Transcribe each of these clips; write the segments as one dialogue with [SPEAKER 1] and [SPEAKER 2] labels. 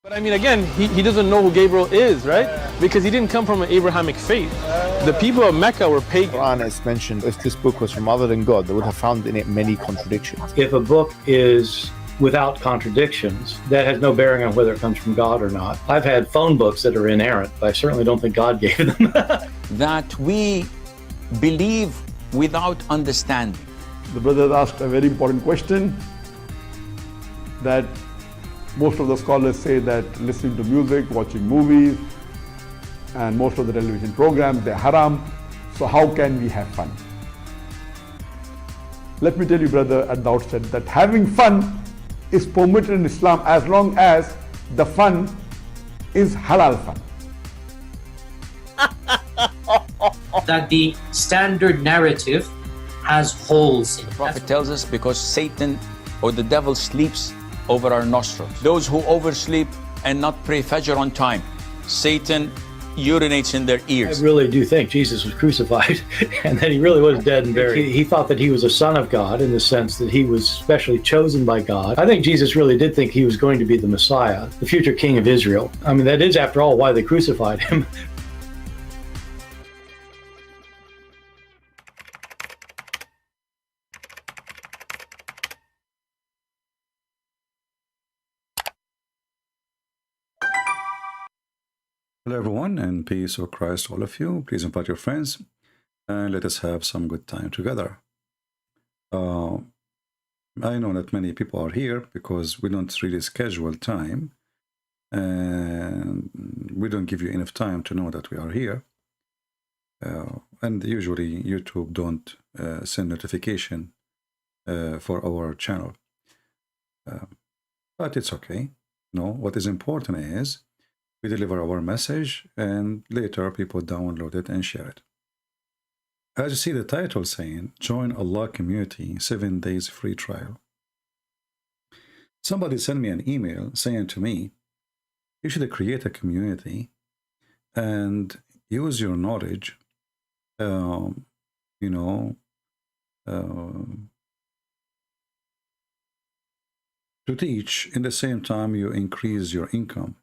[SPEAKER 1] But I mean, again, he doesn't know who Gabriel is, right? Because he didn't come from an Abrahamic faith. The people of Mecca were pagan.
[SPEAKER 2] Quran is mentioned. If this book was from other than God, they would have found in it many contradictions.
[SPEAKER 3] If a book is without contradictions, that has no bearing on whether it comes from God or not. I've had phone books that are inerrant, but I certainly don't think God gave them.
[SPEAKER 4] That we believe without understanding.
[SPEAKER 5] The brother asked a very important question, that most of the scholars say that listening to music, watching movies, and most of the television programs, they're haram. So how can we have fun? Let me tell you, brother, at the outset, that having fun is permitted in Islam as long as the fun is halal fun.
[SPEAKER 6] That the standard narrative has holes in it.
[SPEAKER 4] The Prophet tells us because Satan or the devil sleeps over our nostrils. Those who oversleep and not pray Fajr on time, Satan urinates in their ears.
[SPEAKER 3] I really do think Jesus was crucified and that he really was dead and buried. He thought that he was a son of God in the sense that he was specially chosen by God. I think Jesus really did think he was going to be the Messiah, the future king of Israel. I mean, that is, after all, why they crucified him.
[SPEAKER 7] Hello everyone, and peace of Christ all of you. Please invite your friends and let us have some good time together. I know that many people are here because we don't really schedule time and we don't give you enough time to know that we are here. And usually YouTube don't send notification for our channel. But it's okay. No, what is important is we deliver our message and later people download it and share it. As you see the title saying, Join Allah Community 7 Days Free Trial. Somebody sent me an email saying to me, you should create a community and use your knowledge, to teach. In the same time, you increase your income.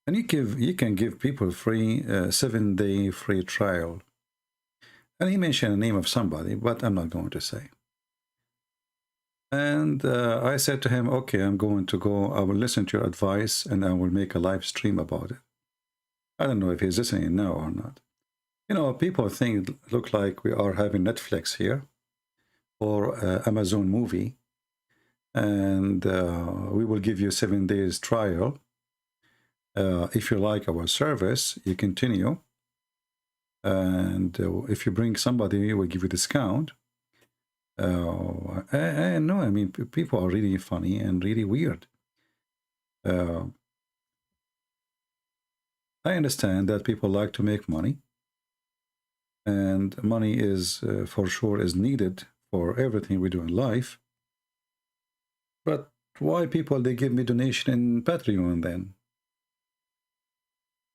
[SPEAKER 7] And you can give people free 7-day free trial. And he mentioned the name of somebody, but I'm not going to say. And I said to him, okay, I'm going to go. I will listen to your advice and I will make a live stream about it. I don't know if he's listening now or not. You know, people look like we are having Netflix here or Amazon movie. And we will give you 7 days trial. If you like our service, you continue. And if you bring somebody, we'll give you a discount. No, I mean, people are really funny and really weird. I understand that people like to make money. And money is, for sure, is needed for everything we do in life. But why people, they give me donation in Patreon then?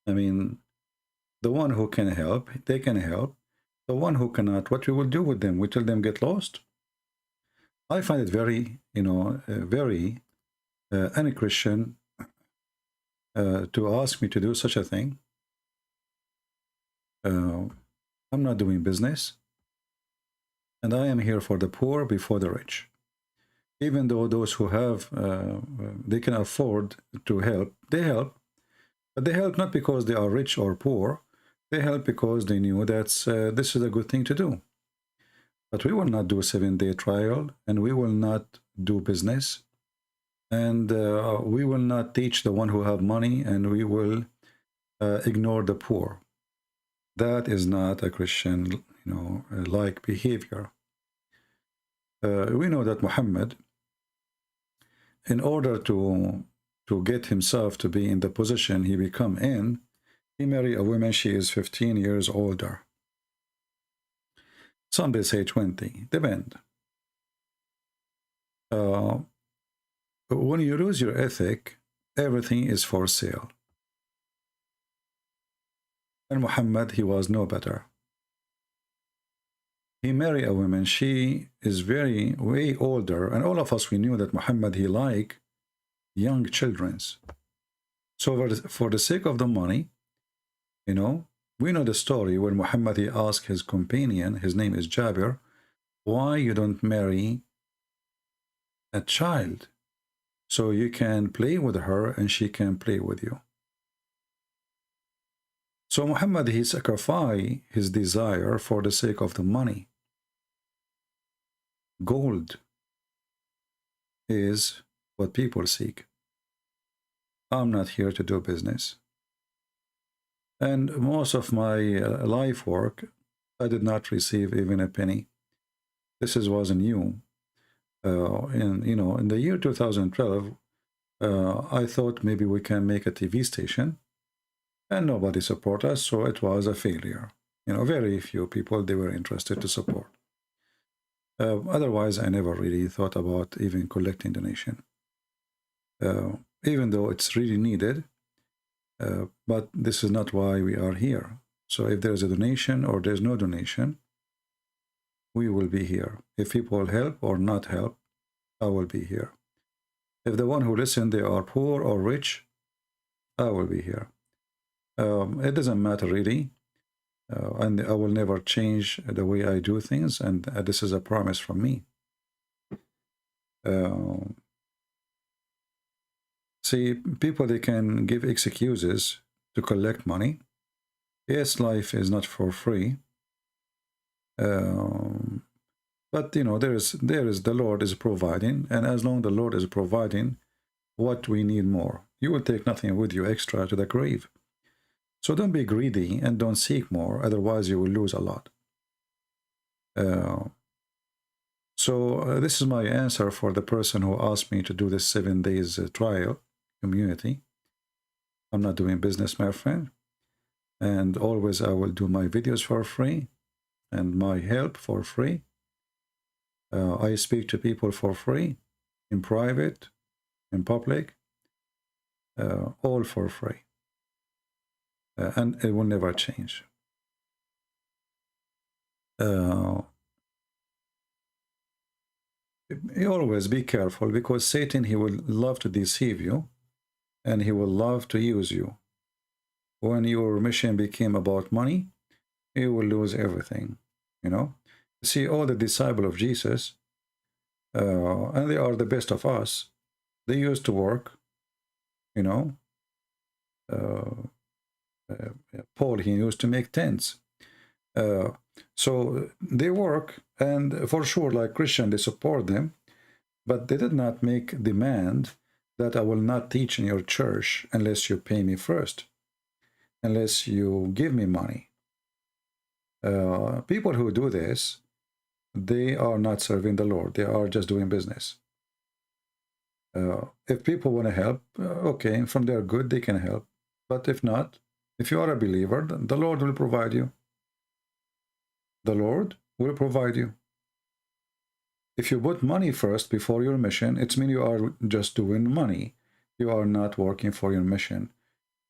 [SPEAKER 7] I mean, the one who can help, they can help. The one who cannot, what we will do with them? We tell them get lost. I find it very, very un-Christian to ask me to do such a thing. I'm not doing business. And I am here for the poor before the rich. Even though those who have, they can afford to help, they help. But they help not because they are rich or poor. They help because they knew that this is a good thing to do. But we will not do a 7-day trial, and we will not do business, and we will not teach the one who have money, and we will ignore the poor. That is not a Christian, like behavior. We know that Muhammad, in order to get himself to be in the position he become in, he married a woman, she is 15 years older. Some they say 20, depend. When you lose your ethic, everything is for sale. And Muhammad, he was no better. He married a woman, she is way older, and all of us, we knew that Muhammad, he liked young children. So for the sake of the money, you know, we know the story when Muhammad, he asked his companion, his name is Jabir, why you don't marry a child so you can play with her and she can play with you. So Muhammad, he sacrificed his desire for the sake of the money. Gold is what people seek. I'm not here to do business. And most of my life work, I did not receive even a penny. This was new. In the year 2012, I thought maybe we can make a TV station, and nobody support us, so it was a failure. You know, very few people, they were interested to support. Otherwise, I never really thought about even collecting donation, even though it's really needed. But this is not why we are here. So if there's a donation or there's no donation, we will be here. If people help or not help, I will be here. If the one who listen, they are poor or rich, I will be here. It doesn't matter really. And I will never change the way I do things. And this is a promise from me. See, people, they can give excuses to collect money. Yes, life is not for free. But, you know, there is the Lord is providing. And as long as the Lord is providing, what we need more. You will take nothing with you extra to the grave. So don't be greedy and don't seek more. Otherwise, you will lose a lot. This is my answer for the person who asked me to do this 7 days trial community. I'm not doing business, my friend. And always I will do my videos for free and my help for free. I speak to people for free, in private, in public, all for free. And it will never change. You always be careful, because Satan, he will love to deceive you and he will love to use you. When your mission became about money, you will lose everything, you know. See, all the disciples of Jesus, and they are the best of us, they used to work, you know. Paul, he used to make tents. So they work, and for sure, like Christian, they support them, but they did not make demand that I will not teach in your church unless you pay me first, unless you give me money. People who do this, they are not serving the Lord. They are just doing business. If people want to help, okay, from their good, they can help. But if not, if you are a believer, the Lord will provide you. The Lord will provide you. If you put money first before your mission, it means you are just doing money. You are not working for your mission.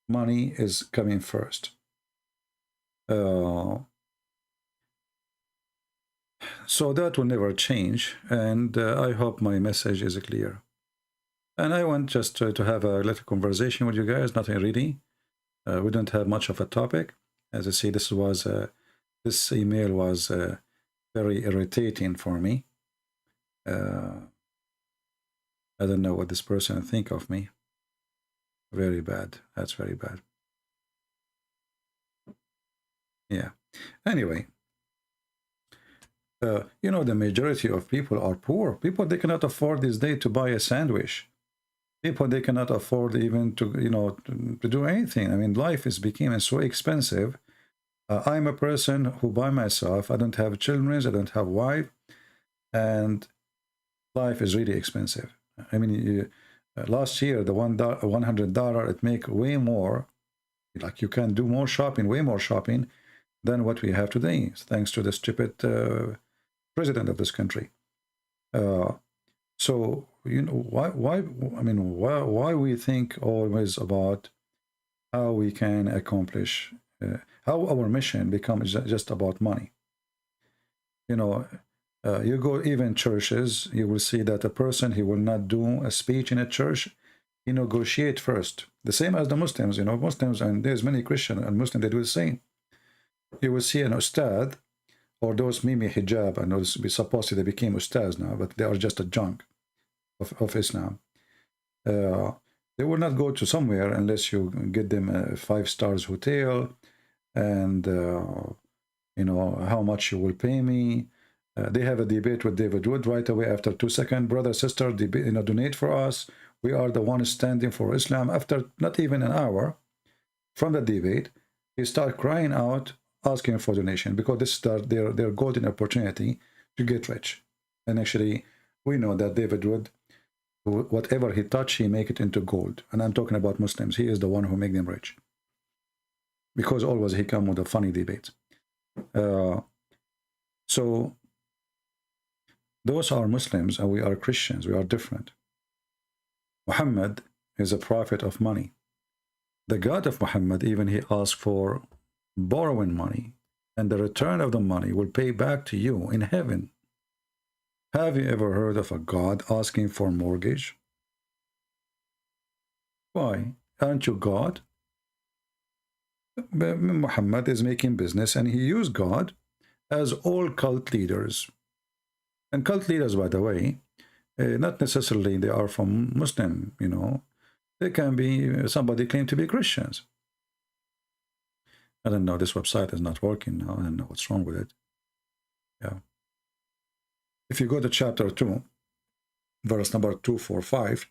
[SPEAKER 7] Money is coming first. So that will never change, and I hope my message is clear. And I want just to have a little conversation with you guys, nothing really. We don't have much of a topic. As I say, this email was very irritating for me. I don't know what this person think of me. Very bad. That's very bad. Yeah. Anyway, you know, the majority of people are poor. People, they cannot afford this day to buy a sandwich. People, they cannot afford even to, you know, to do anything. I mean, life is becoming so expensive. I'm a person who by myself, I don't have children, I don't have wife, and life is really expensive. I mean, last year, the $100, it make way more. Like, you can do more shopping, way more shopping than what we have today, thanks to the stupid president of this country. So, you know, why we think always about how we can accomplish, how our mission becomes just about money. You know, you go even churches, you will see that a person, he will not do a speech in a church. he negotiate first. The same as the Muslims, you know, Muslims, and there's many Christian and Muslim, they do the same. You will see an ustad, or those mimi hijab, and those supposedly they became ustads now, but they are just a junk of Islam. They will not go to somewhere unless you get them a 5-star hotel, and you know, how much you will pay me. They have a debate with David Wood right away after 2 seconds. Brother, sister, you know, donate for us. We are the ones standing for Islam. After not even an hour from the debate, he started crying out, asking for donation, because this is their golden opportunity to get rich. And actually, we know that David Wood, whatever he touch, he make it into gold. And I'm talking about Muslims. He is the one who make them rich, because always he come with a funny debate. So those are Muslims and we are Christians. We are different. Muhammad is a prophet of money. The God of Muhammad, even he asked for borrowing money, and the return of the money will pay back to you in heaven. Have you ever heard of a God asking for mortgage? Why? Aren't you God? Muhammad is making business, and he used God as all cult leaders. And cult leaders, by the way, not necessarily they are from Muslim, you know. They can be, somebody claim to be Christians. I don't know, this website is not working now. I don't know what's wrong with it. Yeah. If you go to chapter 2, verse number 245,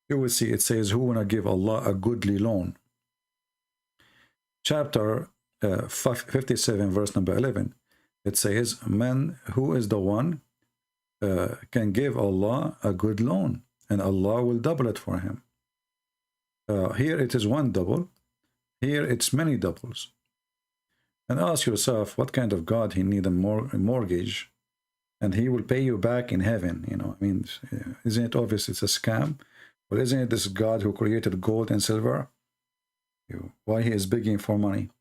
[SPEAKER 7] you will see it says, who wanna give Allah a goodly loan? Chapter 57, verse number 11, it says, man, who is the one can give Allah a good loan, and Allah will double it for him. Here it is one double, here it's many doubles. And ask yourself, what kind of God he need a mortgage, and he will pay you back in heaven? You know, I mean, isn't it obvious it's a scam? Or isn't it this God who created gold and silver? Why he is begging for money?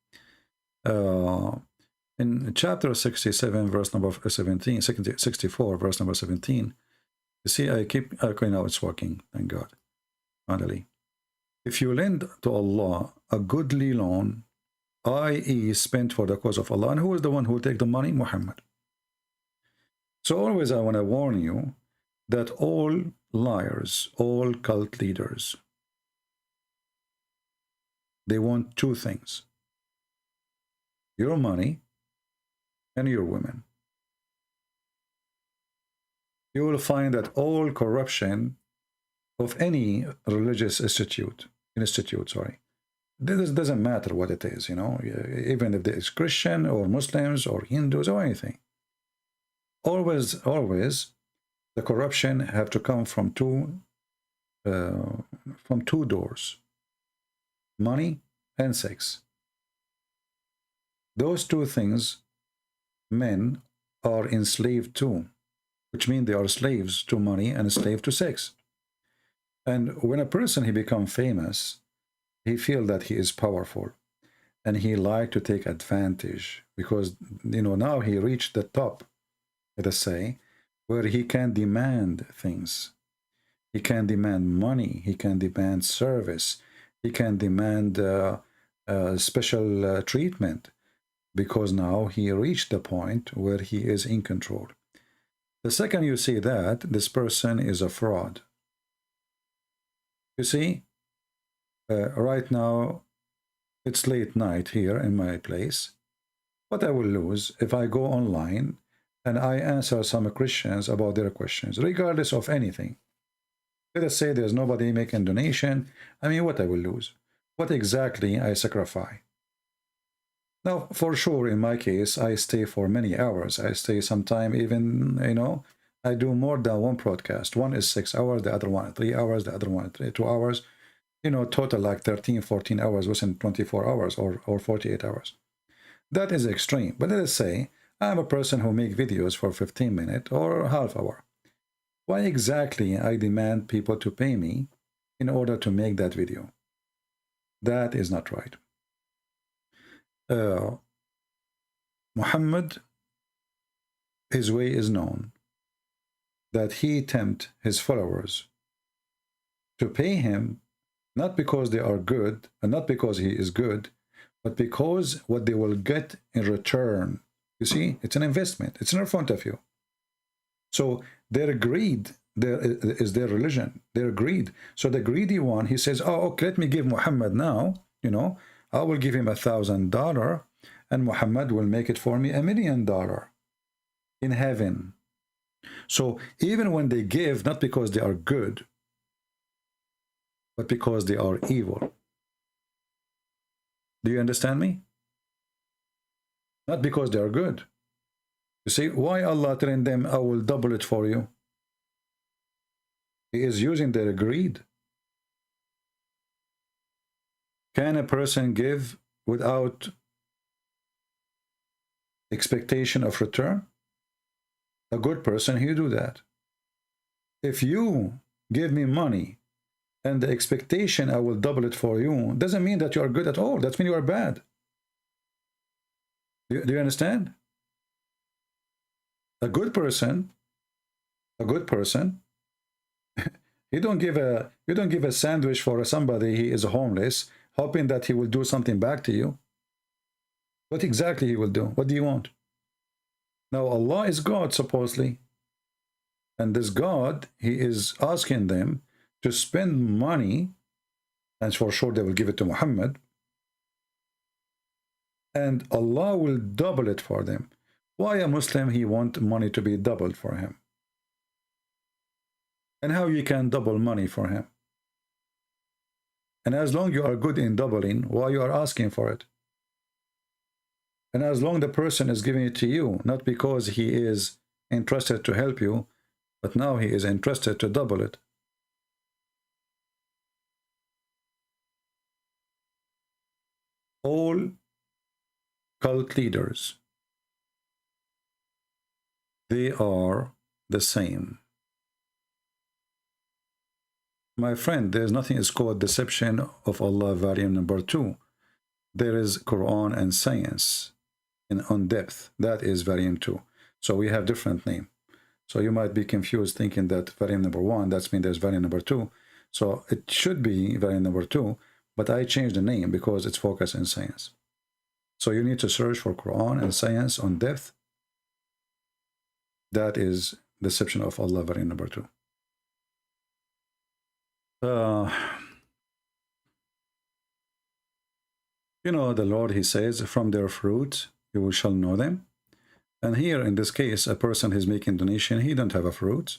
[SPEAKER 7] In chapter 67, verse number 17, 64, verse number 17, you see, I keep, okay, now it's working, thank God, finally. If you lend to Allah a goodly loan, i.e. spent for the cause of Allah, and who is the one who will take the money? Muhammad. So always I want to warn you that all liars, all cult leaders, they want two things: your money and your women. You will find that all corruption of any religious institute, this doesn't matter what it is, you know, even if it's Christian or Muslims or Hindus or anything. Always the corruption have to come from two doors: money and sex. Those two things men are enslaved to, which means they are slaves to money and slave to sex. And when a person he become famous, he feel that he is powerful, and he like to take advantage, because, you know, now he reached the top, let us say, where he can demand things. He can demand money, he can demand service, he can demand special treatment, because now he reached the point where he is in control. The second you see that, this person is a fraud. You see, right now, it's late night here in my place. What I will lose if I go online and I answer some Christians about their questions, regardless of anything. Let us say there's nobody making donation. I mean, what I will lose? What exactly I sacrifice? Now, for sure, in my case, I stay for many hours. I stay sometime even, you know, I do more than one broadcast. One is 6 hours, the other one 3 hours, the other one 2 hours. You know, total like 13, 14 hours within 24 hours or 48 hours. That is extreme. But let us say I'm a person who make videos for 15 minutes or half hour. Why exactly I demand people to pay me in order to make that video? That is not right. Muhammad, his way is known that he tempt his followers to pay him not because they are good, and not because he is good, but because what they will get in return. You see, it's an investment. It's in front of you. So their greed is their religion, their greed. So the greedy one, he says, oh, okay, let me give Muhammad now, you know, I will give him $1,000 and Muhammad will make it for me $1 million in heaven. So even when they give, not because they are good, but because they are evil. Do you understand me? Not because they are good. You see, why Allah telling them, I will double it for you? He is using their greed. Can a person give without expectation of return? A good person, he do that. If you give me money and the expectation I will double it for you, doesn't mean that you are good at all. That means you are bad. Do you understand? A good person, you don't give a sandwich for somebody he is homeless, hoping that he will do something back to you. What exactly he will do? What do you want? Now Allah is God, supposedly. And this God, he is asking them to spend money, and for sure they will give it to Muhammad, and Allah will double it for them. Why a Muslim, he want money to be doubled for him? And how you can double money for him? And as long you are good in doubling, why you are asking for it? And as long the person is giving it to you, not because he is interested to help you, but now he is interested to double it. All cult leaders, they are the same. My friend, there's nothing is called deception of Allah, volume number 2. There is Quran and science on depth. That is volume 2. So we have different name. So you might be confused thinking that volume number 1, that's mean there's volume number 2. So it should be volume number 2, but I changed the name because it's focused in science. So you need to search for Quran and science on depth. That is deception of Allah, volume number 2. You know, the Lord, he says, from their fruit you shall know them. And here in this case, a person is making donation, he don't have a fruit.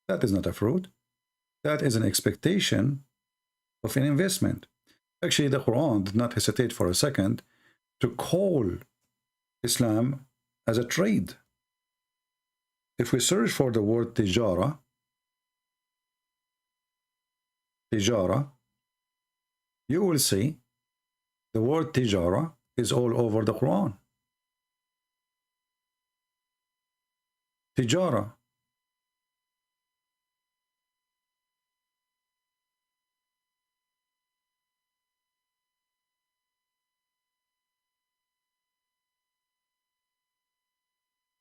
[SPEAKER 7] That is not a fruit. That is an expectation of an investment. Actually, the Quran did not hesitate for a second to call Islam as a trade. If we search for the word tijara, you will see the word tijara is all over the Quran. Tijara.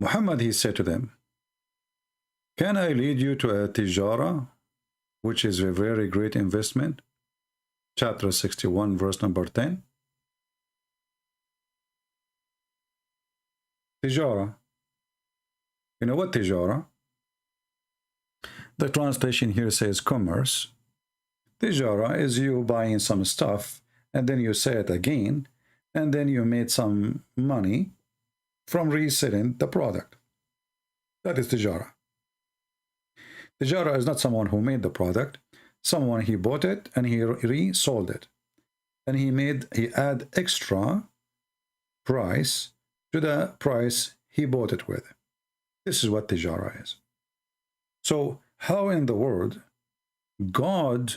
[SPEAKER 7] Muhammad, he said to them, can I lead you to a tijara, which is a very great investment? Chapter 61, verse number 10. Tijara. You know what tijara? The translation here says commerce. Tijara is you buying some stuff and then you sell it again and then you made some money from reselling the product. That is tijara. Tijara is not someone who made the product. Someone, he bought it and he resold it. And he add extra price to the price he bought it with. This is what tijara is. So how in the world God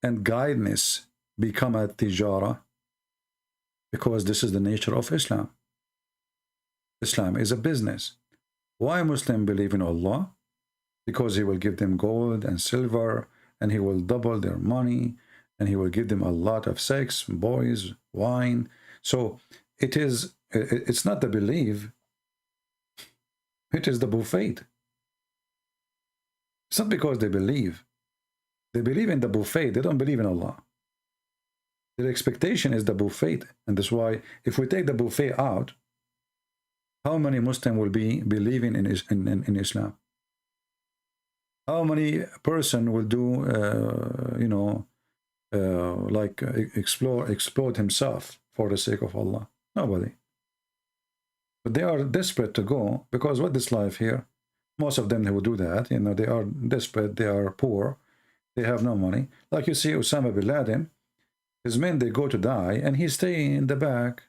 [SPEAKER 7] and guidance become a tijara? Because this is the nature of Islam. Islam is a business. Why Muslims believe in Allah? Because he will give them gold and silver, and he will double their money, and he will give them a lot of sex, boys, wine. So it's not the belief, it is the buffet. It's not because they believe They believe in the buffet. They don't believe in Allah. Their expectation is the buffet. And that's why if we take the buffet out, how many Muslims will be believing in Islam? How many person will do, like explode himself for the sake of Allah? Nobody. But they are desperate to go, because what this life here, most of them, they will do that. You know, they are desperate, they are poor, they have no money. Like you see Osama bin Laden, his men, they go to die, and he stay in the back.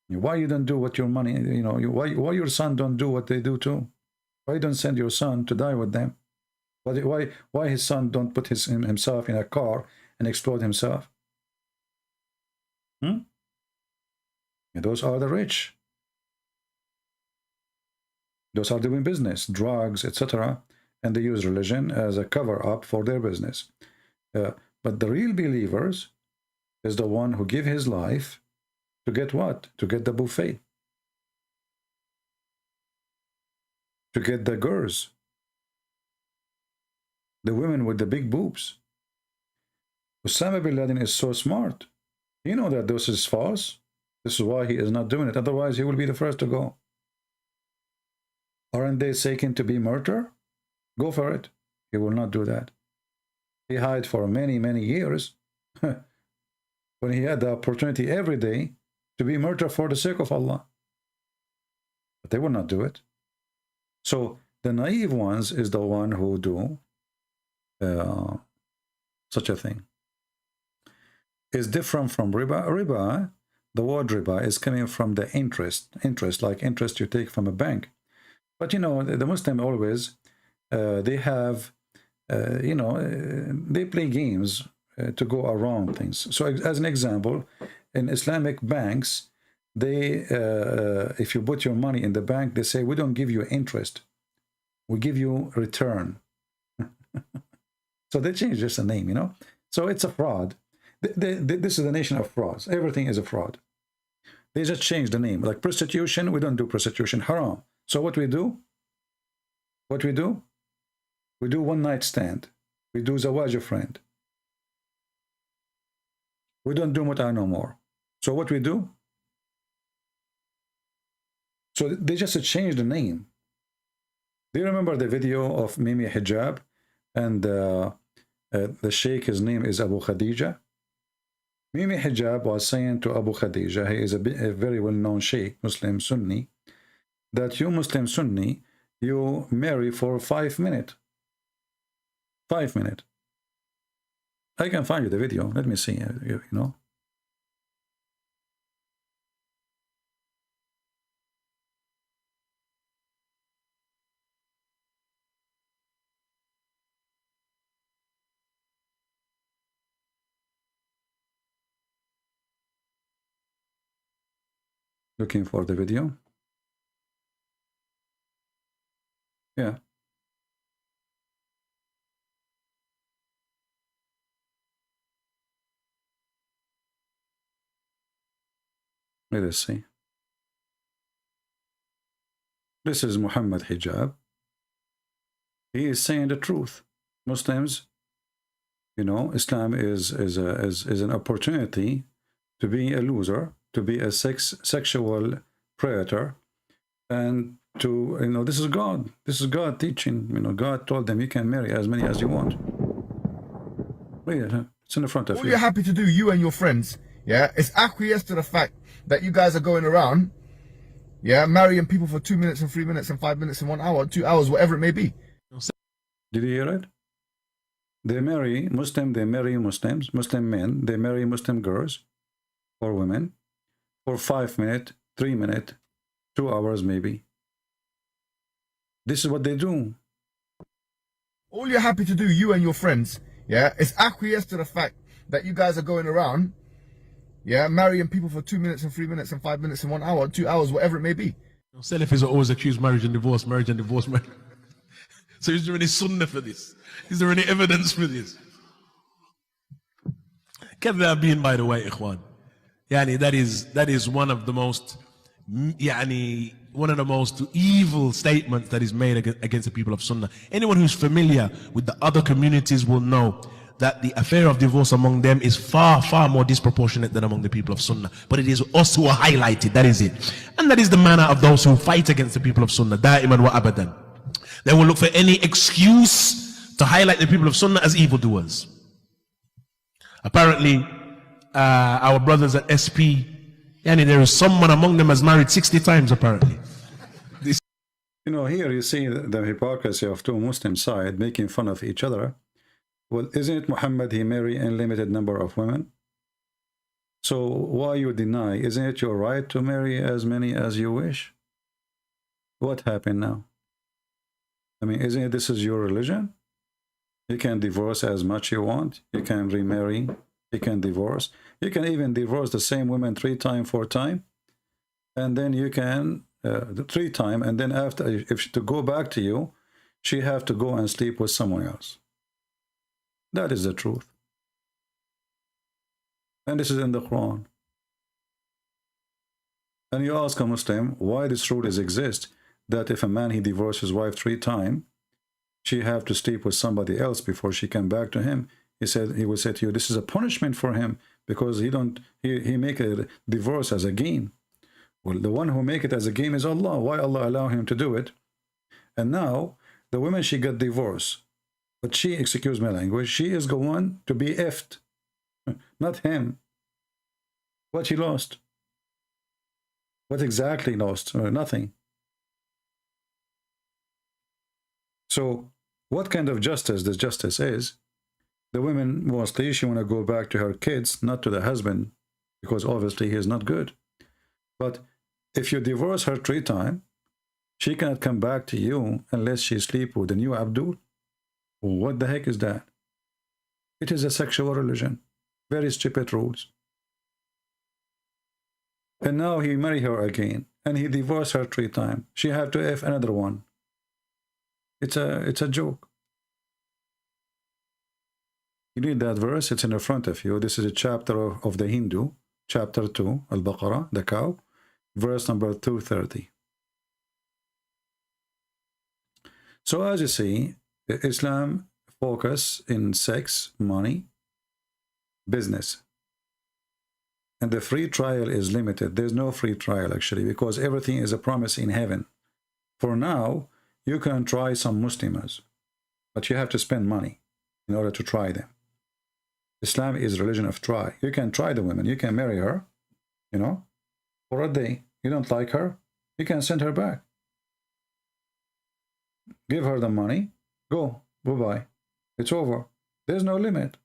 [SPEAKER 7] Why you don't do what your money, you know, why your son don't do what they do too? Why don't send your son to die with them? Why his son don't put himself in a car and explode himself? And those are the rich. Those are doing business, drugs, etc. And they use religion as a cover-up for their business. But the real believers is the one who give his life to get what? To get the buffet. To get the girls. The women with the big boobs. Osama bin Laden is so smart. You know that this is false. This is why he is not doing it. Otherwise, he will be the first to go. Aren't they seeking to be murdered? Go for it. He will not do that. He hid for many, many years when he had the opportunity every day to be murdered for the sake of Allah. But they will not do it. So the naive ones is the one who do such a thing. It's different from riba. Riba, the word riba is coming from the interest, like interest you take from a bank. But you know, the Muslim always, they have, they play games to go around things. So as an example, in Islamic banks, they, if you put your money in the bank, they say, we don't give you interest. We give you return. So they change just the name, you know. So it's a fraud. This is the nation of frauds. Everything is a fraud. They just change the name. Like prostitution, we don't do prostitution. Haram. So what we do? What we do? We do one night stand. We do zawaj a friend. We don't do mut'ah no more. So what we do? So they just change the name. Do you remember the video of Mimi Hijab? And the sheikh, his name is Abu Khadija. Mimi Hijab was saying to Abu Khadija, he is a very well-known sheikh, Muslim Sunni, that you Muslim Sunni, you marry for 5 minutes. 5 minutes. I can find you the video. Let me see, you know. Looking for the video. Yeah. Let us see. This is Muhammad Hijab. He is saying the truth. Muslims, you know, Islam is an opportunity to be a loser, to be a sexual predator, and to, you know, this is God. This is God teaching. You know, God told them you can marry as many as you want. Read it, huh? It's in the front of you.
[SPEAKER 8] All you're happy to do, you and your friends, yeah, is acquiesce to the fact that you guys are going around, yeah, marrying people for 2 minutes and 3 minutes and 5 minutes and 1 hour, 2 hours, whatever it may be.
[SPEAKER 7] Did you hear it? They marry Muslim, they marry Muslims, Muslim men, they marry Muslim girls or women for 5 minutes, 3 minutes, 2 hours maybe. This is what they do.
[SPEAKER 8] All you're happy to do, you and your friends, yeah, is acquiesce to the fact that you guys are going around, yeah, marrying people for 2 minutes and 3 minutes and 5 minutes and 1 hour, 2 hours, whatever it may be.
[SPEAKER 1] Salafis are always accused marriage and divorce, marriage and divorce, marriage. So is there any sunnah for this? Is there any evidence for this? كذابين, by the way, إخوان. يعني that is one of the most يعني one of the most evil statements that is made against the people of Sunnah. Anyone who's familiar with the other communities will know that the affair of divorce among them is far, far more disproportionate than among the people of Sunnah. But it is us who are highlighted, that is it. And that is the manner of those who fight against the people of Sunnah, da'iman wa abadan. They will look for any excuse to highlight the people of Sunnah as evildoers. Apparently, our brothers at SP, yani there is someone among them has married 60 times apparently.
[SPEAKER 7] You know, here you see the hypocrisy of two Muslim sides making fun of each other. Well, isn't it Muhammad, he married an unlimited number of women? So why you deny? Isn't it your right to marry as many as you wish? What happened now? I mean, isn't it this is your religion? You can divorce as much you want. You can remarry. You can divorce. You can even divorce the same woman 3 times, 4 times. And then you can, 3 times. And then after, if to go back to you, she have to go and sleep with someone else. That is the truth. And this is in the Quran. And you ask a Muslim why this rule exists, that if a man he divorces his wife 3 times, she have to sleep with somebody else before she come back to him. He will say to you, this is a punishment for him because he make a divorce as a game. Well, the one who make it as a game is Allah. Why Allah allow him to do it? And now the woman, she got divorced. But she, excuse my language, she is the one to be effed, not him. What he lost? What exactly lost? Nothing. So, what kind of justice this justice is? The woman, mostly, she want to go back to her kids, not to the husband, because obviously he is not good. But if you divorce her 3 times, she cannot come back to you unless she sleep with the new Abdul. What the heck is that? It is a sexual religion. Very stupid rules. And now he marry her again. And he divorced her 3 times. She have to F another one. It's a joke. You read that verse, it's in the front of you. This is a chapter of the Hindu. Chapter 2, Al-Baqarah, the cow. Verse number 230. So as you see, Islam focus in sex, money, business. And the free trial is limited. There's no free trial actually, because everything is a promise in heaven. For now, you can try some Muslims, but you have to spend money in order to try them. Islam is a religion of try. You can try the women. You can marry her, you know, for a day. You don't like her, you can send her back. Give her the money. Go. Bye-bye. It's over. There's no limit.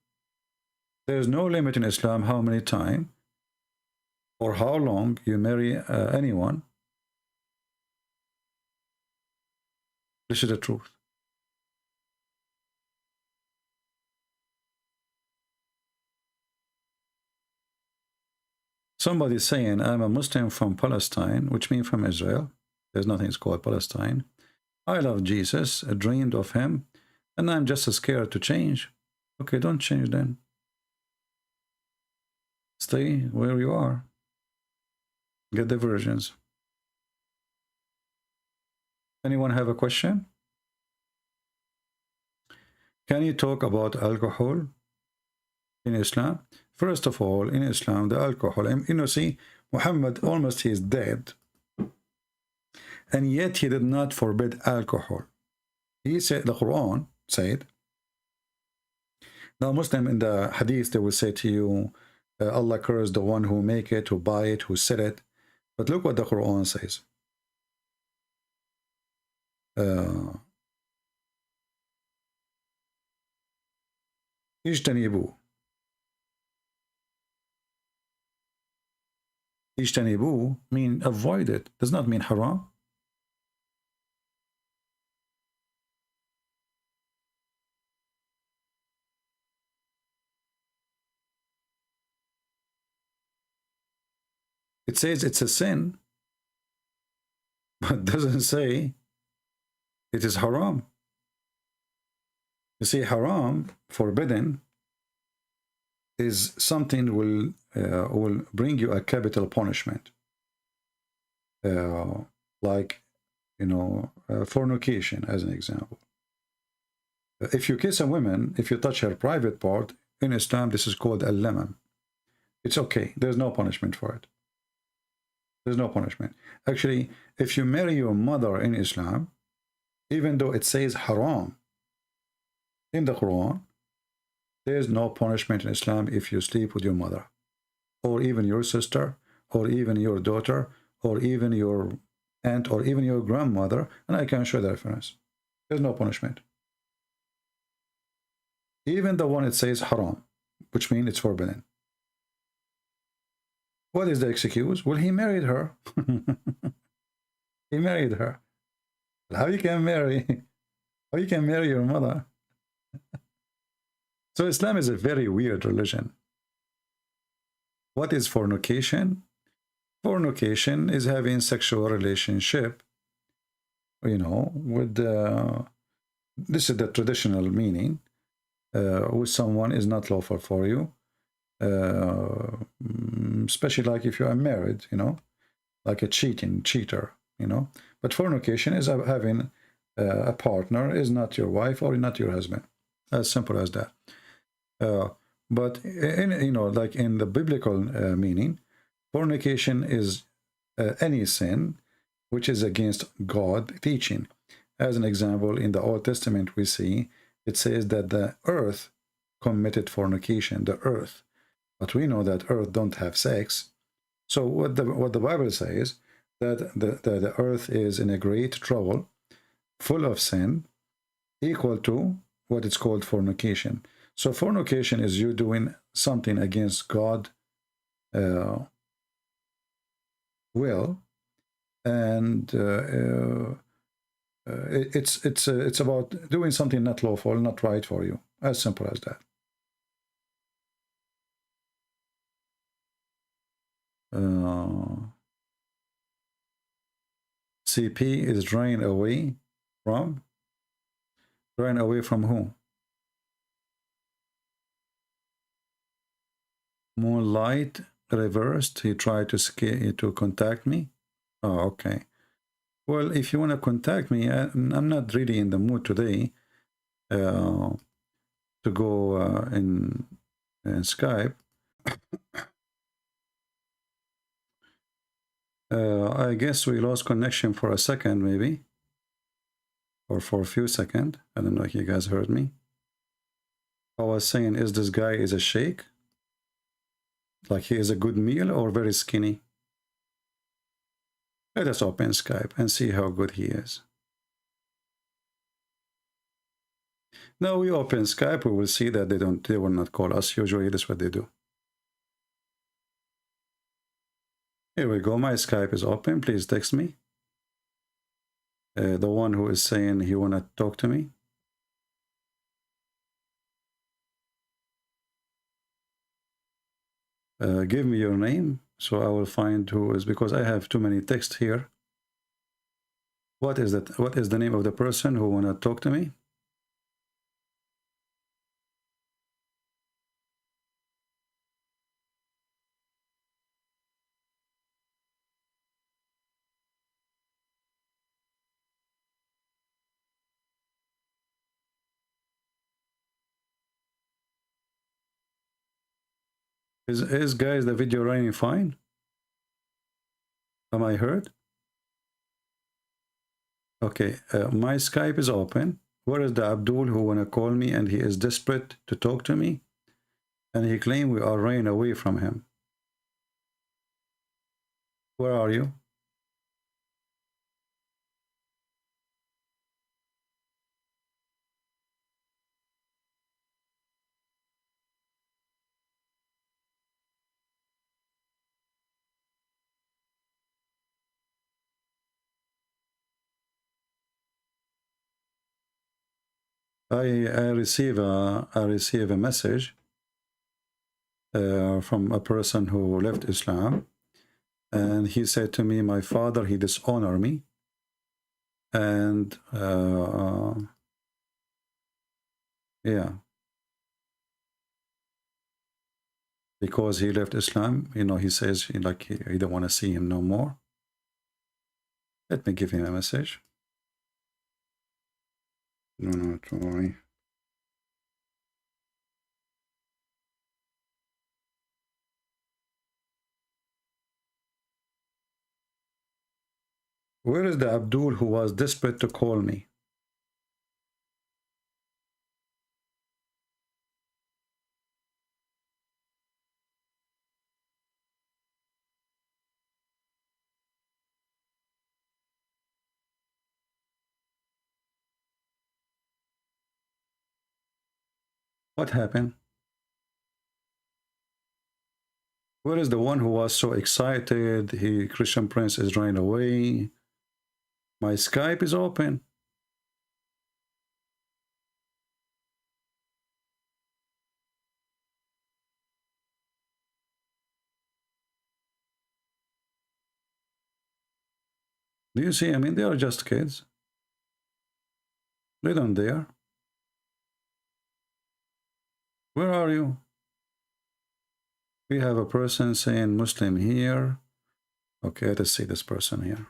[SPEAKER 7] There's no limit in Islam how many times or how long you marry anyone. This is the truth. Somebody saying, I'm a Muslim from Palestine, which means from Israel. There's nothing called Palestine. I love Jesus, I dreamed of him, and I'm just scared to change. Okay, don't change then. Stay where you are. Get the versions. Anyone have a question? Can you talk about alcohol in Islam? First of all, in Islam, the alcohol, you know, see, Muhammad almost he is dead. And yet he did not forbid alcohol. He said, the Quran said, now Muslim in the hadith, they will say to you, Allah cursed the one who make it, who buy it, who sell it. But look what the Quran says. Ijtanibu. Ijtanibu mean avoid it. Does not mean haram. It says it's a sin, but doesn't say it is haram. You see, haram, forbidden, is something will bring you a capital punishment. like, you know, fornication as an example. If you kiss a woman, if you touch her private part, in Islam, this is called al-lamam. It's okay. There's no punishment for it. There's no punishment. Actually, if you marry your mother in Islam, even though it says haram in the Quran, there's no punishment in Islam if you sleep with your mother, or even your sister, or even your daughter, or even your aunt, or even your grandmother, and I can show the reference. There's no punishment. Even the one it says haram, which means it's forbidden. What is the excuse? Well, he married her. He married her. How you can marry? How you can marry your mother? So Islam is a very weird religion. What is fornication? Fornication is having sexual relationship, you know, with this is the traditional meaning, with someone is not lawful for you, especially like if you are married, you know, like a cheater, you know. But fornication is having a partner is not your wife or not your husband. As simple as that. But in, you know, like in the biblical meaning, fornication is any sin which is against God teaching. As an example, in the Old Testament we see it says that the earth committed fornication, the earth. But we know that earth don't have sex. So what the Bible says, that the earth is in a great trouble, full of sin, equal to what is called fornication. So fornication is you doing something against God will, and it's about doing something not lawful, not right for you. As simple as that. CP is drained away from who? Moonlight reversed. He tried to contact me. Oh, okay. Well, if you want to contact me, I'm not really in the mood today to go in Skype. I guess we lost connection for a second, maybe, or for a few seconds. I don't know if you guys heard me. I was saying, is this guy is a sheikh? Like he is a good meal or very skinny? Let us open Skype and see how good he is. Now we open Skype, we will see that they will not call us. Usually that's what they do. Here we go. My Skype is open. Please text me. The one who is saying he wanna talk to me. Give me your name so I will find who is, because I have too many texts here. What is that? What is the name of the person who wanna talk to me? Is guys the video running fine? Am I heard? Okay, my Skype is open. Where is the Abdul who wanna call me and he is desperate to talk to me? And he claimed we are running away from him. Where are you? I receive a message from a person who left Islam, and he said to me, my father, he dishonored me, and yeah, because he left Islam, you know, he says he don't want to see him no more. Let me give him a message. No, not worry. Where is the Abdul who was desperate to call me? What happened? Where is the one who was so excited? Christian Prince is running away. My Skype is open. Do you see? I mean, they are just kids. They don't dare. Where are you? We have a person saying Muslim here. Okay, let's see this person here.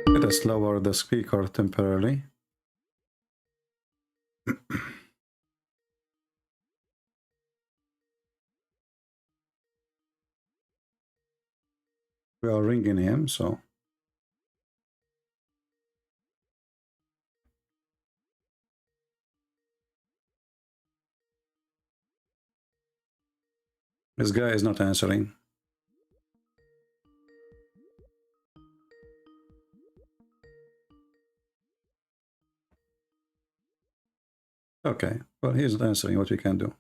[SPEAKER 7] Let us lower the speaker temporarily. We are ringing him, so. This guy is not answering. Okay, well, he's not answering. What we can do?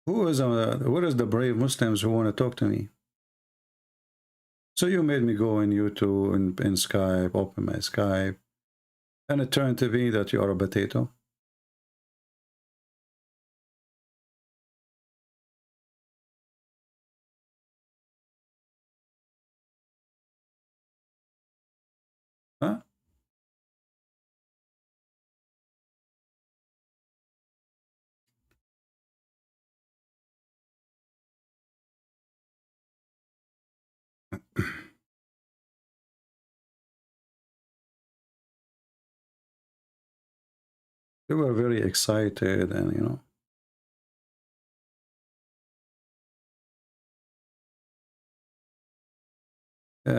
[SPEAKER 7] Where is the brave Muslims who want to talk to me? So you made me go in YouTube and in Skype, open my Skype, and it turned to be that you are a potato. Huh? They were very excited, and you know.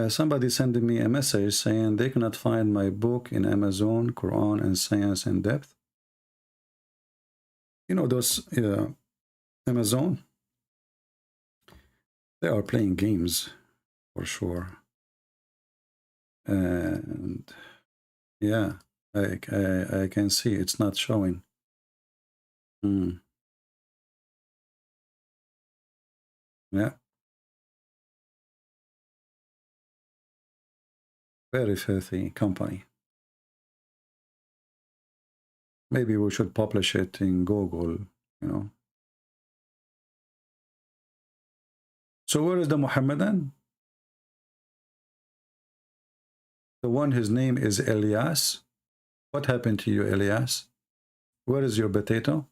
[SPEAKER 7] Somebody sent me a message saying they cannot find my book in Amazon, Quran and Science in Depth. You know those Amazon? They are playing games for sure. And yeah, I can see it's not showing. Yeah. Very filthy company. Maybe we should publish it in Google, you know. So where is the Muhammadan? The one whose name is Elias. What happened to you, Elias? Where is your potato?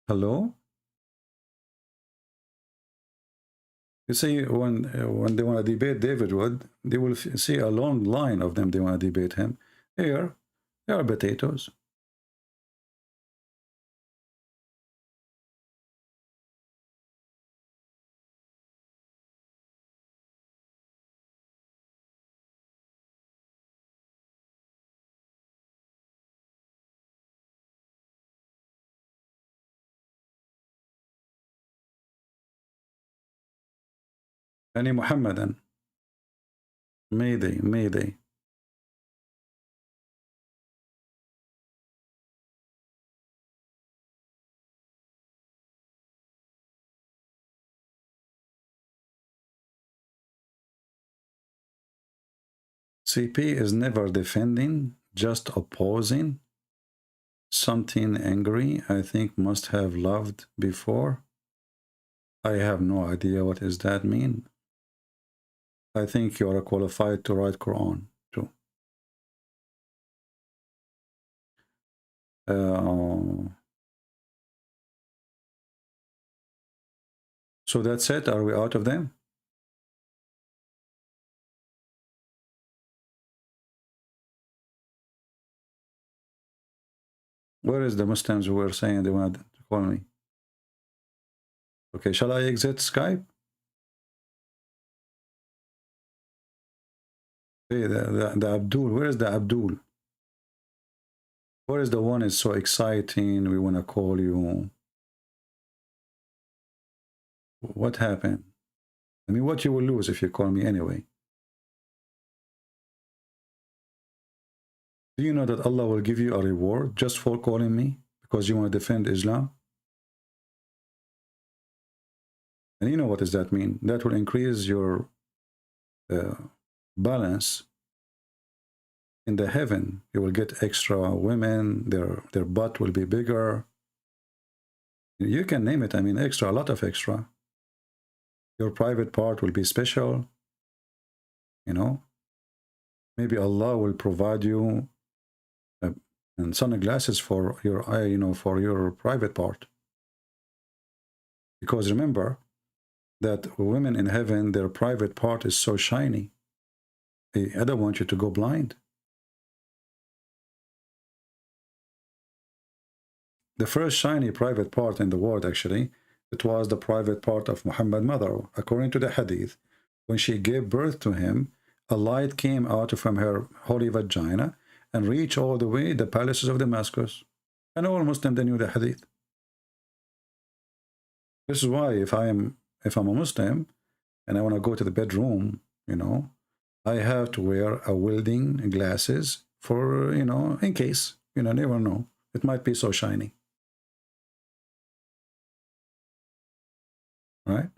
[SPEAKER 7] Hello? You see, when they want to debate David Wood, they will see a long line of them. They want to debate him. Here, there are potatoes. Any Muhammadan? Mayday, Mayday. CP is never defending, just opposing. Something angry, I think, must have loved before. I have no idea what does that mean. I think you are qualified to write Quran too. So that's it. Are we out of them? Where is the Muslims who were saying they wanted to call me? Okay, shall I exit Skype? Hey, the Abdul, where is the Abdul? Where is the one is so exciting, we want to call you? What happened? I mean, what you will lose if you call me anyway? Do you know that Allah will give you a reward just for calling me because you want to defend Islam? And you know what does that mean? That will increase your balance in the heaven. You will get extra women, their butt will be bigger. You can name it, I mean extra, a lot of extra. Your private part will be special, you know. Maybe Allah will provide you and sunglasses for your eye, you know, for your private part. Because remember that women in heaven, their private part is so shiny. I don't want you to go blind. The first shiny private part in the world, actually, it was the private part of Muhammad's mother. According to the hadith, when she gave birth to him, a light came out from her holy vagina and reached all the way the palaces of Damascus. And all Muslims, they knew the hadith. This is why if I'm a Muslim and I want to go to the bedroom, you know, I have to wear a welding glasses for, you know, in case, you know, never know. It might be so shiny. Right?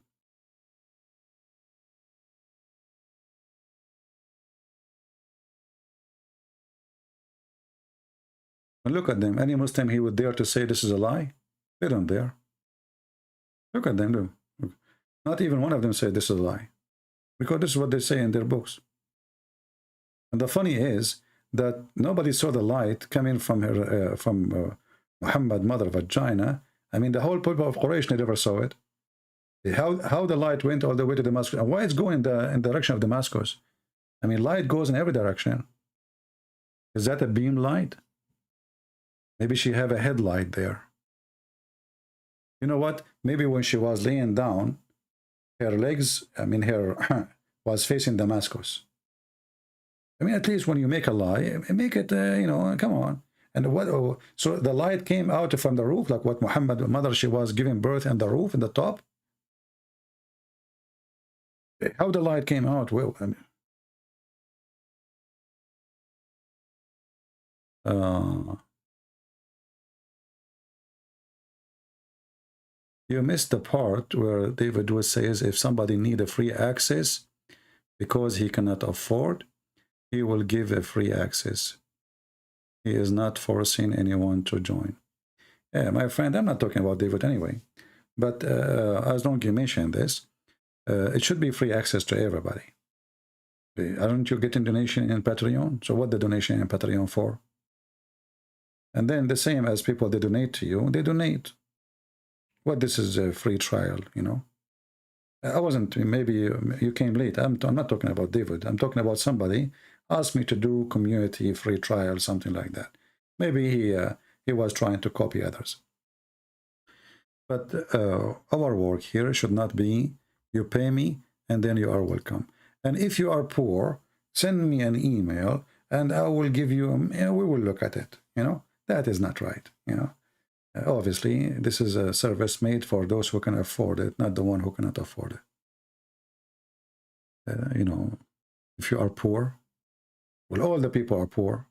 [SPEAKER 7] And look at them. Any Muslim, he would dare to say this is a lie? They don't dare. Look at them. Look. Not even one of them say this is a lie. Because this is what they say in their books. And the funny is that nobody saw the light coming from her, Muhammad's mother vagina. I mean, the whole people of Quraysh never saw it. How the light went all the way to Damascus, and why it's going in the direction of Damascus? I mean, light goes in every direction. Is that a beam light? Maybe she have a headlight there. You know what? Maybe when she was laying down, her legs, I mean, her was facing Damascus. I mean, at least when you make a lie, make it, you know, come on. And what? Oh, so the light came out from the roof, like what Muhammad's mother, she was giving birth in the roof, in the top. How the light came out? Well, I mean, you missed the part where David Wood says if somebody need a free access because he cannot afford, he will give a free access. He is not forcing anyone to join. Yeah, my friend, I'm not talking about David anyway. But as long as you mention this, it should be free access to everybody. Aren't you getting donation in Patreon? So what the donation in Patreon for? And then the same as people, they donate to you, they donate. What, this is a free trial, you know? I wasn't, maybe you came late. I'm not talking about David. I'm talking about somebody asked me to do community free trial, something like that. Maybe he was trying to copy others. But our work here should not be you pay me and then you are welcome. And if you are poor, send me an email and I will give you, we will look at it. You know, that is not right. You know, obviously this is a service made for those who can afford it, not the one who cannot afford it. You know, if you are poor, well, all the people are poor.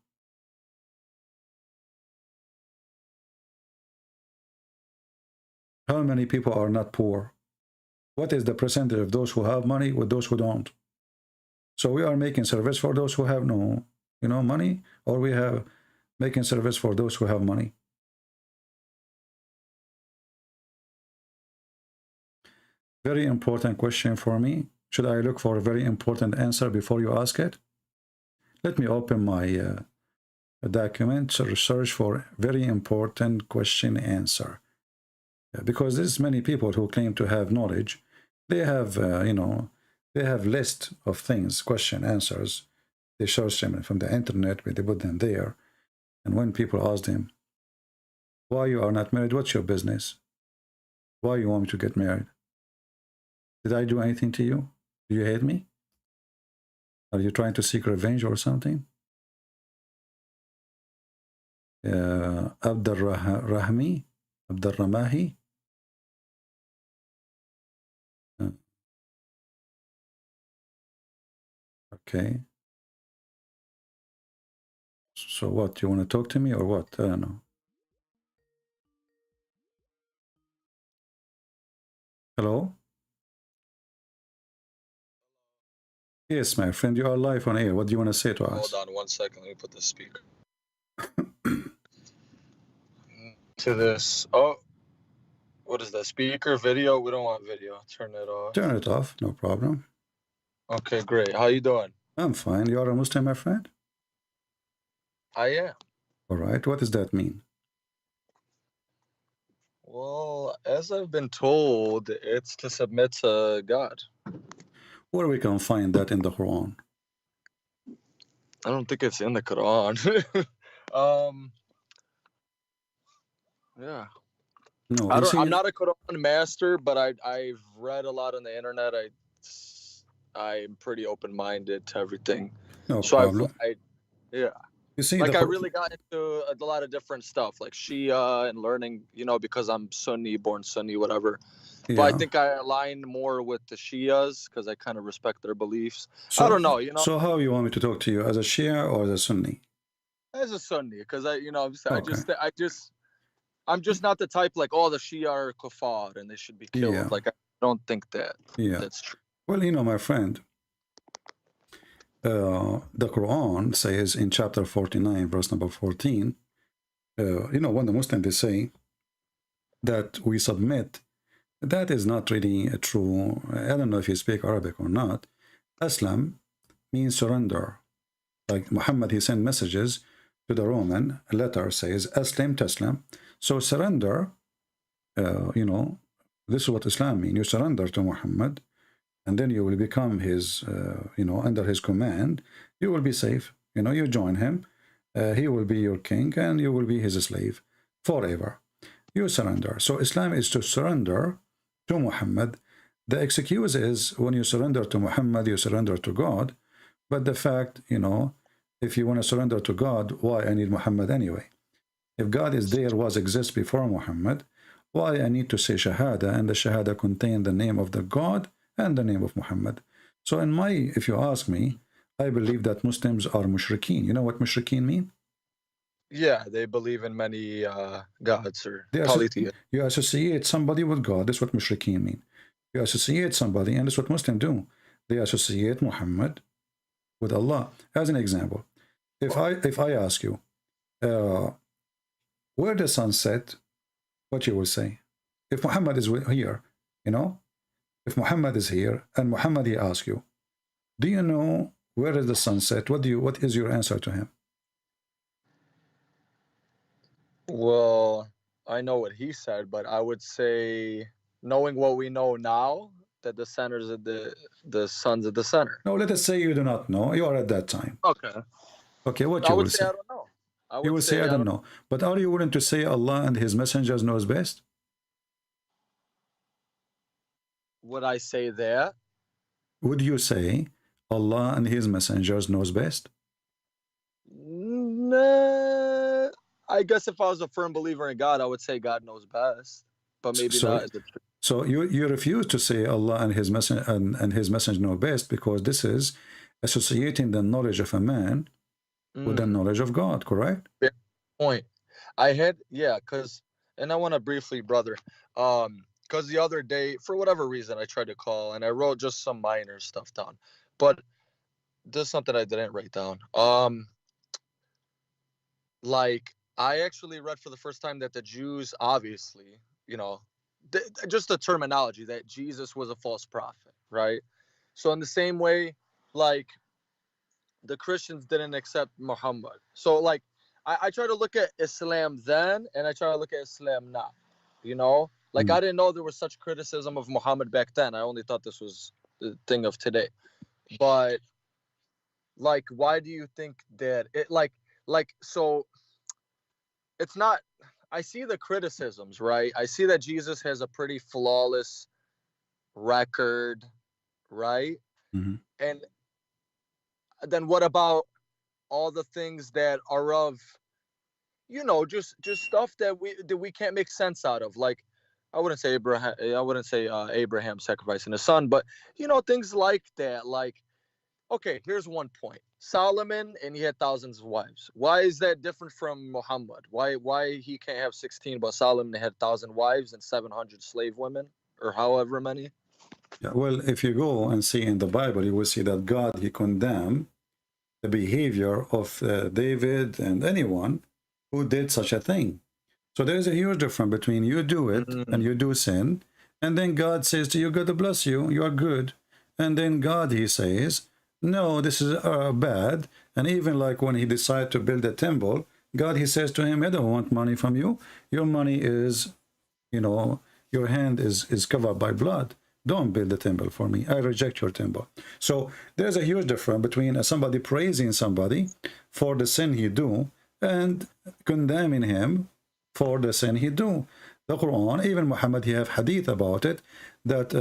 [SPEAKER 7] How many people are not poor? What is the percentage of those who have money with those who don't? So we are making service for those who have no, you know, money, or we have making service for those who have money. Very important question for me. Should I look for a very important answer before you ask it? Let me open my document to search for very important question answer. Because there's many people who claim to have knowledge. They have, they have list of things, question answers. They search them from the internet, but they put them there. And when people ask them, why you are not married, what's your business? Why you want me to get married? Did I do anything to you? Do you hate me? Are you trying to seek revenge or something? Abdurrahmi? Abdurrahmahi? Okay. So what, you want to talk to me or what? I don't know. Hello? Yes, my friend, you are live on air. What do you want to say to us?
[SPEAKER 9] Hold on 1 second. Let me put the speaker to this. Oh, what is that? Speaker, video? We don't want video. Turn it off.
[SPEAKER 7] Turn it off, no problem.
[SPEAKER 9] Okay, great. How you doing?
[SPEAKER 7] I'm fine. You are a Muslim, my friend?
[SPEAKER 9] I am.
[SPEAKER 7] All right. What does that mean?
[SPEAKER 9] Well, as I've been told, it's to submit to God.
[SPEAKER 7] Where we can find that in the Quran?
[SPEAKER 9] I don't think it's in the Quran. Yeah.
[SPEAKER 7] No,
[SPEAKER 9] I'm not a Quran master, but I've read a lot on the internet. I'm pretty open-minded to everything.
[SPEAKER 7] No
[SPEAKER 9] So
[SPEAKER 7] problem.
[SPEAKER 9] yeah.
[SPEAKER 7] You see,
[SPEAKER 9] Like I really got into a lot of different stuff, like Shia and learning, because I'm Sunni, born Sunni, whatever.
[SPEAKER 7] yeah.
[SPEAKER 9] But I think I align more with the Shias because I kind of respect their beliefs.
[SPEAKER 7] So,
[SPEAKER 9] I don't know,
[SPEAKER 7] So how you want me to talk to you, as a Shia or as a Sunni?
[SPEAKER 9] as a Sunni, because
[SPEAKER 7] Okay.
[SPEAKER 9] I'm just not the type like, oh, the Shia are kuffar and they should be killed.
[SPEAKER 7] Yeah.
[SPEAKER 9] Like I don't think
[SPEAKER 7] Yeah.
[SPEAKER 9] that's true.
[SPEAKER 7] Well, my friend, the Quran says in chapter 49, verse number 14, when the Muslims, they say that we submit, that is not really a true. I don't know if you speak Arabic or not. Aslam means surrender. Like Muhammad, he sent messages to the Roman. A letter says Aslam Taslam. So surrender, this is what Islam means. You surrender to Muhammad, and then you will become his, under his command. You will be safe. You join him. He will be your king, and you will be his slave forever. You surrender. So Islam is to surrender to Muhammad. The excuse is when you surrender to Muhammad, you surrender to God. But the fact, if you want to surrender to God, why I need Muhammad anyway? If God is there, exists before Muhammad, why I need to say Shahada, and the Shahada contain the name of the God and the name of Muhammad. So if you ask me, I believe that Muslims are mushrikeen. You know what mushrikeen mean?
[SPEAKER 9] Yeah, they believe in many gods or polytheists.
[SPEAKER 7] You associate somebody with God. That's what mushrikeen mean. You associate somebody, and that's what Muslims do. They associate Muhammad with Allah. As an example, if I ask you, where the sun set, what you will say? If Muhammad is here, if Muhammad is here, and Muhammad, he asks you, do you know where is the sun set? What is your answer to him?
[SPEAKER 9] Well, I know what he said, but I would say, knowing what we know now, that the centers of the sun's at the center.
[SPEAKER 7] No, let us say you do not know. You are at that time.
[SPEAKER 9] Okay.
[SPEAKER 7] Okay, what you will say?
[SPEAKER 9] I don't know.
[SPEAKER 7] You will say, I don't know. But are you willing to say Allah and His messengers knows best?
[SPEAKER 9] Would I say that?
[SPEAKER 7] Would you say Allah and His messengers knows best?
[SPEAKER 9] Nah, I guess if I was a firm believer in God, I would say God knows best, but maybe not.
[SPEAKER 7] So you refuse to say Allah and His messenger and His messenger know best, because this is associating the knowledge of a man with the knowledge of God, correct?
[SPEAKER 9] Fair point. And I want to briefly, brother, because the other day, for whatever reason, I tried to call and I wrote just some minor stuff down, but there's something I didn't write down. Like I actually read for the first time that the Jews, obviously, just the terminology that Jesus was a false prophet, right? So in the same way, like the Christians didn't accept Muhammad. So like I try to look at Islam then and I try to look at Islam now. You know? Like I didn't know there was such criticism of Muhammad back then. I only thought this was the thing of today. But like why do you think that it like so it's not, I see the criticisms, right? I see that Jesus has a pretty flawless record, right? And then what about all the things that are of, you know, just stuff that we can't make sense out of? Like I wouldn't say Abraham sacrificing his son, but you know, things like that. Like, okay, here's one point. Solomon, and he had thousands of wives. Why is that different from Muhammad? Why he can't have 16, but Solomon had 1,000 wives and 700 slave women, or however many?
[SPEAKER 7] Yeah, well, if you go and see in the Bible, you will see that God, he condemned the behavior of David and anyone who did such a thing. So there's a huge difference between you do it and you do sin, and then God says to you, God bless you, you are good. And then God, he says, no, this is bad. And even like when he decided to build a temple, God, he says to him, I don't want money from you. Your money is, you know, your hand is covered by blood. Don't build a temple for me. I reject your temple. So there's a huge difference between somebody praising somebody for the sin he do and condemning him for the sin he do. The Quran, even Muhammad, he have hadith about it, that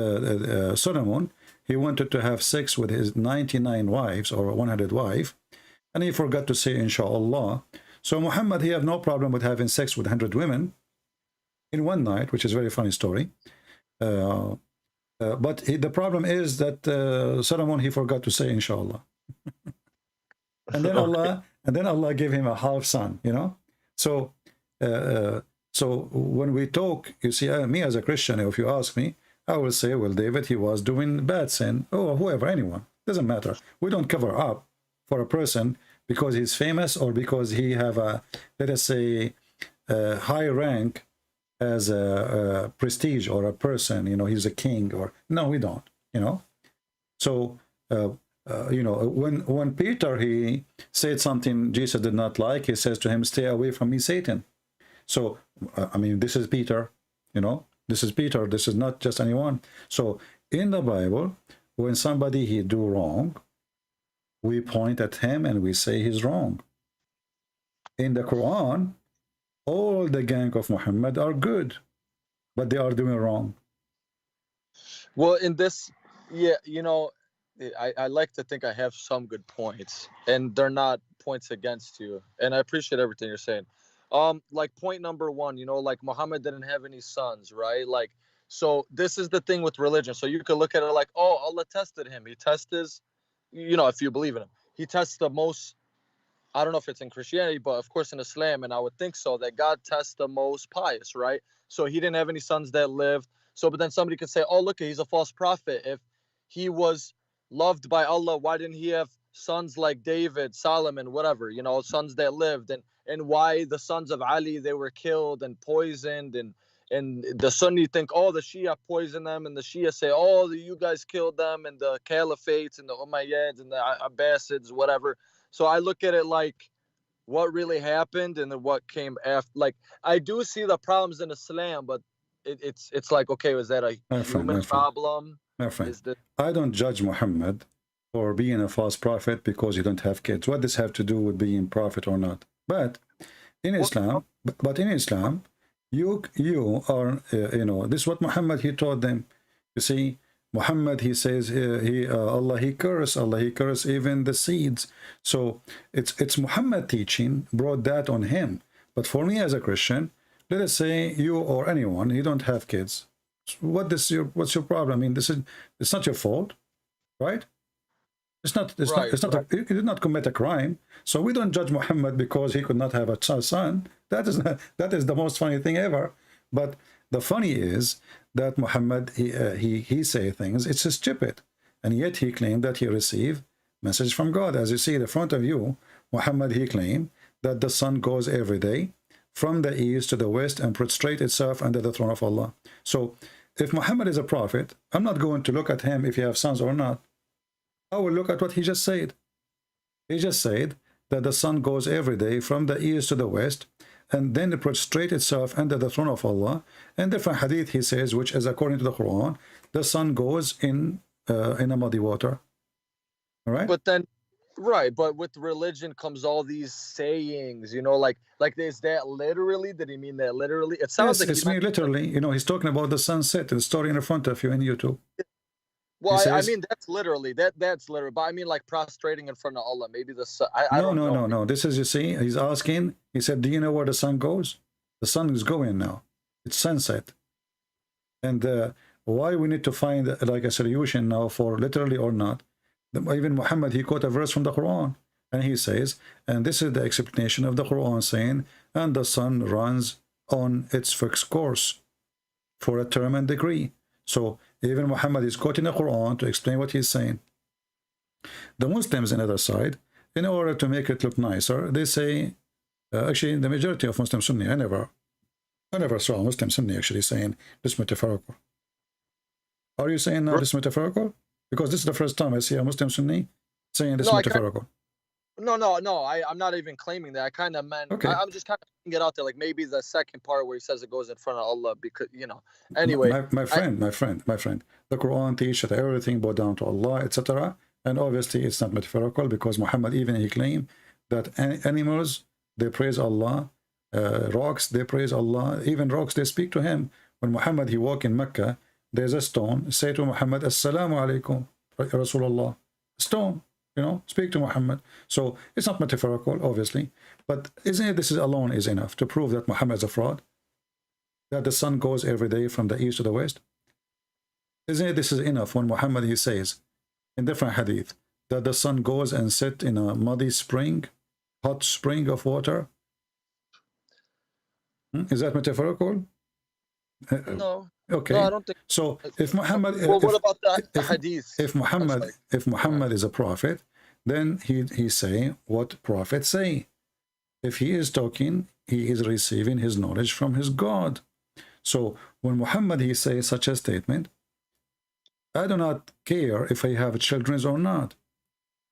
[SPEAKER 7] Solomon, he wanted to have sex with his 99 wives or 100 wives, and he forgot to say inshallah. So Muhammad, he have no problem with having sex with 100 women in one night, which is a very funny story. But the problem is that Solomon, he forgot to say inshallah. And then Allah gave him a half son, you know. So so when we talk, you see, me as a Christian, if you ask me, I will say, well, David, he was doing bad sin, or whoever, anyone, doesn't matter. We don't cover up for a person because he's famous or because he have a, let us say, a high rank as a prestige or a person, you know, he's a king, or no, we don't, you know. So you know, when Peter, he said something Jesus did not like, he says to him, stay away from me, Satan. So I mean, this is Peter, you know, this is Peter, this is not just anyone. So in the Bible, when somebody he do wrong, we point at him and we say he's wrong. In the Quran, all the gang of Muhammad are good, but they are doing wrong.
[SPEAKER 9] Well, in this, yeah, you know, I like to think I have some good points, and they're not points against you. And I appreciate everything you're saying. Like point number one, you know, like Muhammad didn't have any sons, right? Like, so this is the thing with religion. So you could look at it like, oh, Allah tested him. He tested, you know, if you believe in him, he tests the most. I don't know if it's in Christianity, but of course in Islam, and I would think so, that God tests the most pious, right? So he didn't have any sons that lived. So, but then somebody could say, oh, look, he's a false prophet. If he was loved by Allah, why didn't he have sons like David, Solomon, whatever, you know, sons that lived? And why the sons of Ali, they were killed and poisoned, and the Sunni think, oh, the Shia poisoned them, and the Shia say, oh, you guys killed them, and the Caliphates and the Umayyads and the Abbasids, whatever. So I look at it like what really happened and then what came after. Like, I do see the problems in Islam, but it's like, okay, was that a human problem?
[SPEAKER 7] My friend, I don't judge Muhammad for being a false prophet because you don't have kids. What does have to do with being prophet or not? But in Islam, you are, you know, this is what Muhammad, he taught them. You see, Muhammad, he says, Allah, he curse even the seeds. So it's Muhammad teaching brought that on him. But for me as a Christian, let us say you or anyone, you don't have kids. What's your problem? I mean, it's not your fault, right? He did not commit a crime. So we don't judge Muhammad because he could not have a son. That is the most funny thing ever. But the funny is that Muhammad, he say things, it's stupid. And yet he claimed that he received message from God. As you see in front of you, Muhammad, he claimed that the sun goes every day from the east to the west and prostrate itself under the throne of Allah. So if Muhammad is a prophet, I'm not going to look at him if he has sons or not. I will look at what he just said. He just said that the sun goes every day from the east to the west, and then it prostrate itself under the throne of Allah. And different hadith he says, which is according to the Quran, the sun goes in a muddy water. All right?
[SPEAKER 9] But then, right, but with religion comes all these sayings, you know, like is that literally? Did he mean that literally? It sounds
[SPEAKER 7] Yes,
[SPEAKER 9] like
[SPEAKER 7] it's me literally. You know, he's talking about the sunset, the story in front of you in YouTube.
[SPEAKER 9] Well,
[SPEAKER 7] He
[SPEAKER 9] I
[SPEAKER 7] says-
[SPEAKER 9] mean that's literally that's literal, but I mean like prostrating in front of Allah. Maybe the sun. I
[SPEAKER 7] No,
[SPEAKER 9] don't
[SPEAKER 7] no,
[SPEAKER 9] know.
[SPEAKER 7] no. This is, you see, he's asking. He said, "Do you know where the sun goes? The sun is going now. It's sunset." And why we need to find like a solution now for literally or not? Even Muhammad, he quote a verse from the Quran, and he says, and this is the explanation of the Quran saying, and the sun runs on its fixed course for a term and degree. So even Muhammad is quoting the Quran to explain what he's saying. The Muslims on the other side, in order to make it look nicer, they say, actually the majority of Muslim Sunni, I never saw a Muslim Sunni actually saying this metaphorical. Are you saying now this metaphorical? Because this is the first time I see a Muslim Sunni saying this metaphorical.
[SPEAKER 9] No, I'm not even claiming that. I kind of meant.
[SPEAKER 7] Okay.
[SPEAKER 9] I'm just kind of putting it out there, like maybe the second part where he says it goes in front of Allah, because you know. Anyway,
[SPEAKER 7] my friend, the Quran teaches that everything bow down to Allah, etc. And obviously, it's not metaphorical because Muhammad even he claimed that animals they praise Allah, rocks they praise Allah, even rocks they speak to him. When Muhammad he walk in Mecca, there's a stone. Say to Muhammad, "Assalamu alaikum, Rasulullah." Stone. You know, speak to Muhammad. So it's not metaphorical, obviously, but isn't it this is alone is enough to prove that Muhammad is a fraud? That the sun goes every day from the east to the west? Isn't it this is enough when Muhammad he says in different hadith that the sun goes and sits in a muddy spring, hot spring of water? Is that metaphorical?
[SPEAKER 9] no.
[SPEAKER 7] Okay.
[SPEAKER 9] No, I don't think.
[SPEAKER 7] So if Muhammad,
[SPEAKER 9] Well, what about the hadith?
[SPEAKER 7] if Muhammad is a prophet, then he's saying what prophets say. If he is talking, he is receiving his knowledge from his God. So when Muhammad he says such a statement, I do not care if I have children or not.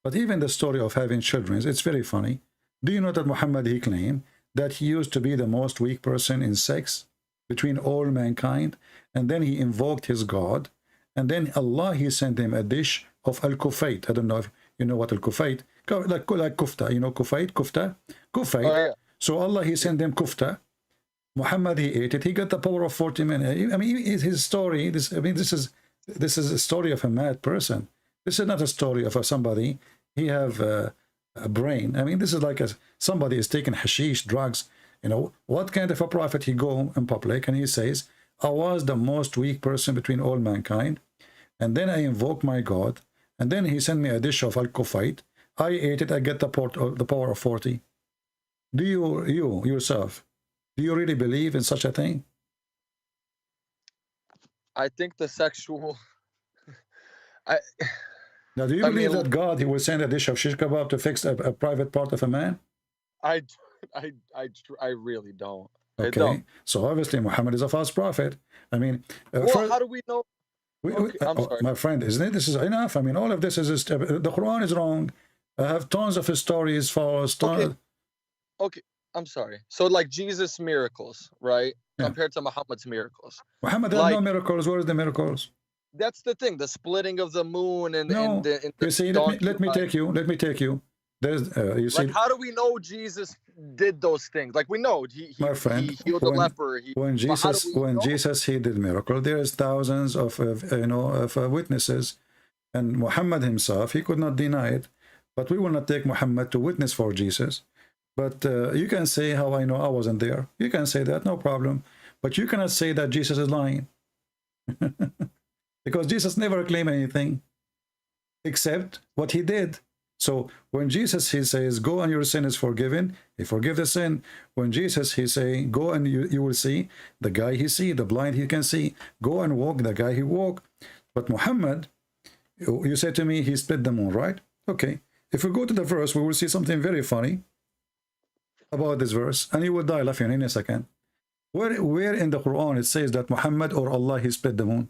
[SPEAKER 7] But even the story of having children, it's very funny. Do you know that Muhammad he claimed that he used to be the most weak person in sex between all mankind, and then he invoked his God, and then Allah he sent him a dish of al-kufayt. I don't know if you know what al-kufayt, like kufta, you know kufta. Oh, yeah. So Allah he sent him kufta. Muhammad he ate it. He got the power of 40 men. I mean, his story. This is a story of a mad person. This is not a story of somebody. He have a brain. I mean, this is like somebody is taking hashish, drugs. You know, what kind of a prophet he go in public and he says, I was the most weak person between all mankind, and then I invoke my God, and then he sent me a dish of al-kufayt. I ate it, I get the power of 40. Do you yourself, do you really believe in such a thing?
[SPEAKER 9] I think the sexual.
[SPEAKER 7] Now, do you believe that God, he will send a dish of shish kebab to fix a private part of a man?
[SPEAKER 9] I really don't.
[SPEAKER 7] Okay,
[SPEAKER 9] I don't.
[SPEAKER 7] so obviously Muhammad is a false prophet. I mean,
[SPEAKER 9] Well, how do we know? I'm sorry.
[SPEAKER 7] My friend, isn't it? This is enough. I mean, all of this is the Quran is wrong. I have tons of his stories false.
[SPEAKER 9] Okay, I'm sorry. So like Jesus' miracles, right?
[SPEAKER 7] Yeah.
[SPEAKER 9] Compared to Muhammad's miracles.
[SPEAKER 7] Muhammad had no miracles. Where is the miracles?
[SPEAKER 9] That's the thing. The splitting of the moon and
[SPEAKER 7] No. You see, let me take you. Let me take you. There's you see.
[SPEAKER 9] Like, how do we know Jesus did those things? Like, we know he
[SPEAKER 7] My friend,
[SPEAKER 9] he healed the leper.
[SPEAKER 7] When Jesus he did miracle, there's thousands of witnesses, and Muhammad himself he could not deny it. But we will not take Muhammad to witness for Jesus. But you can say how I know I wasn't there. You can say that, no problem. But you cannot say that Jesus is lying. Because Jesus never claimed anything except what he did. So when Jesus he says, go and your sin is forgiven, he forgive the sin. When Jesus he say, go and you will see, the guy he see, the blind he can see. Go and walk, the guy he walk. But Muhammad, you say to me, he split the moon, right? Okay. If we go to the verse, we will see something very funny. about this verse, and you will die laughing in a second. Where in the Quran it says that Muhammad or Allah he split the moon?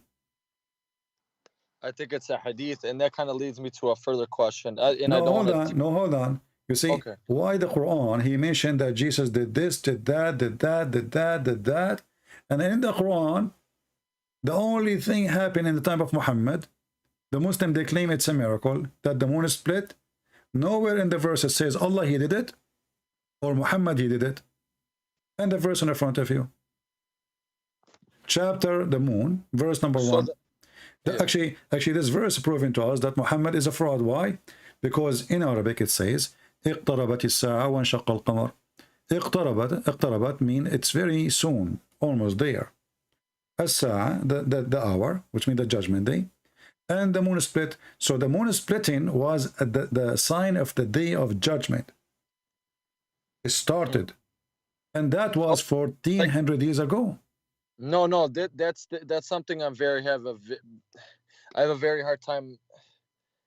[SPEAKER 9] I think it's a hadith, and that kind of leads me to a further question.
[SPEAKER 7] No, hold on. You see,
[SPEAKER 9] Okay.
[SPEAKER 7] why the Quran, he mentioned that Jesus did this, did that, did that, did that, did that. And in the Quran, the only thing happened in the time of Muhammad, the Muslim, they claim it's a miracle, that the moon is split. Nowhere in the verse it says Allah, he did it, or Muhammad, he did it. And the verse in the front of you. Chapter, the moon, verse number 1. Actually, this verse is proving to us that Muhammad is a fraud. Why? Because in Arabic it says, اقتربت الساعة وانشق القمر. اقتربت mean it's very soon, almost there. الساعة, the hour, which means the judgment day. And the moon split. So the moon splitting was the sign of the day of judgment. It started. And that was 1400 years ago.
[SPEAKER 9] No, that's something I have a very hard time.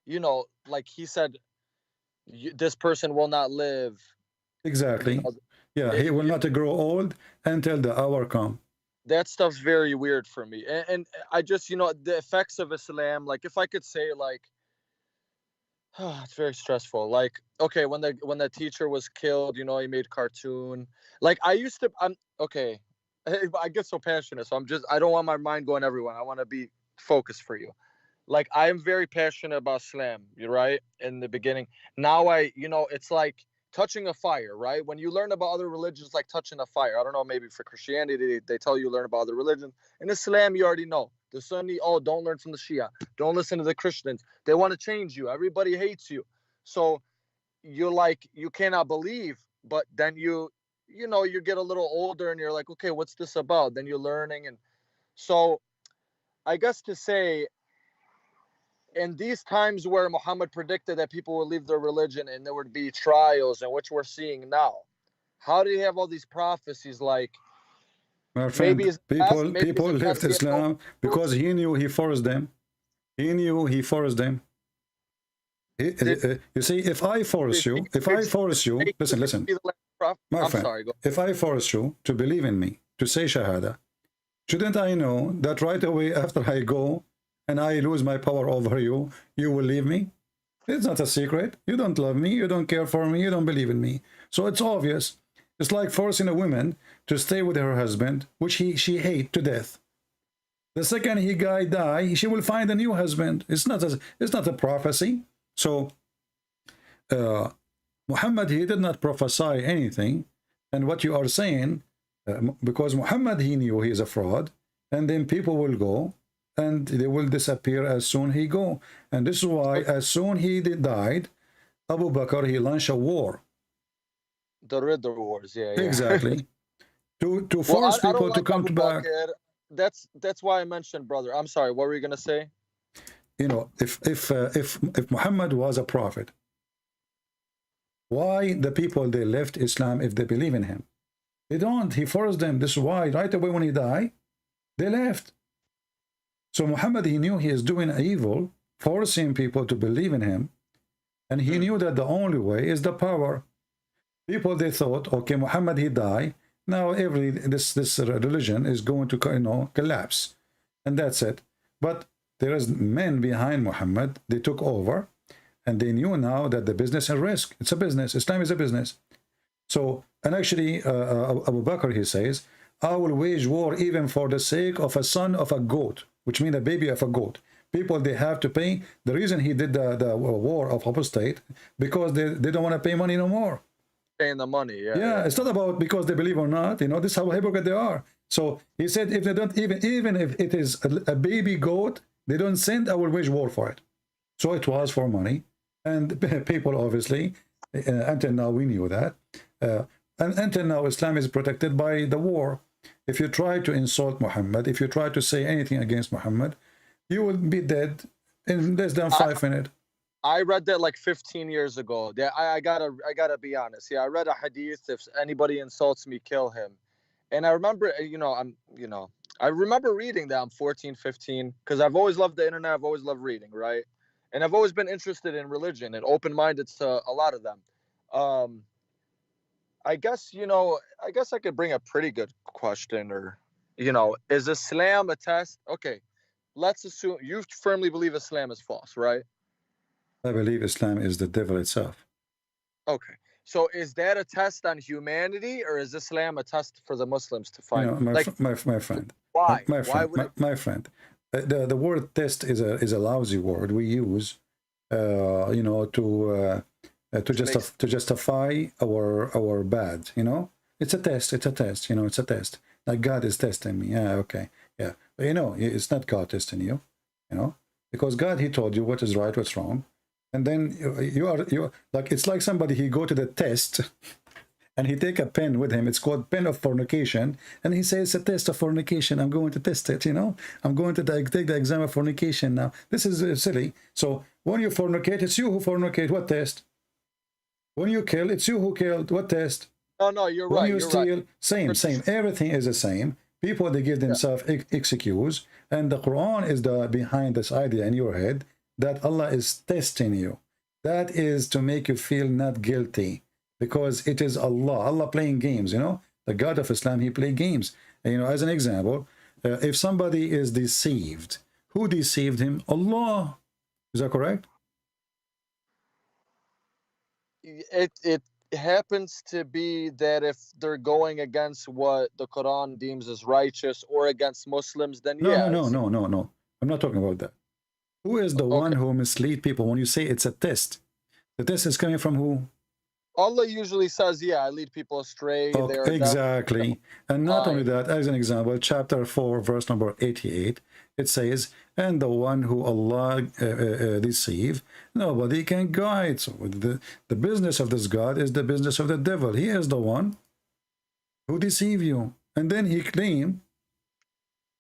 [SPEAKER 9] You know, like he said, this person will not live.
[SPEAKER 7] Exactly. Yeah, he will not grow old until the hour come.
[SPEAKER 9] That stuff's very weird for me, and I just, you know, the effects of Islam. Like, if I could say, like, it's very stressful. Like, okay, when the teacher was killed, you know, he made cartoon. Like, I'm okay. I get so passionate, so I don't want my mind going everywhere. I want to be focused for you. Like, I am very passionate about Islam. You're right. In the beginning, now it's like touching a fire, right? When you learn about other religions, like touching a fire. I don't know, maybe for Christianity, they tell you learn about other religions. In Islam, you already know. The Sunni, don't learn from the Shia. Don't listen to the Christians. They want to change you. Everybody hates you. So you're like, you cannot believe, but then you get a little older and you're like, okay, what's this about? Then you're learning. And so I guess to say, in these times where Muhammad predicted that people would leave their religion and there would be trials, and which we're seeing now, how did he have all these prophecies? Like,
[SPEAKER 7] my friend, people left Islam because he knew he forced them. You see, if I force you, listen, my friend, if I force you to believe in me, to say Shahada, shouldn't I know that right away after I go and I lose my power over you, you will leave me? It's not a secret. You don't love me, you don't care for me, you don't believe in me. So it's obvious. It's like forcing a woman to stay with her husband, which she hates to death. The second he die, she will find a new husband. It's not a prophecy. So Muhammad, he did not prophesy anything. And what you are saying, because Muhammad, he knew he is a fraud, and then people will go and they will disappear as soon he go. And this is why as soon he died, Abu Bakr, he launched a war.
[SPEAKER 9] The Ridder Wars, yeah.
[SPEAKER 7] Exactly. to force people to come back.
[SPEAKER 9] That's why I mentioned, brother. I'm sorry, what were you gonna say?
[SPEAKER 7] You know, if Muhammad was a prophet, why the people they left Islam if they believe in him? They don't. He forced them. This is why right away when he died, they left. So Muhammad, he knew he is doing evil, forcing people to believe in him, and he knew that the only way is the power. People, they thought, okay, Muhammad, he died. Now this religion is going to collapse, and that's it. But there is men behind Muhammad. They took over, and they knew now that the business is risk. It's a business. Islam is a business. So, and actually, Abu Bakr, he says, I will wage war even for the sake of a son of a goat, which means a baby of a goat. People, they have to pay. The reason he did the war of apostate, because they don't want to pay money no more.
[SPEAKER 9] Paying the money,
[SPEAKER 7] yeah. It's not about because they believe or not. You know, this is how hypocrite they are. So he said, if they don't even if it is a baby goat, they don't send, I will wage war for it. So it was for money, and people obviously until now we knew that, and until now Islam is protected by the war. If you try to insult Muhammad, if you try to say anything against Muhammad, you will be dead in less than 5 minutes.
[SPEAKER 9] I read that like 15 years ago. Yeah, I gotta be honest. Yeah, I read a hadith: if anybody insults me, kill him. And I remember, I remember reading that. I'm 14, 15, because I've always loved the internet. I've always loved reading, right? And I've always been interested in religion and open-minded to a lot of them. I guess, I guess I could bring a pretty good question, or, is Islam a test? Okay, let's assume you firmly believe Islam is false, right?
[SPEAKER 7] I believe Islam is the devil itself.
[SPEAKER 9] Okay. So is that a test on humanity, or is Islam a test for the Muslims to find?
[SPEAKER 7] My friend.
[SPEAKER 9] Why?
[SPEAKER 7] Why would my friend? The word test is a lousy word we use, to justify our bad. It's a test. It's a test. It's a test. Like God is testing me. Yeah, okay, yeah. But it's not God testing you. Because God, He told you what is right, what's wrong. And then you are like, it's like somebody, he go to the test and he take a pen with him. It's called pen of fornication. And he says, it's a test of fornication. I'm going to test it, I'm going to take the exam of fornication now. This is silly. So when you fornicate, it's you who fornicate. What test? When you kill, it's you who killed. What test?
[SPEAKER 9] No, you're right.
[SPEAKER 7] When you steal,
[SPEAKER 9] right.
[SPEAKER 7] Same. Everything is the same. People, they give themselves excuse. And the Quran is behind this idea in your head that Allah is testing you. That is to make you feel not guilty, because it is Allah playing games. The God of Islam, He play games. And, as an example, if somebody is deceived, who deceived him? Allah. Is that correct?
[SPEAKER 9] It happens to be that if they're going against what the Quran deems as righteous, or against Muslims, then
[SPEAKER 7] no,
[SPEAKER 9] yeah.
[SPEAKER 7] No. I'm not talking about that. Who is the one who mislead people? When you say it's a test, the test is coming from who?
[SPEAKER 9] Allah usually says, I lead people astray.
[SPEAKER 7] Okay, exactly. And not only that, as an example, chapter 4, verse number 88, it says, and the one who Allah deceive, nobody can guide. So the business of this God is the business of the devil. He is the one who deceive you. And then he claimed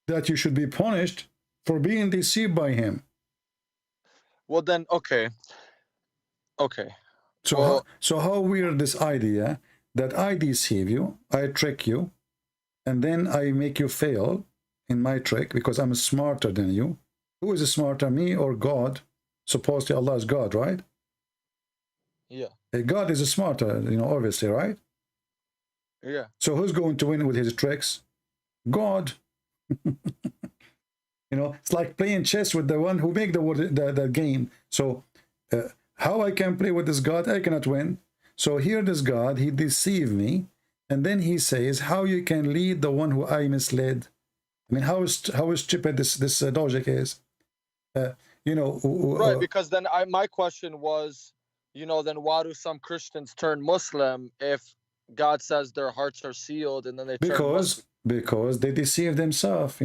[SPEAKER 7] that you should be punished for being deceived by him.
[SPEAKER 9] Well, then, okay.
[SPEAKER 7] So how weird this idea that I deceive you, I trick you, and then I make you fail in my trick because I'm smarter than you. Who is smarter, me or God? Supposedly Allah is God, right?
[SPEAKER 9] Yeah.
[SPEAKER 7] God is smarter, obviously, right?
[SPEAKER 9] Yeah.
[SPEAKER 7] So who's going to win with his tricks? God. It's like playing chess with the one who make the game. So how I can play with this God? I cannot win. So here this God, he deceived me, and then he says, how you can lead the one who I misled? I mean, how stupid this logic is.
[SPEAKER 9] Right, because then my question was, then why do some Christians turn Muslim if God says their hearts are sealed, and then they turn Muslim?
[SPEAKER 7] Because they deceive themselves.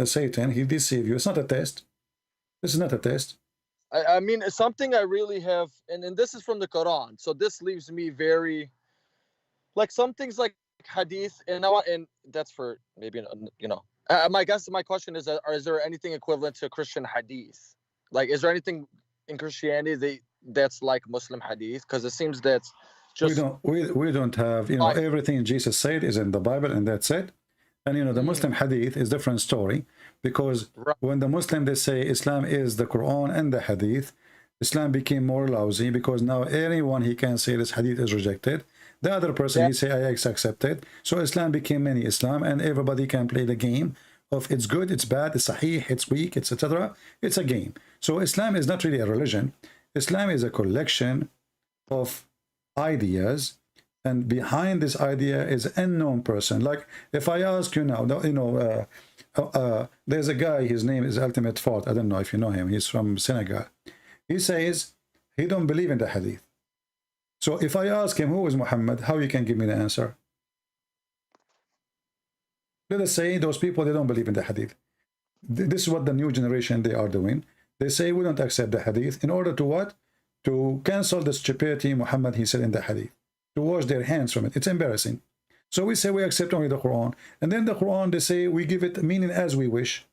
[SPEAKER 7] Satan, he deceived you. It's not a test. This is not a test.
[SPEAKER 9] I mean, something I really have, and this is from the Quran, so this leaves me very, like, some things like hadith, and that's for maybe, my question is there anything equivalent to Christian hadith? Like, is there anything in Christianity that's like Muslim hadith? Because it seems that's just
[SPEAKER 7] we don't have everything Jesus said is in the Bible, and that's it. And the Muslim hadith is different story, because when the Muslim, they say Islam is the Quran and the hadith, Islam became more lousy, because now anyone he can say this hadith is rejected. The other person he say I accept it. So Islam became mini Islam, and everybody can play the game of it's good, it's bad, it's sahih, it's weak, it's etc. It's a game. So Islam is not really a religion. Islam is a collection of ideas, and behind this idea is an unknown person. Like if I ask you now, there's a guy, his name is Ultimate Fort. I don't know if you know him. He's from Senegal. He says he don't believe in the hadith. So if I ask him who is Muhammad, how you can give me the answer? Let us say those people, they don't believe in the hadith. This is what the new generation, they are doing. They say we don't accept the hadith in order to what? To cancel the stupidity Muhammad he said in the hadith, to wash their hands from it. It's embarrassing. So we say we accept only the Quran, and then the Quran, they say we give it meaning as we wish,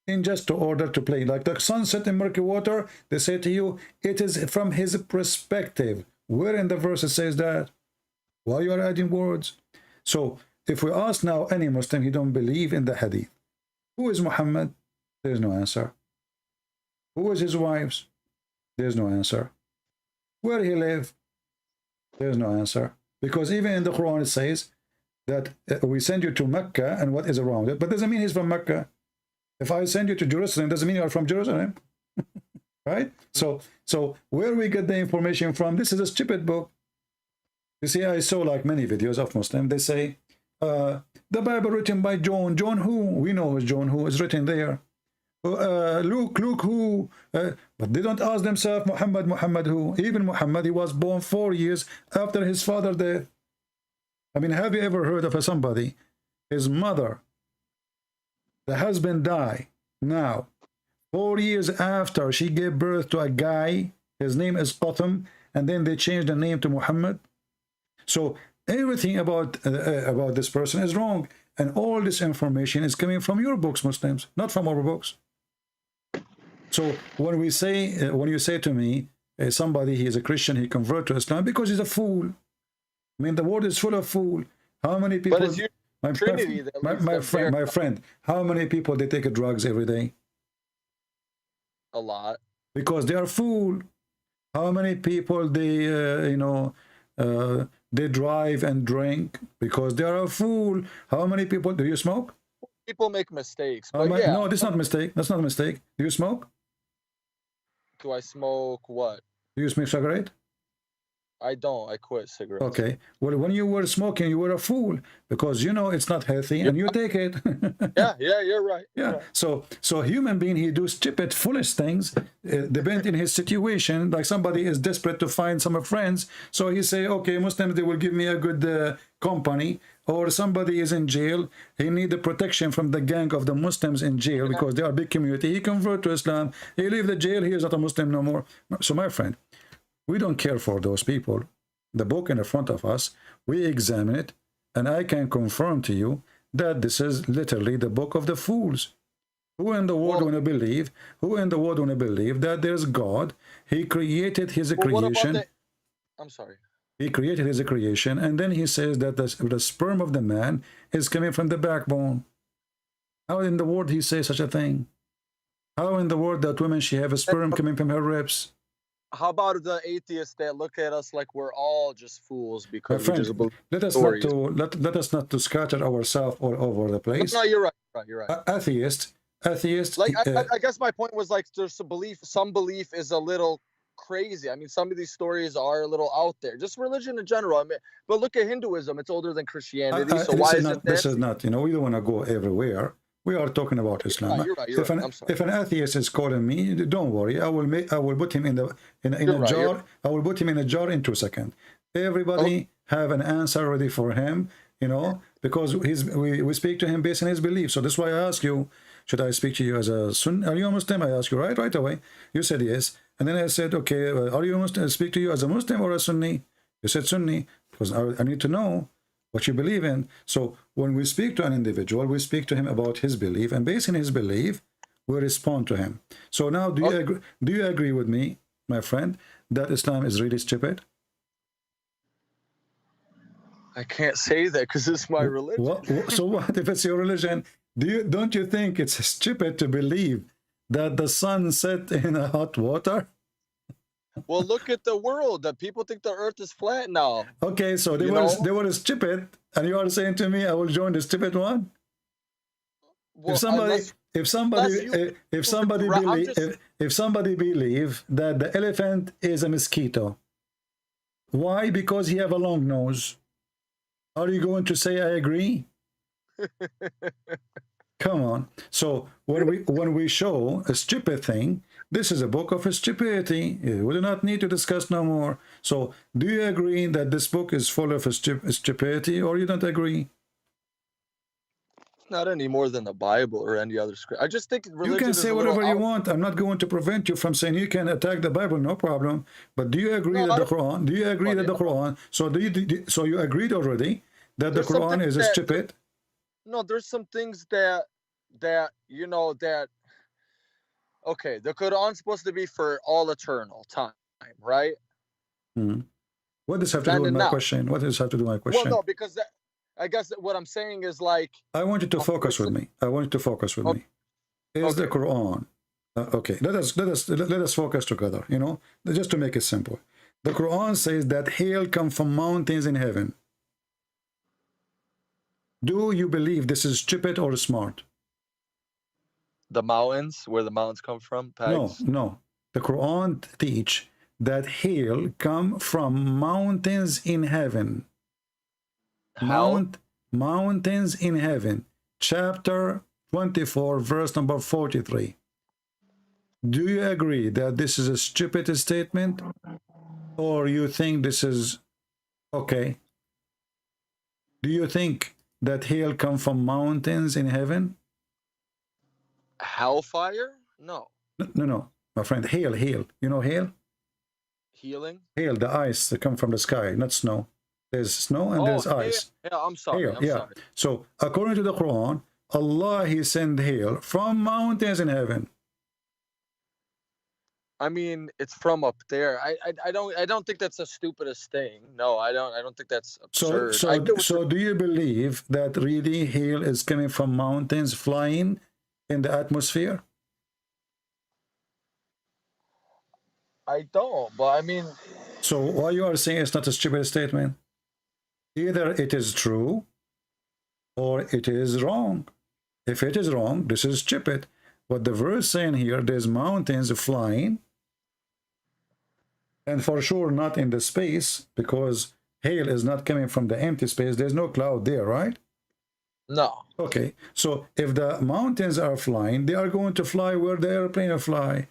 [SPEAKER 7] in just to order to play. Like the sunset in murky water, they say to you, it is from his perspective. Where in the verse it says that? Why you are adding words? So if we ask now any Muslim, he don't believe in the hadith. Who is Muhammad? There's no answer. Who is his wives? There's no answer. Where he live? There's no answer. Because even in the Quran it says that we send you to Mecca and what is around it, but doesn't mean he's from Mecca. If I send you to Jerusalem, doesn't mean you are from Jerusalem. Right? So where we get the information from, this is a stupid book. You see, I saw like many videos of Muslims, they say, the Bible written by John. John who? We know who's John who is written there. Luke who? But they don't ask themselves, Muhammad who? Even Muhammad, he was born 4 years after his father death. I mean, have you ever heard of somebody, his mother, the husband died, now 4 years after she gave birth to a guy, his name is Qatham, and then they changed the name to Muhammad? So everything about this person is wrong, and all this information is coming from your books, Muslims, not from our books. So when we say, when you say to me, somebody, he is a Christian, he converted to Islam because he's a fool. I mean, the world is full of fool. How many people?
[SPEAKER 9] But it's your Trinity that leads them
[SPEAKER 7] my friend, how many people they take drugs every day?
[SPEAKER 9] A lot.
[SPEAKER 7] Because they are fool. How many people they they drive and drink because they are a fool? How many people do you smoke?
[SPEAKER 9] People make mistakes. But yeah.
[SPEAKER 7] No, that's not a mistake. That's not a mistake. Do you smoke?
[SPEAKER 9] Do I smoke what?
[SPEAKER 7] Do you smoke cigarette?
[SPEAKER 9] I don't. I quit cigarettes.
[SPEAKER 7] Okay. Well, when you were smoking, you were a fool because you know it's not healthy and you take it.
[SPEAKER 9] yeah, you're right.
[SPEAKER 7] Yeah.
[SPEAKER 9] Right.
[SPEAKER 7] So human being, he do stupid, foolish things, depending in his situation. Like somebody is desperate to find some friends, so he say, okay, Muslims, they will give me a good company. Or somebody is in jail, he need the protection from the gang of the Muslims in jail because they are a big community. He convert to Islam, he leave the jail, he is not a Muslim no more. So my friend, we don't care for those people. The book in front of us, we examine it, and I can confirm to you that this is literally the book of the fools. Who in the world want to believe? Who in the world want to believe that there's God? He created his creation.
[SPEAKER 9] I'm sorry.
[SPEAKER 7] He created his creation, and then he says that the sperm of the man is coming from the backbone. How in the world he say such a thing? How in the world that woman, she have a sperm coming from her ribs?
[SPEAKER 9] How about the atheists that look at us like we're all just fools because
[SPEAKER 7] friend,
[SPEAKER 9] we just believe
[SPEAKER 7] let us not to scatter ourselves all over the place.
[SPEAKER 9] No, you're right. You're right.
[SPEAKER 7] Atheist.
[SPEAKER 9] Like I guess my point was like there's a belief. Some belief is a little crazy. I mean, some of these stories are a little out there. Just religion in general. I mean, but look at Hinduism. It's older than Christianity. So why is it?
[SPEAKER 7] This is not. You know, we don't want to go everywhere. We are talking about Islam.
[SPEAKER 9] You're right.
[SPEAKER 7] If an atheist is calling me, don't worry. I will put him in a jar. I will put him in a jar in 2 seconds. Everybody have an answer ready for him. You know, because we speak to him based on his belief. So that's why I ask you, should I speak to you as a Sunni? Are you a Muslim? I ask you right away. You said yes. And then I said, okay, are you a Muslim? Speak to you as a Muslim or a Sunni? You said Sunni, because I need to know what you believe in. So when we speak to an individual, we speak to him about his belief, and based on his belief, we respond to him. So now, do you agree with me, my friend, that Islam is really stupid?
[SPEAKER 9] I can't say that because it's my religion.
[SPEAKER 7] So what if it's your religion? Don't you think it's stupid to believe that the sun set in a hot water?
[SPEAKER 9] Well, look at the world. That people think the earth is flat now.
[SPEAKER 7] Okay, so they were stupid, and you are saying to me, I will join the stupid one? Well, if somebody believe that the elephant is a mosquito, why? Because he have a long nose. Are you going to say I agree? Come on. So when we show a stupid thing, this is a book of stupidity. We do not need to discuss no more. So do you agree that this book is full of stupidity, or you don't agree?
[SPEAKER 9] Not any more than the Bible or any other script. I just think religion.
[SPEAKER 7] You can say whatever you want. I'm not going to prevent you from saying you can attack the Bible, no problem. But do you agree that the Quran? Do you agree that the Quran? So so you agreed already that the Quran is stupid?
[SPEAKER 9] No, there's some things that you know that. Okay, the Quran's supposed to be for all eternal time, right?
[SPEAKER 7] Hmm. What does this have to do with my question? What does this have to do with my question?
[SPEAKER 9] Well, no, because I guess what I'm saying is like.
[SPEAKER 7] I want you to focus with me. I want you to focus with me. Is the Quran okay? Let us focus together. You know, just to make it simple. The Quran says that hail comes from mountains in heaven. Do you believe this is stupid or smart?
[SPEAKER 9] The mountains, where the mountains come from,
[SPEAKER 7] No,
[SPEAKER 9] pegs.
[SPEAKER 7] no. The Quran teach that hail come from mountains in heaven.
[SPEAKER 9] How?
[SPEAKER 7] Mountains in heaven. Chapter 24, verse number 43. Do you agree that this is a stupid statement? Or you think this is okay? Do you think that hail come from mountains in heaven?
[SPEAKER 9] Hellfire? No.
[SPEAKER 7] No, my friend, hail. You know hail?
[SPEAKER 9] Healing?
[SPEAKER 7] Hail, the ice that come from the sky, not snow. There's snow and there's ice.
[SPEAKER 9] Yeah, I'm sorry.
[SPEAKER 7] Hail,
[SPEAKER 9] I'm sorry.
[SPEAKER 7] So according to the Quran, Allah, he sent hail from mountains in heaven.
[SPEAKER 9] I mean, it's from up there. I don't think that's the stupidest thing. No, I don't think that's absurd.
[SPEAKER 7] So do you believe that really hail is coming from mountains flying in the atmosphere?
[SPEAKER 9] I don't, but I mean,
[SPEAKER 7] so why you are saying it's not a stupid statement? Either it is true or it is wrong. If it is wrong, this is stupid. What the verse saying here, there's mountains flying, and for sure not in the space, because hail is not coming from the empty space. There's no cloud there, right?
[SPEAKER 9] no.
[SPEAKER 7] Okay, so if the mountains are flying, they are going to fly where the airplane will fly.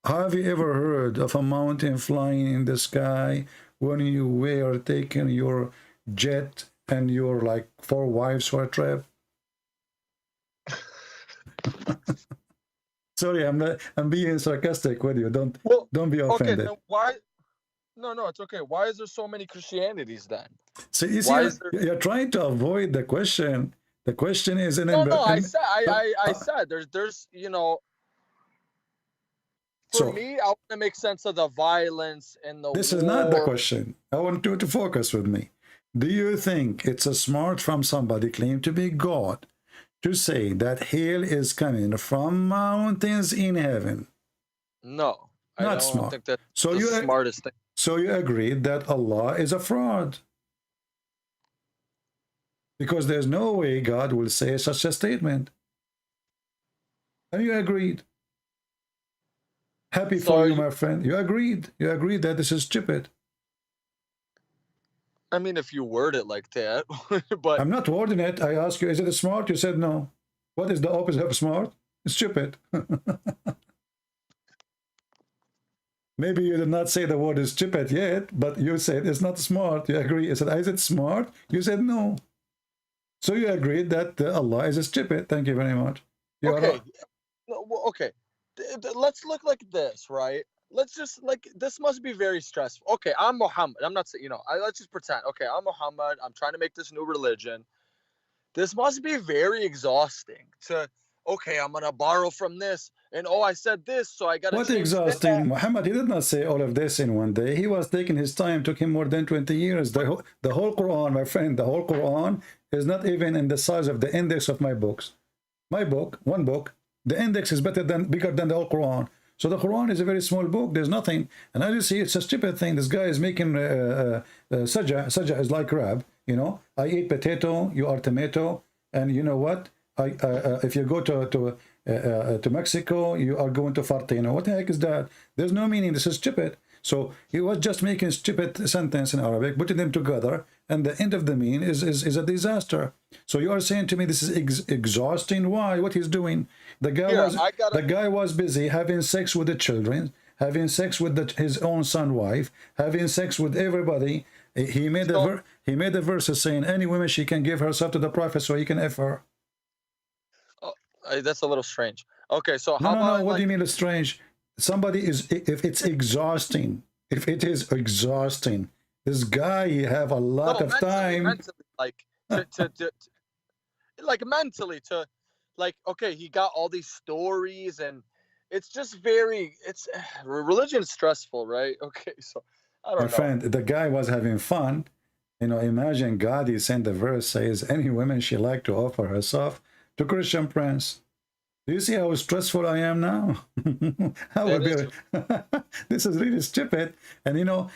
[SPEAKER 7] Have you ever heard of a mountain flying in the sky when you were taking your jet and your like 4 wives for a trip? Sorry, I'm being sarcastic with you. Don't be offended.
[SPEAKER 9] Okay, why? No, it's okay. Why is there so many Christianities then?
[SPEAKER 7] So you see, you're trying to avoid the question. The question is
[SPEAKER 9] I said there's For me, I want to make sense of the violence and the
[SPEAKER 7] This
[SPEAKER 9] war.
[SPEAKER 7] is not the question. I want you to focus with me. Do you think it's a smart from somebody claimed to be God to say that hail is coming from mountains in heaven?
[SPEAKER 9] No, I
[SPEAKER 7] not
[SPEAKER 9] don't
[SPEAKER 7] smart.
[SPEAKER 9] think that's
[SPEAKER 7] so
[SPEAKER 9] the
[SPEAKER 7] you
[SPEAKER 9] smartest thing.
[SPEAKER 7] So you agreed that Allah is a fraud, because there's no way God will say such a statement. And you agreed. Happy for you, my friend. You agreed. You agreed that this is stupid.
[SPEAKER 9] I mean, if you word it like that, but
[SPEAKER 7] I'm not wording it. I asked you, is it smart? You said no. What is the opposite of smart? Stupid. Maybe you did not say the word is stupid yet, but you said it's not smart. You agree. I said, is it smart? You said no. So you agreed that Allah is stupid. Thank you very much.
[SPEAKER 9] Okay. Okay. Let's look like this, right? Let's just this must be very stressful. Okay, I'm Muhammad. I'm not saying, let's just pretend. Okay, I'm Muhammad. I'm trying to make this new religion. This must be very exhausting okay, I'm going to borrow from this. And I said this, so I got to
[SPEAKER 7] What exhausting? Muhammad, he did not say all of this in one day. He was taking his time. Took him more than 20 years. The whole Quran, my friend, the whole Quran is not even in the size of the index of my books. My book, one book, the index is bigger than the whole Quran. So the Quran is a very small book. There's nothing. And as you see, it's a stupid thing. This guy is making sajja. Sajja is like rab. I eat potato, you are tomato. And you know what? If you go to Mexico, you are going to Fartino. What the heck is that? There's no meaning. This is stupid. So he was just making stupid sentence in Arabic, putting them together, and the end of the mean is a disaster. So you are saying to me this is exhausting? Why? What he's doing? The guy was busy having sex with the children, having sex with his own son, wife, having sex with everybody. He made a verse saying any woman she can give herself to the prophet so he can F her.
[SPEAKER 9] That's a little strange. Okay, so how about
[SPEAKER 7] no? What do you mean it's strange? Somebody is, if it's exhausting, if it is exhausting, this guy have a lot of time.
[SPEAKER 9] Mentally, okay, he got all these stories, and it's just religion is stressful, right? Okay, so I don't know.
[SPEAKER 7] My friend, the guy was having fun. Imagine God, he sent the verse says, any woman she like to offer herself to Christian prince. Do you see how stressful I am now? This is really stupid. And you know,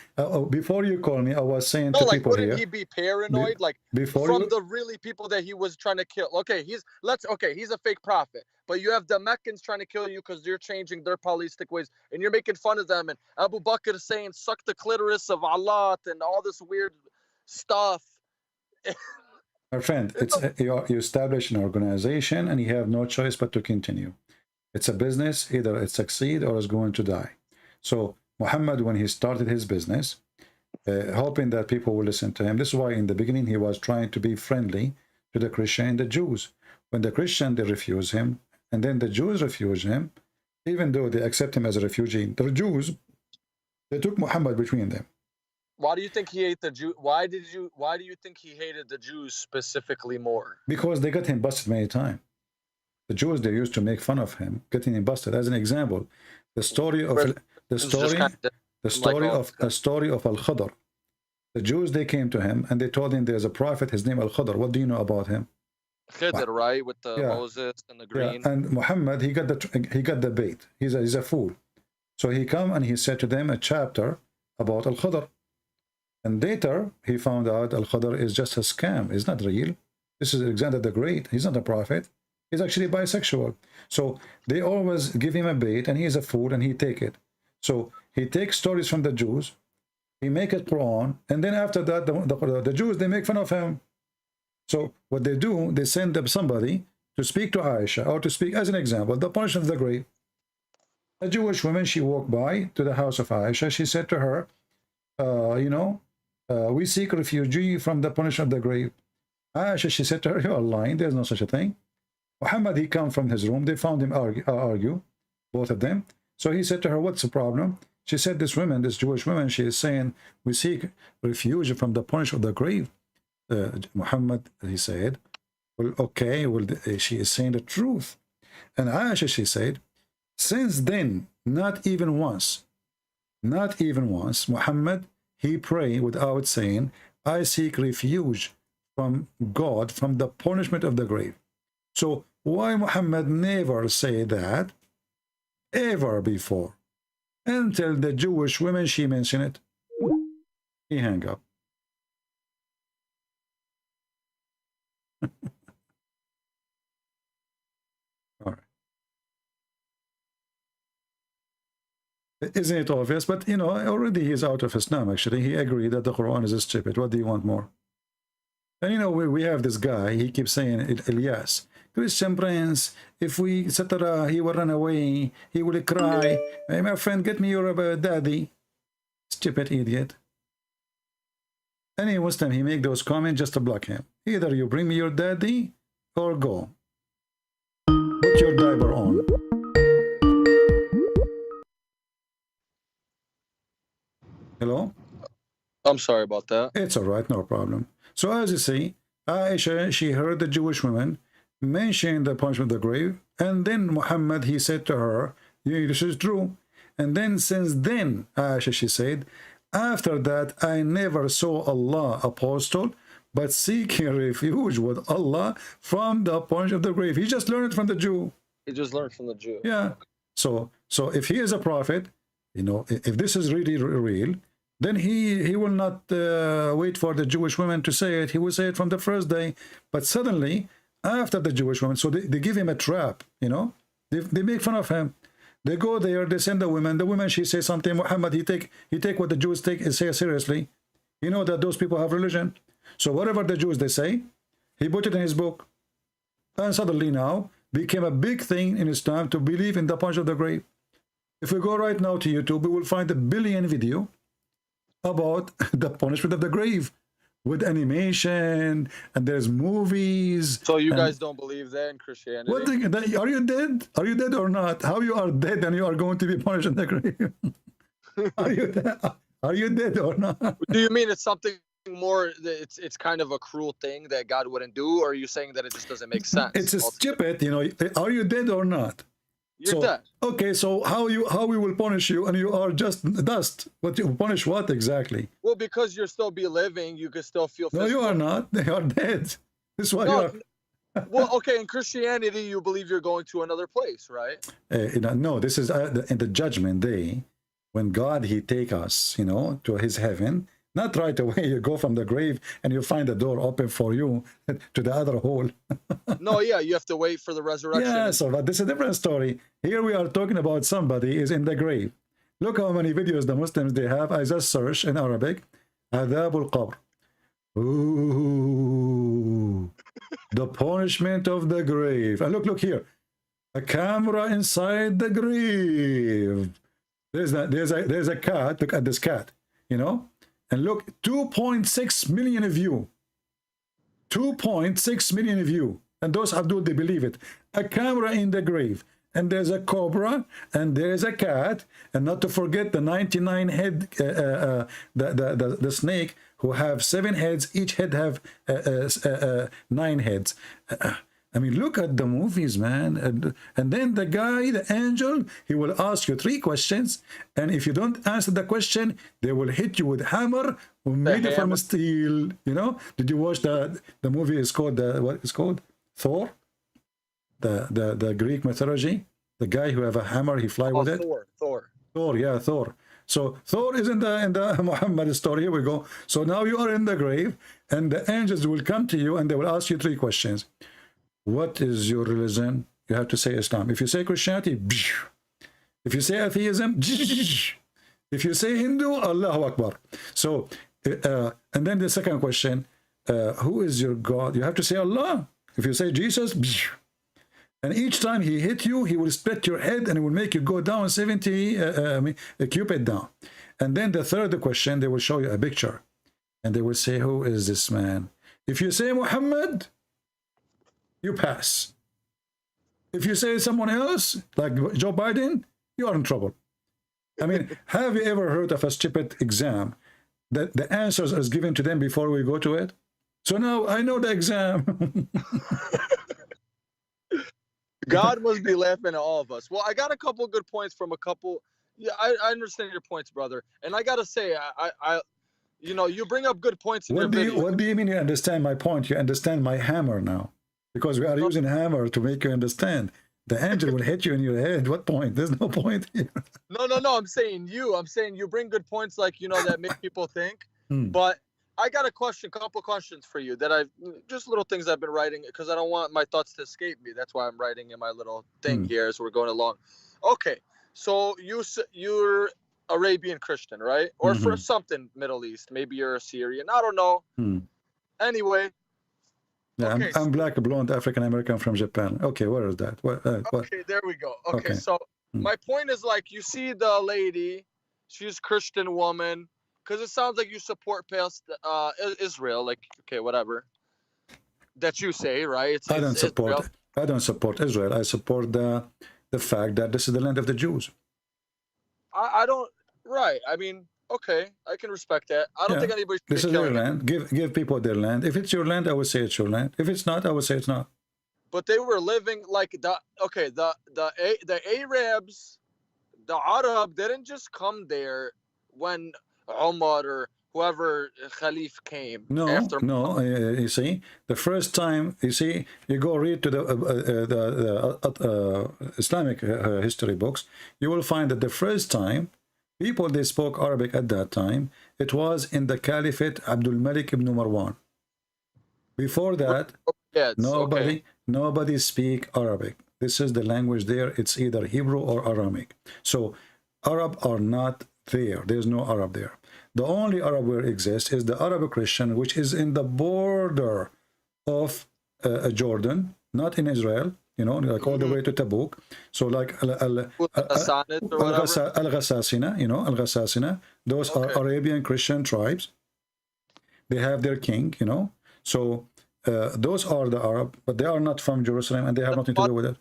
[SPEAKER 7] before you call me, I was saying to
[SPEAKER 9] like,
[SPEAKER 7] people
[SPEAKER 9] wouldn't
[SPEAKER 7] here.
[SPEAKER 9] he be paranoid? Like,
[SPEAKER 7] before
[SPEAKER 9] from
[SPEAKER 7] you,
[SPEAKER 9] the really people that he was trying to kill. Okay, he's a fake prophet, but you have the Meccans trying to kill you because you're changing their polytheistic ways, and you're making fun of them. And Abu Bakr is saying, "Suck the clitoris of Allah," and all this weird stuff.
[SPEAKER 7] my friend, it's you establish an organization and you have no choice but to continue. It's a business, either it succeed or it's going to die. So Muhammad, when he started his business, hoping that people will listen to him, this is why in the beginning he was trying to be friendly to the Christian and the Jews. When the Christian, they refuse him, and then the Jews refuse him, even though they accept him as a refugee, the Jews, they took Muhammad between them.
[SPEAKER 9] Why do you think he hated the Jew? Why do you think he hated the Jews specifically more?
[SPEAKER 7] Because they got him busted many times. The Jews, they used to make fun of him, getting him busted. As an example, the story of Al-Khadr. The Jews, they came to him and they told him there's a prophet, his name Al-Khadr. What do you know about him?
[SPEAKER 9] Khidr, right, with the Moses and the green.
[SPEAKER 7] Yeah. And Muhammad, he got the bait. He's a fool. So he come and he said to them a chapter about Al-Khadr. And later he found out Al-Khadr is just a scam. It's not real. This is Alexander the Great. He's not a prophet. He's actually bisexual. So they always give him a bait, and he's a fool, and he take it. So he takes stories from the Jews, he make it Quran, and then after that, the Jews, they make fun of him. So what they do, they send up somebody to speak to Aisha, or to speak, as an example, the punishment of the grave. A Jewish woman, she walked by to the house of Aisha. She said to her, we seek refugee from the punishment of the grave. Aisha, she said to her, you are lying. There's no such a thing. Muhammad, he come from his room. They found him argue, both of them. So he said to her, what's the problem? She said, this Jewish woman, she is saying, we seek refuge from the punishment of the grave. Muhammad, he said, well, okay, well, she is saying the truth. And Aisha, she said, since then, not even once, Muhammad, he prayed without saying, I seek refuge from God, from the punishment of the grave. So why Muhammad never say that ever before, until the Jewish women, she mentioned it? He hang up. All right. Isn't it obvious? But you know, already he's out of Islam. Actually, he agreed that the Quran is stupid. What do you want more? And you know, we have this guy, he keeps saying, Elias, Christian Prince, if we, etc., he will run away, he will cry. Hey, my friend, get me your daddy. Stupid idiot. Any Muslim, he make those comments just to block him. Either you bring me your daddy or go. Put your diaper on. Hello?
[SPEAKER 9] I'm sorry about that.
[SPEAKER 7] It's all right, no problem. So as you see, Aisha, she heard the Jewish woman mention the punishment of the grave, and then Muhammad, he said to her, yeah, this is true. And then since then, Aisha, she said, after that, I never saw Allah apostle, but seeking refuge with Allah from the punishment of the grave. He just learned it from the Jew.
[SPEAKER 9] He just learned from the Jew.
[SPEAKER 7] Yeah. So if he is a prophet, you know, if this is really real, then he will not wait for the Jewish women to say it. He will say it from the first day. But suddenly, after the Jewish women, so they give him a trap, you know. They make fun of him. They go there, they send the women. The woman, she says something. Muhammad, he take what the Jews say seriously. You know that those people have religion. So whatever the Jews, they say, he put it in his book. And suddenly now, became a big thing in Islam to believe in the punishment of the grave. If we go right now to YouTube, we will find a billion video about the punishment of the grave with animation, and there's movies.
[SPEAKER 9] So you guys don't believe that in Christianity?
[SPEAKER 7] What are you dead? Are you dead or not? How you are dead and you are going to be punished in the grave? Are you dead or not?
[SPEAKER 9] Do you mean it's something more, it's kind of a cruel thing that God wouldn't do, or are you saying that it just doesn't make sense?
[SPEAKER 7] It's stupid, you know. Are you dead or not?
[SPEAKER 9] You're dead.
[SPEAKER 7] Okay, so how we will punish you, and you are just dust? What you punish? What exactly?
[SPEAKER 9] Well, because you'll still be living, you can still feel physical.
[SPEAKER 7] No, you are not. They are dead. This is why you are.
[SPEAKER 9] Well, okay, in Christianity, you believe you're going to another place, right?
[SPEAKER 7] No, this is in the judgment day, when God, he take us, to his heaven. Not right away you go from the grave and you find the door open for you to the other hole.
[SPEAKER 9] No, yeah, you have to wait for the resurrection.
[SPEAKER 7] Yeah, so but this is a different story. Here we are talking about somebody is in the grave. Look how many videos the Muslims they have. I just search in Arabic, Adab al-Qabr. Ooh, the punishment of the grave. And look here, a camera inside the grave. There's a cat. Look at this cat, and look, 2.6 million view. 2.6 million view. And those Abdul, they believe it. A camera in the grave. And there's a cobra, and there's a cat, and not to forget the 99 head, the snake, who have 7 heads. Each head have 9 heads. I mean, look at the movies, man. And then the guy, the angel, he will ask you 3 questions, and if you don't answer the question, they will hit you with hammer made from steel. Did you watch the movie? Is called what is called Thor? The Greek mythology. The guy who have a hammer, he fly with it. Thor, yeah, Thor. So Thor is in the Muhammad story. Here we go. So now you are in the grave, and the angels will come to you, and they will ask you 3 questions. What is your religion? You have to say Islam. If you say Christianity, if you say atheism, if you say Hindu, Allahu Akbar. So, and then the second question, who is your God? You have to say Allah. If you say Jesus, and each time he hit you, he will split your head and it will make you go down 70 a cubit down. And then the third question, they will show you a picture, and they will say, who is this man? If you say Muhammad, you pass. If you say someone else, like Joe Biden, you are in trouble. I mean, have you ever heard of a stupid exam that the answers is given to them before we go to it? So now I know the exam.
[SPEAKER 9] God must be laughing at all of us. Well, I got a couple good points from a couple. Yeah, I understand your points, brother. And I gotta say, you bring up good points in your video.
[SPEAKER 7] What do you mean you understand my point? You understand my hammer now. Because we are using hammer to make you understand. The angel will hit you in your head. What point? There's no point here.
[SPEAKER 9] No. I'm saying you bring good points, like, that make people think. But I got a couple questions for you that just little things I've been writing, because I don't want my thoughts to escape me. That's why I'm writing in my little thing here as we're going along. Okay, so you're Arabian Christian, right? Or for something Middle East. Maybe you're a Syrian. I don't know. Anyway.
[SPEAKER 7] Yeah, okay, I'm black, blonde, African American from Japan. Okay, where is that? What?
[SPEAKER 9] Okay, there we go. Okay, so my point is, like, you see the lady, she's Christian woman, because it sounds like you support past Israel, like, okay, whatever that you say, right?
[SPEAKER 7] I don't support Israel. I support the fact that this is the land of the Jews.
[SPEAKER 9] I don't. Right. I mean, okay, I can respect that. I don't think anybody should
[SPEAKER 7] this is their land. Give people their land. If it's your land, I would say it's your land. If it's not, I would say it's not.
[SPEAKER 9] But they were living like the Arabs, the Arab didn't just come there when Umar or whoever Khalif came.
[SPEAKER 7] No. You see, the first time, you go read to the Islamic history books, you will find that the first time people they spoke Arabic at that time, it was in the Caliphate Abdul Malik ibn Marwan. Before that, nobody speak Arabic. This is the language there. It's either Hebrew or Aramaic. So Arab are not there. There's no Arab there. The only Arab where exists is the Arab Christian, which is in the border of Jordan, not in Israel. Like all the way to Tabuk. So like Al-Ghassasina, Al-Ghassasina, those are Arabian Christian tribes. They have their king, So those are the Arab, but they are not from Jerusalem, and they have nothing to do with it.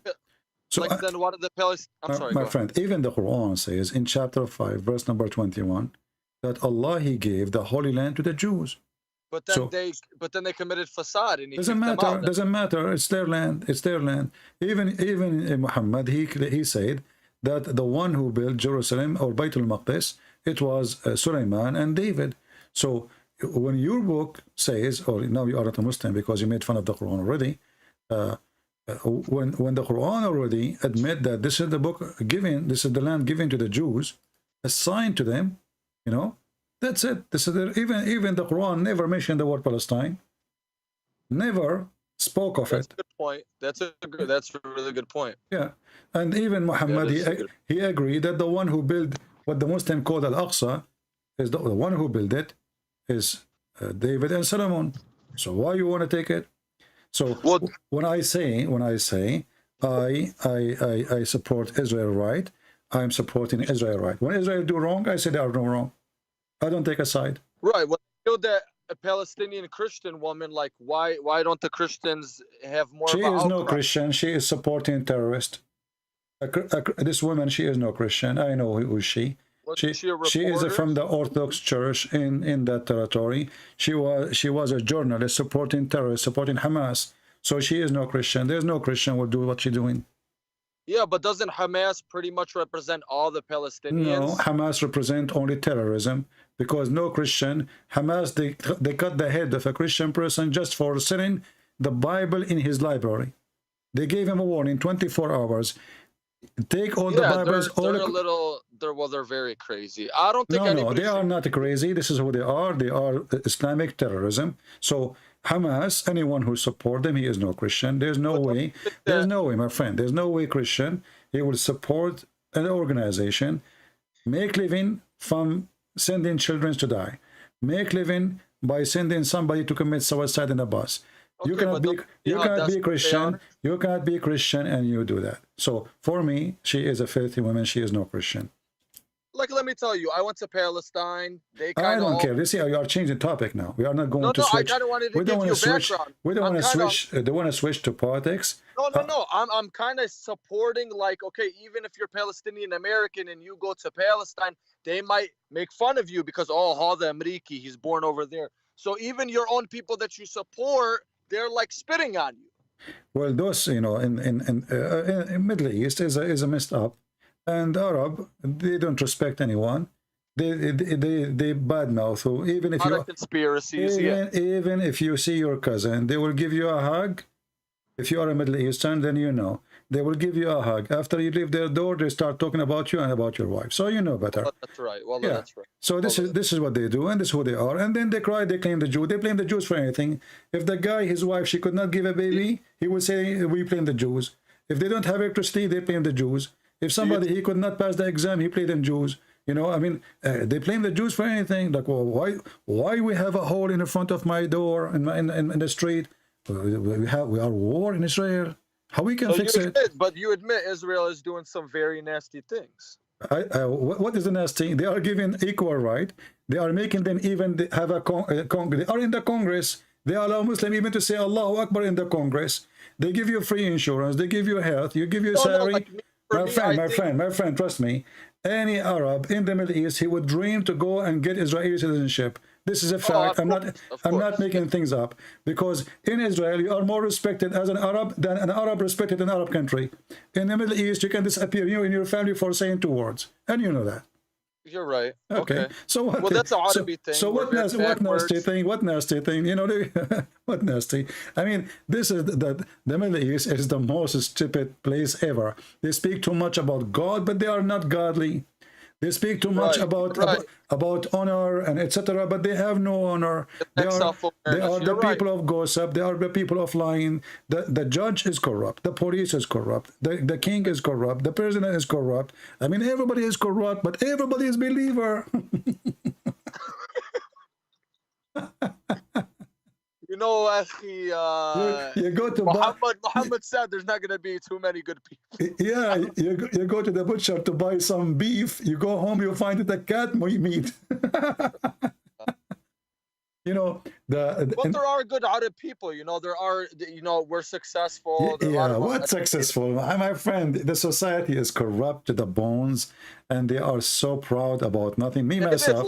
[SPEAKER 7] So
[SPEAKER 9] then what are the Palestinians? I'm sorry,
[SPEAKER 7] my friend, even the Quran says in chapter 5, verse number 21, that Allah, He gave the Holy Land to the Jews.
[SPEAKER 9] But then they committed facade, and
[SPEAKER 7] doesn't matter. It's their land. It's their land. Even Muhammad, he said that the one who built Jerusalem or Bayt al-Maqdis, it was Sulaiman and David. So when your book says, or now you are not a Muslim because you made fun of the Quran already, when the Quran already admit that this is the book given, this is the land given to the Jews, assigned to them, you know, that's it. This is even the Quran never mentioned the word Palestine, never spoke of
[SPEAKER 9] That's
[SPEAKER 7] it.
[SPEAKER 9] a good point. That's a really good point.
[SPEAKER 7] Yeah, and even Muhammad, he agreed that the one who built what the Muslim called Al-Aqsa is the one who built it is David and Solomon. So why you want to take it? So when I say I support Israel right, I'm supporting Israel right. When Israel do wrong, I say they are no wrong. I don't take a side.
[SPEAKER 9] Right. When you know that a Palestinian Christian woman, like why don't the Christians have more?
[SPEAKER 7] She
[SPEAKER 9] of
[SPEAKER 7] is no
[SPEAKER 9] outcry?
[SPEAKER 7] Christian. She is supporting terrorists. This woman, she is no Christian. I know who is she. She is from the Orthodox Church in that territory. She was a journalist supporting terrorists, supporting Hamas. So she is no Christian. There's no Christian will do what she's doing.
[SPEAKER 9] Yeah, but doesn't Hamas pretty much represent all the Palestinians?
[SPEAKER 7] No, Hamas represent only terrorism, because no Christian, Hamas, they cut the head of a Christian person just for selling the Bible in his library. They gave him a warning, 24 hours. Take all the Bibles.
[SPEAKER 9] They're very crazy. I don't think
[SPEAKER 7] no, they are not crazy. This is who they are. They are Islamic terrorism. So Hamas, anyone who support them, he is no Christian. There's no way. There's no way, my friend. There's no way Christian. He will support an organization, make living from sending children to die, make living by sending somebody to commit suicide in a bus. Okay, you cannot be Christian. You cannot be Christian and you do that. So for me, she is a filthy woman. She is no Christian.
[SPEAKER 9] Like, let me tell you, I went to Palestine.
[SPEAKER 7] I don't care. You see, you are changing topic now. We are not going to switch.
[SPEAKER 9] I kind of wanted to give you background.
[SPEAKER 7] We don't want to switch. They want to switch to politics.
[SPEAKER 9] No. I'm kind of supporting, like, okay, even if you're Palestinian American and you go to Palestine, they might make fun of you because, oh, Hada Ameriki, he's born over there. So even your own people that you support, they're like spitting on you.
[SPEAKER 7] Well, those, you know, in Middle East is a messed up. And Arab, they don't respect anyone. They badmouth. So even if you
[SPEAKER 9] conspiracies,
[SPEAKER 7] even if you see your cousin, they will give you a hug. If you are a Middle Eastern, then you know they will give you a hug. After you leave their door, they start talking about you and about your wife. So you know better.
[SPEAKER 9] Well, that's right. Well, yeah. That's right.
[SPEAKER 7] So this is what they do, and this is who they are. And then they cry. They claim the Jew. They blame the Jews for anything. If the guy, his wife, she could not give a baby, he will say we blame the Jews. If they don't have electricity, they blame the Jews. If somebody, he could not pass the exam, he played in Jews. You know, I mean, they blame the Jews for anything. Like, well, why we have a hole in the front of my door in the street? We are war in Israel. How we can fix it?
[SPEAKER 9] But you admit Israel is doing some very nasty things.
[SPEAKER 7] What is the nasty? They are giving equal right. They are making them even have a Congress. They are in the Congress. They allow Muslim even to say Allahu Akbar in the Congress. They give you free insurance. They give you health. You give you a salary. My friend, trust me, any Arab in the Middle East, he would dream to go and get Israeli citizenship. This is a fact. I'm not making things up, because in Israel you are more respected as an Arab than an Arab respected in an Arab country. In the Middle East, you can disappear, you and your family, for saying 2 words, and you know that.
[SPEAKER 9] You're right.
[SPEAKER 7] Okay. So what?
[SPEAKER 9] Well, that's an Arabic thing.
[SPEAKER 7] So what nasty thing? What nasty thing? You know, what nasty? I mean, this is the Middle East is the most stupid place ever. They speak too much about God, but they are not godly. They speak too much about honor and etc., but they have no honor. They are the people of gossip. They are the people of lying. The judge is corrupt. The police is corrupt. The king is corrupt. The president is corrupt. I mean, everybody is corrupt, but everybody is believer.
[SPEAKER 9] You know,
[SPEAKER 7] you go to
[SPEAKER 9] Muhammad said there's not going to be too many good people.
[SPEAKER 7] Yeah, you go to the butcher to buy some beef. You go home, you find it a cat meat. You know,
[SPEAKER 9] but there are good Arab people. You know, there are. You know, we're successful.
[SPEAKER 7] Yeah, what's successful? My friend, the society is corrupt to the bones, and they are so proud about nothing. Me myself,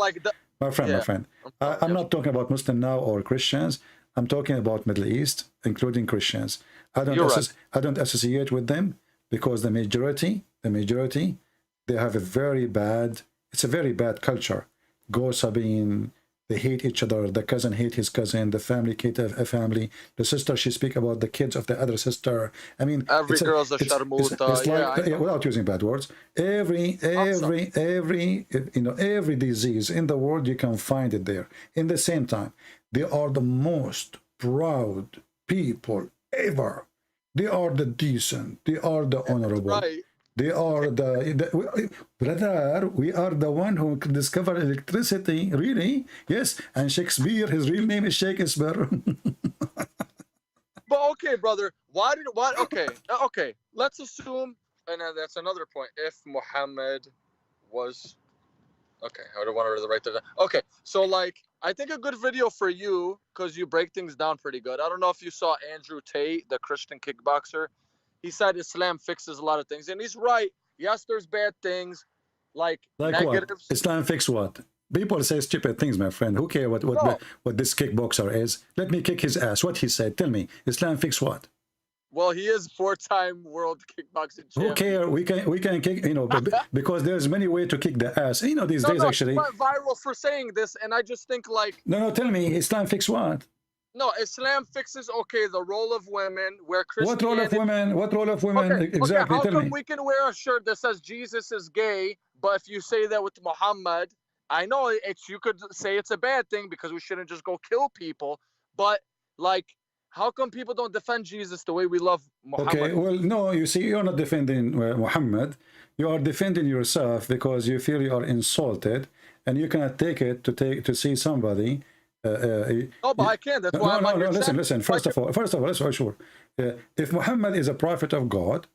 [SPEAKER 7] my friend. I'm not talking about Muslim now or Christians. I'm talking about Middle East, including Christians. I don't associate with them, because the majority, they have a very bad culture. Gossiping, They hate each other. The cousin hate his cousin. The family hate a family. The sister, she speak about the kids of the other sister. I mean,
[SPEAKER 9] Every girl's a
[SPEAKER 7] it's
[SPEAKER 9] sharmuta.
[SPEAKER 7] like, without using bad words, every every disease in the world, you can find it there. In the same time, they are the most proud people ever. They are the decent. They are the honorable.
[SPEAKER 9] Right.
[SPEAKER 7] They are brother, we are the one who discovered electricity, really? Yes, and Shakespeare, his real name is Shakespeare.
[SPEAKER 9] But okay, brother, okay, let's assume, and that's another point, if Muhammad was, okay, I don't want to write that down. Okay, so like, I think a good video for you, because you break things down pretty good. I don't know if you saw Andrew Tate, the Christian kickboxer. He said Islam fixes a lot of things, and he's right. Yes, there's bad things, like negatives.
[SPEAKER 7] What? Islam fix what? People say stupid things, my friend. Who cares what this kickboxer is? Let me kick his ass. What he said? Tell me. Islam fix what?
[SPEAKER 9] Well, he is 4-time world kickboxing champion.
[SPEAKER 7] Who care? We can kick, because there's many ways to kick the ass. These days actually.
[SPEAKER 9] He went viral for saying this, and I just think like.
[SPEAKER 7] No, tell me, Islam fix what?
[SPEAKER 9] No, Islam fixes, okay, the role of women, where Christianity...
[SPEAKER 7] What role of women?
[SPEAKER 9] Okay,
[SPEAKER 7] exactly,
[SPEAKER 9] how
[SPEAKER 7] tell
[SPEAKER 9] come
[SPEAKER 7] me.
[SPEAKER 9] we can wear a shirt that says Jesus is gay, but if you say that with Muhammad, I know you could say it's a bad thing because we shouldn't just go kill people, but like, how come people don't defend Jesus the way we love Muhammad?
[SPEAKER 7] Okay, well, no, you see, you're not defending Muhammad. You are defending yourself because you feel you are insulted, and you cannot take it to see somebody.
[SPEAKER 9] No, but I can't. That's why I'm on your side.
[SPEAKER 7] Listen. First of all, let's be sure. If Muhammad is a prophet of God,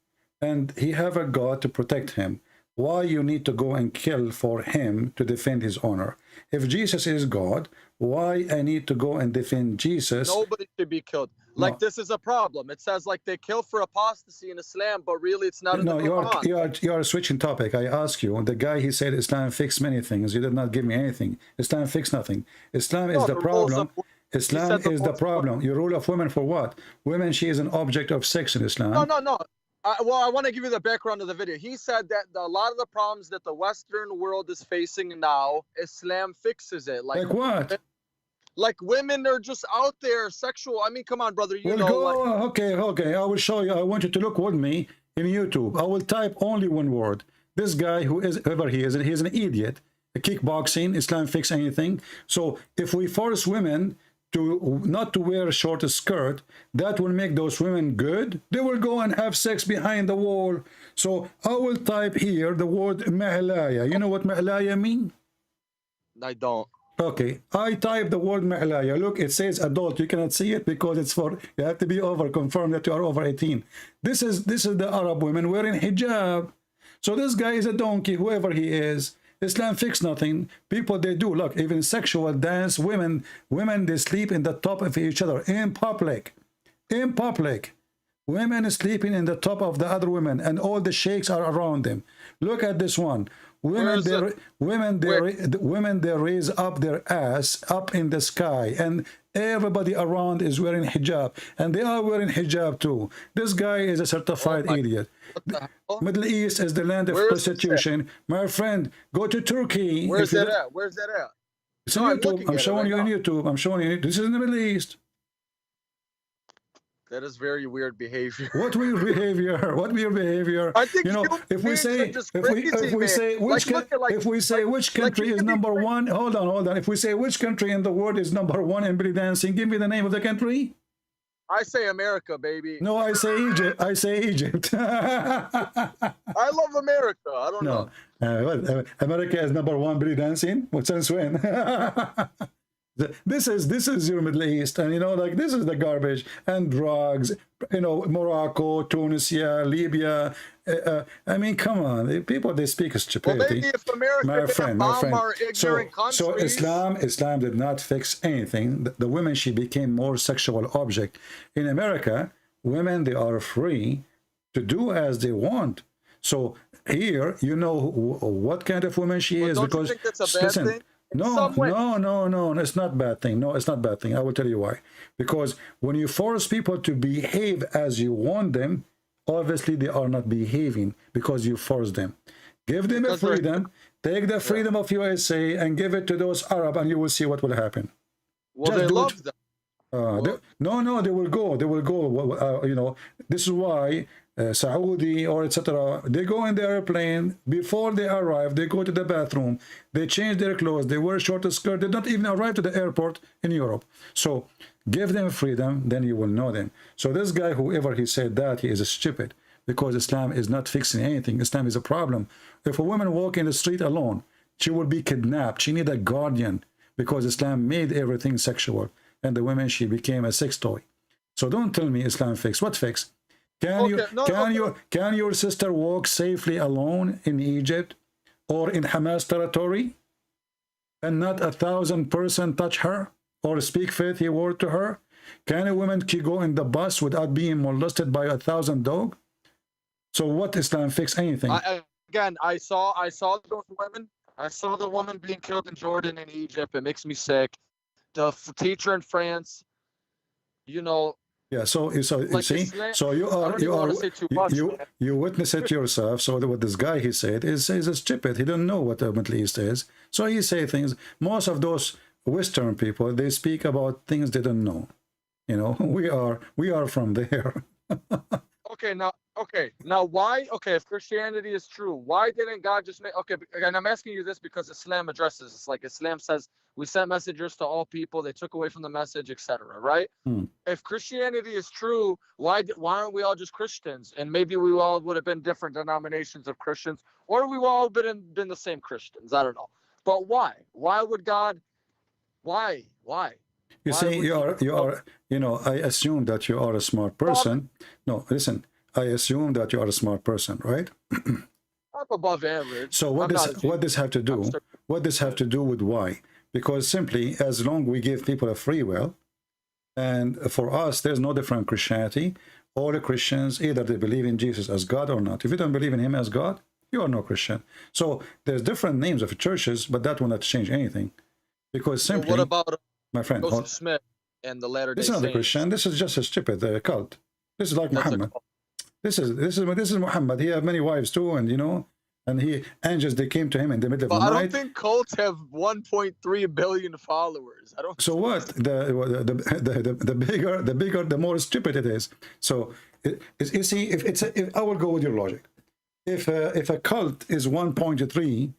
[SPEAKER 7] and he have a God to protect him, why you need to go and kill for him to defend his honor? If Jesus is God, why I need to go and defend Jesus?
[SPEAKER 9] Nobody should be killed. Like, this is a problem. It says like they kill for apostasy in Islam, but really it's not.
[SPEAKER 7] No, you are switching topic. I ask you. The guy, he said Islam fixed many things. You did not give me anything. Islam fixed nothing. Islam is the problem. Islam is the problem. Your rule of women for what? Women, she is an object of sex in Islam.
[SPEAKER 9] No. Well, I want to give you the background of the video. He said that a lot of the problems that the Western world is facing now, Islam fixes it. Like
[SPEAKER 7] what?
[SPEAKER 9] Like women are just out there sexual. I mean, come on, brother.
[SPEAKER 7] Okay. I will show you. I want you to look with me in YouTube. I will type only one word. This guy, whoever he is, he's an idiot. Kickboxing, Islam fix anything. So if we force women to not to wear a short skirt, that will make those women good. They will go and have sex behind the wall. So I will type here the word mahlaya. You know what mahlaya mean?
[SPEAKER 9] I don't.
[SPEAKER 7] Okay, I type the word mahlaya. Look, it says adult. You cannot see it because it's for, you have to be confirm that you are over 18. This is the Arab women wearing hijab. So this guy is a donkey, whoever he is. Islam fix nothing. People, they do, look, even sexual dance, women, they sleep in the top of each other in public. Women sleeping in the top of the other women, and all the sheikhs are around them. Look at this one. Women, they raise up their ass up in the sky, and everybody around is wearing hijab, and they are wearing hijab too. This guy is a certified idiot. Middle East is the land of prostitution. My friend, go to Turkey.
[SPEAKER 9] Where's that at? Where's that at?
[SPEAKER 7] It's on YouTube. I'm showing you on YouTube. I'm showing you. This is in the Middle East.
[SPEAKER 9] That is very weird behavior.
[SPEAKER 7] What weird behavior? What weird behavior?
[SPEAKER 9] I think
[SPEAKER 7] if we say which country is number one, hold on. If we say which country in the world is number one in belly dancing, give me the name of the country.
[SPEAKER 9] I say America, baby.
[SPEAKER 7] No, I say Egypt.
[SPEAKER 9] I love America. I don't know.
[SPEAKER 7] America is number one belly dancing? Since when? This is your Middle East, and like this is the garbage and drugs. Morocco, Tunisia, Libya. I mean, come on, people, they speak stupidity.
[SPEAKER 9] Well, maybe if America
[SPEAKER 7] my friend.
[SPEAKER 9] Our ignorant countries.
[SPEAKER 7] So Islam did not fix anything. The women, she became more sexual object. In America, women, they are free to do as they want. So here, what kind of woman she is,
[SPEAKER 9] don't
[SPEAKER 7] because
[SPEAKER 9] you think that's a bad thing?
[SPEAKER 7] No, it's not bad thing. No, it's not bad thing. I will tell you why. Because when you force people to behave as you want them, obviously they are not behaving because you force them. Give them a
[SPEAKER 9] Because they're-
[SPEAKER 7] freedom. Take the freedom of USA and give it to those Arab, and you will see what will happen.
[SPEAKER 9] Well,
[SPEAKER 7] Just
[SPEAKER 9] they
[SPEAKER 7] do it.
[SPEAKER 9] love them.
[SPEAKER 7] No, they will go. They will go. You know, this is why Saudi or etc. They go in the airplane before they arrive. They go to the bathroom. They change their clothes. They wear short skirt. They don't even arrive to the airport in Europe. So give them freedom, then you will know them. So this guy, whoever he said that, he is stupid, because Islam is not fixing anything. Islam is a problem. If a woman walk in the street alone, she will be kidnapped. She need a guardian, because Islam made everything sexual. And the women, she became a sex toy. So don't tell me Islam fix. What fix? Can your sister walk safely alone in Egypt or in Hamas territory, and not 1,000 person touch her or speak faithy word to her? Can a woman go in the bus without being molested by 1,000 dogs? So what Islam fix anything?
[SPEAKER 9] I saw those women. I saw the woman being killed in Jordan and Egypt. It makes me sick. The teacher in France, you know.
[SPEAKER 7] Yeah, so like you see,
[SPEAKER 9] Islam,
[SPEAKER 7] so you witness it yourself. So what this guy he said is a stupid. He don't know what the Middle East is. So he say things. Most of those Western people, they speak about things they don't know. You know, we are from there.
[SPEAKER 9] Now why? Okay, if Christianity is true, why didn't God just make? Okay, and I'm asking you this because Islam addresses this. Like Islam says, we sent messengers to all people. They took away from the message, etc. Right? If Christianity is true, why aren't we all just Christians? And maybe we all would have been different denominations of Christians, or we all been the same Christians. I don't know. But why? Why would God? Why?
[SPEAKER 7] You say you are. You know, I assume that you are a smart person. No, listen. I assume that you are a smart person, right?
[SPEAKER 9] I'm above average.
[SPEAKER 7] So what does have to do? What does have to do with why? Because simply, as long we give people a free will, and for us, there's no different Christianity. All the Christians, either they believe in Jesus as God or not. If you don't believe in him as God, you are no Christian. So there's different names of churches, but that will not change anything. Because simply,
[SPEAKER 9] what about
[SPEAKER 7] my friend,
[SPEAKER 9] Joseph Smith and the Latter-day
[SPEAKER 7] Saints? This is not a Christian. This is just a stupid cult. This is like Muhammad. This is Muhammad. He had many wives too, and you know, and angels, they came to him in the middle of the night.
[SPEAKER 9] I don't think cults have 1.3 billion followers. I don't.
[SPEAKER 7] So what? The bigger, the more stupid it is. So you see, if I will go with your logic, if a cult is 1.3,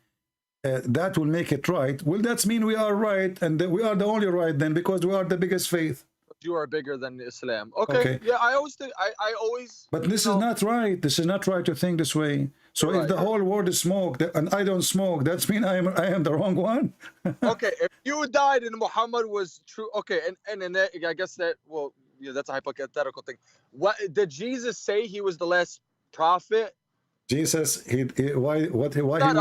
[SPEAKER 7] that will make it right. Well, that mean we are right, and we are the only right then, because we are the biggest faith.
[SPEAKER 9] You are bigger than Islam. Okay. Yeah, I always think I always.
[SPEAKER 7] But this is not right. This is not right to think this way. So if the whole world is smoke and I don't smoke, that's mean I am the wrong one.
[SPEAKER 9] Okay, if you died and Muhammad was true, okay, and that, I guess that, well, yeah, that's a hypothetical thing. What did Jesus say? He was the last prophet.
[SPEAKER 7] Jesus, why he will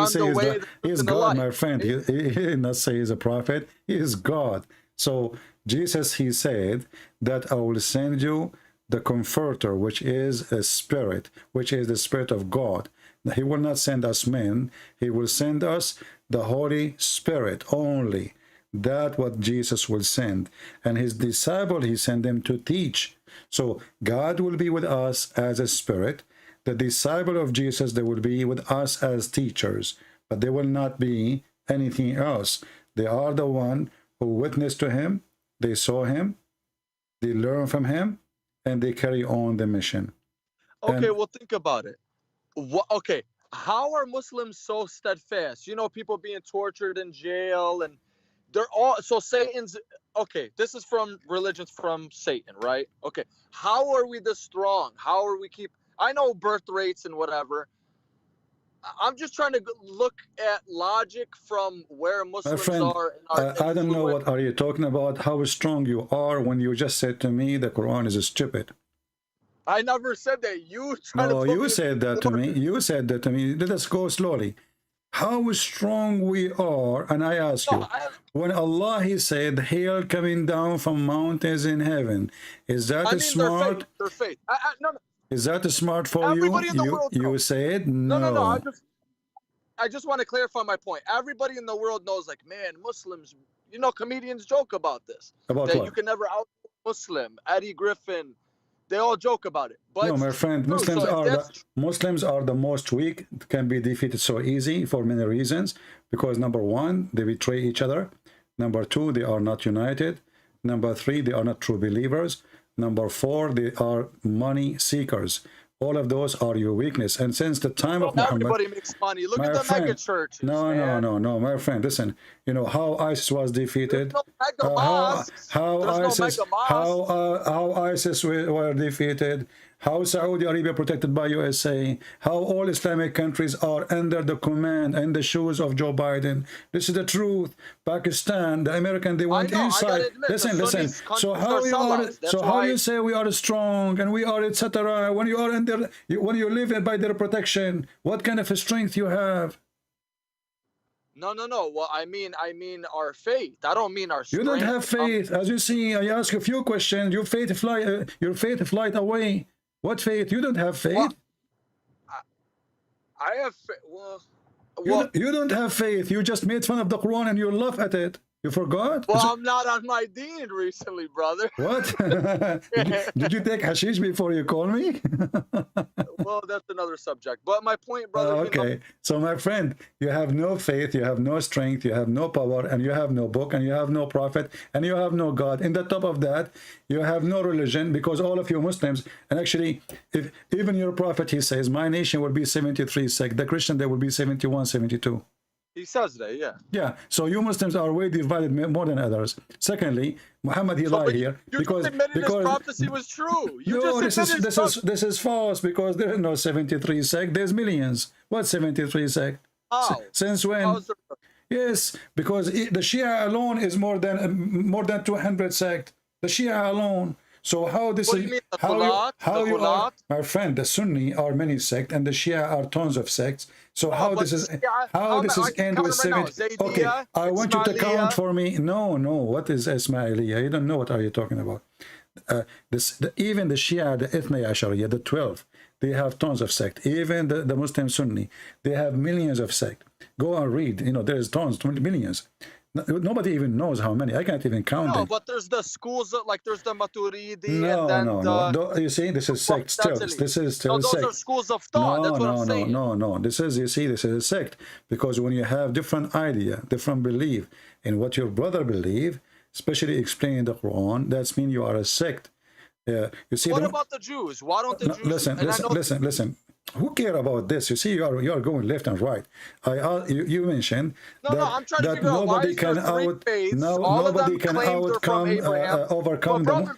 [SPEAKER 7] say is that he is God, my friend. He did not say he's a prophet. He is God. So Jesus, he said that I will send you the Comforter, which is a spirit, which is the Spirit of God. He will not send us men. He will send us the Holy Spirit only. That's what Jesus will send. And his disciple, he sent them to teach. So God will be with us as a spirit. The disciple of Jesus, they will be with us as teachers. But they will not be anything else. They are the one who witnessed to him, they saw him, they learn from him, and they carry on the mission.
[SPEAKER 9] Okay, well, think about it. Okay, how are Muslims so steadfast? You know, people being tortured in jail, and they're all, so Satan's, okay, this is from religions from Satan, right? Okay, how are we this strong? How are we I know birth rates and whatever. I'm just trying to look at logic from where Muslims are.
[SPEAKER 7] I don't know what are you talking about, how strong you are when you just said to me the Quran is stupid.
[SPEAKER 9] I never said that. You
[SPEAKER 7] said that to me. You said that to me. Let us go slowly. How strong we are, and I ask you, when Allah, he said, hail coming down from mountains in heaven, is that smart?
[SPEAKER 9] Their faith. No.
[SPEAKER 7] Is that smart for you? You said no.
[SPEAKER 9] No. I just want to clarify my point. Everybody in the world knows, like, man, Muslims, you know, comedians joke about this.
[SPEAKER 7] About
[SPEAKER 9] that
[SPEAKER 7] what?
[SPEAKER 9] You can never out Muslim. Eddie Griffin, They all joke about it. But
[SPEAKER 7] No,
[SPEAKER 9] it's
[SPEAKER 7] my friend,
[SPEAKER 9] true.
[SPEAKER 7] Muslims
[SPEAKER 9] So if
[SPEAKER 7] are
[SPEAKER 9] that's
[SPEAKER 7] Muslims are the most weak, can be defeated so easy for many reasons. Because number one, they betray each other. Number two, they are not united. Number three, they are not true believers. Number four, they are money seekers. All of those are your weakness. And since the time of Muhammad,
[SPEAKER 9] everybody makes money. Look at
[SPEAKER 7] my
[SPEAKER 9] the
[SPEAKER 7] friend,
[SPEAKER 9] mega churches.
[SPEAKER 7] no,
[SPEAKER 9] man.
[SPEAKER 7] no, my friend, listen. You know how ISIS was defeated.
[SPEAKER 9] There's no mega mosques.
[SPEAKER 7] How
[SPEAKER 9] There's no
[SPEAKER 7] ISIS
[SPEAKER 9] mega mosques.
[SPEAKER 7] how ISIS were defeated. How Saudi Arabia protected by USA. How all Islamic countries are under the command and the shoes of Joe Biden. This is the truth. Pakistan, the American, they went inside. Listen. So how you are? So how you say we are strong and we are etc. When you are under, when you live by their protection, what kind of a strength you have?
[SPEAKER 9] No. Well, I mean our faith. I don't mean our strength.
[SPEAKER 7] You don't have faith. As you see, I ask a few questions. Your faith flight away. What faith? You don't have faith.
[SPEAKER 9] Well, I have
[SPEAKER 7] You don't have faith. You just made fun of the Quran and you laugh at it. You forgot?
[SPEAKER 9] Well, I'm not on my deen recently, brother.
[SPEAKER 7] What? did you take hashish before you call me?
[SPEAKER 9] Well, that's another subject. But my point, brother.
[SPEAKER 7] Okay. So, my friend, you have no faith, you have no strength, you have no power, and you have no book, and you have no prophet, and you have no God. In the top of that, you have no religion, because all of you Muslims, and actually, if even your prophet, he says, my nation will be 73 sect. The Christian, there will be 71, 72.
[SPEAKER 9] He says that, yeah.
[SPEAKER 7] Yeah, so you Muslims are way divided more than others. Secondly, Muhammad, he lied here because
[SPEAKER 9] his prophecy was true.
[SPEAKER 7] This is false, because there is no 73 sect. There's millions. What 73 sect?
[SPEAKER 9] How?
[SPEAKER 7] Since when? Yes, because the Shia alone is more than 200 sect. The Shia alone. So how this is how you are, my friend? The Sunni are many sects and the Shia are tons of sects. So how this is end with 70? Okay, I want you to count for me. No, what is Ismailiyah? You don't know what are you talking about. Even the Shia, the Ithnai Ashariya, the 12, they have tons of sect. Even the Muslim Sunni, they have millions of sect. Go and read. You know, there's tons, millions. Nobody even knows how many. I can't even count them.
[SPEAKER 9] No, but there's the schools, like there's the Maturidi.
[SPEAKER 7] No. You see, this is sect still. This is still sect.
[SPEAKER 9] Those are schools of thought. That's what I'm saying.
[SPEAKER 7] No. This is, you see, this is a sect. Because when you have different idea, different belief in what your brother believe, especially explaining the Quran, that's mean you are a sect. You see.
[SPEAKER 9] What about the Jews? Why don't the Jews?
[SPEAKER 7] Listen. Who care about this? You see, you are going left and right. You mentioned that nobody can overcome them.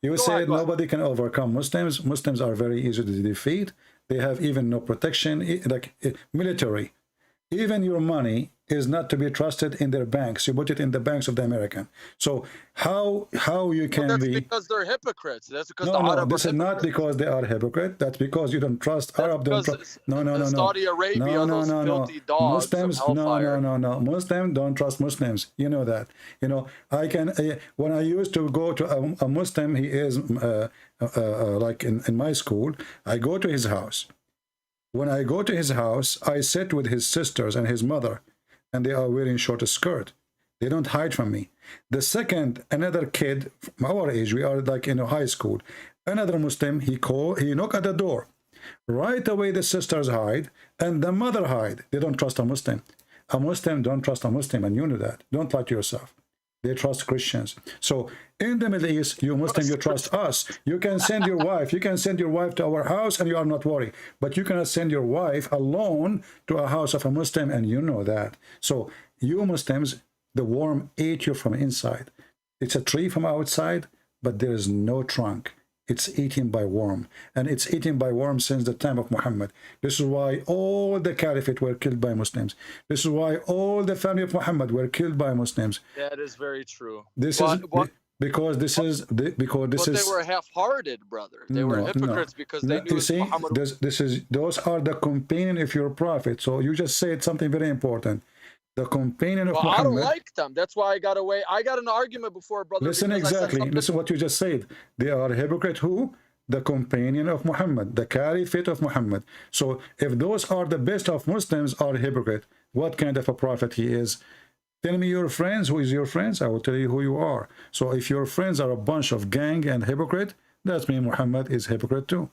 [SPEAKER 7] You said nobody can overcome Muslims. Muslims are very easy to defeat. They have even no protection, like military. Even your money is not to be trusted in their banks. You put it in the banks of the American. So how you can
[SPEAKER 9] that's
[SPEAKER 7] be?
[SPEAKER 9] Because they're hypocrites. That's because
[SPEAKER 7] this is not because they are hypocrite. That's because you don't trust Arab. No.
[SPEAKER 9] Saudi Arabia, those filthy dogs.
[SPEAKER 7] No. Muslims don't trust Muslims. You know that. You know, I can. When I used to go to a Muslim, he is like in my school. I go to his house. When I go to his house, I sit with his sisters and his mother, and they are wearing short skirt. They don't hide from me. The second, another kid from our age, we are like in a high school, another Muslim, he knock at the door. Right away, the sisters hide, and the mother hide. They don't trust a Muslim. A Muslim don't trust a Muslim, and you know that. Don't lie to yourself. They trust Christians. So in the Middle East, you Muslim, you trust us. You can send your wife. You can send your wife to our house and you are not worried. But you cannot send your wife alone to a house of a Muslim, and you know that. So you Muslims, the worm ate you from inside. It's a tree from outside, but there is no trunk. It's eaten by worm, and it's eaten by worm since the time of Muhammad. This is why all the caliphate were killed by Muslims. This is why all the family of Muhammad were killed by Muslims.
[SPEAKER 9] That is very true.
[SPEAKER 7] Because
[SPEAKER 9] they were half-hearted, brother. They were hypocrites because they knew.
[SPEAKER 7] You see,
[SPEAKER 9] Muhammad.
[SPEAKER 7] Those are the companion of your prophet. So you just said something very important. The companion of Muhammad.
[SPEAKER 9] I don't like them. That's why I got away. I got an argument before, brother.
[SPEAKER 7] Listen exactly. Listen what you just said. They are a hypocrite. Who? The companion of Muhammad, the caliphate of Muhammad. So if those are the best of Muslims are hypocrite, what kind of a prophet he is? Tell me your friends. Who is your friends? I will tell you who you are. So if your friends are a bunch of gang and hypocrite, that means Muhammad is hypocrite too.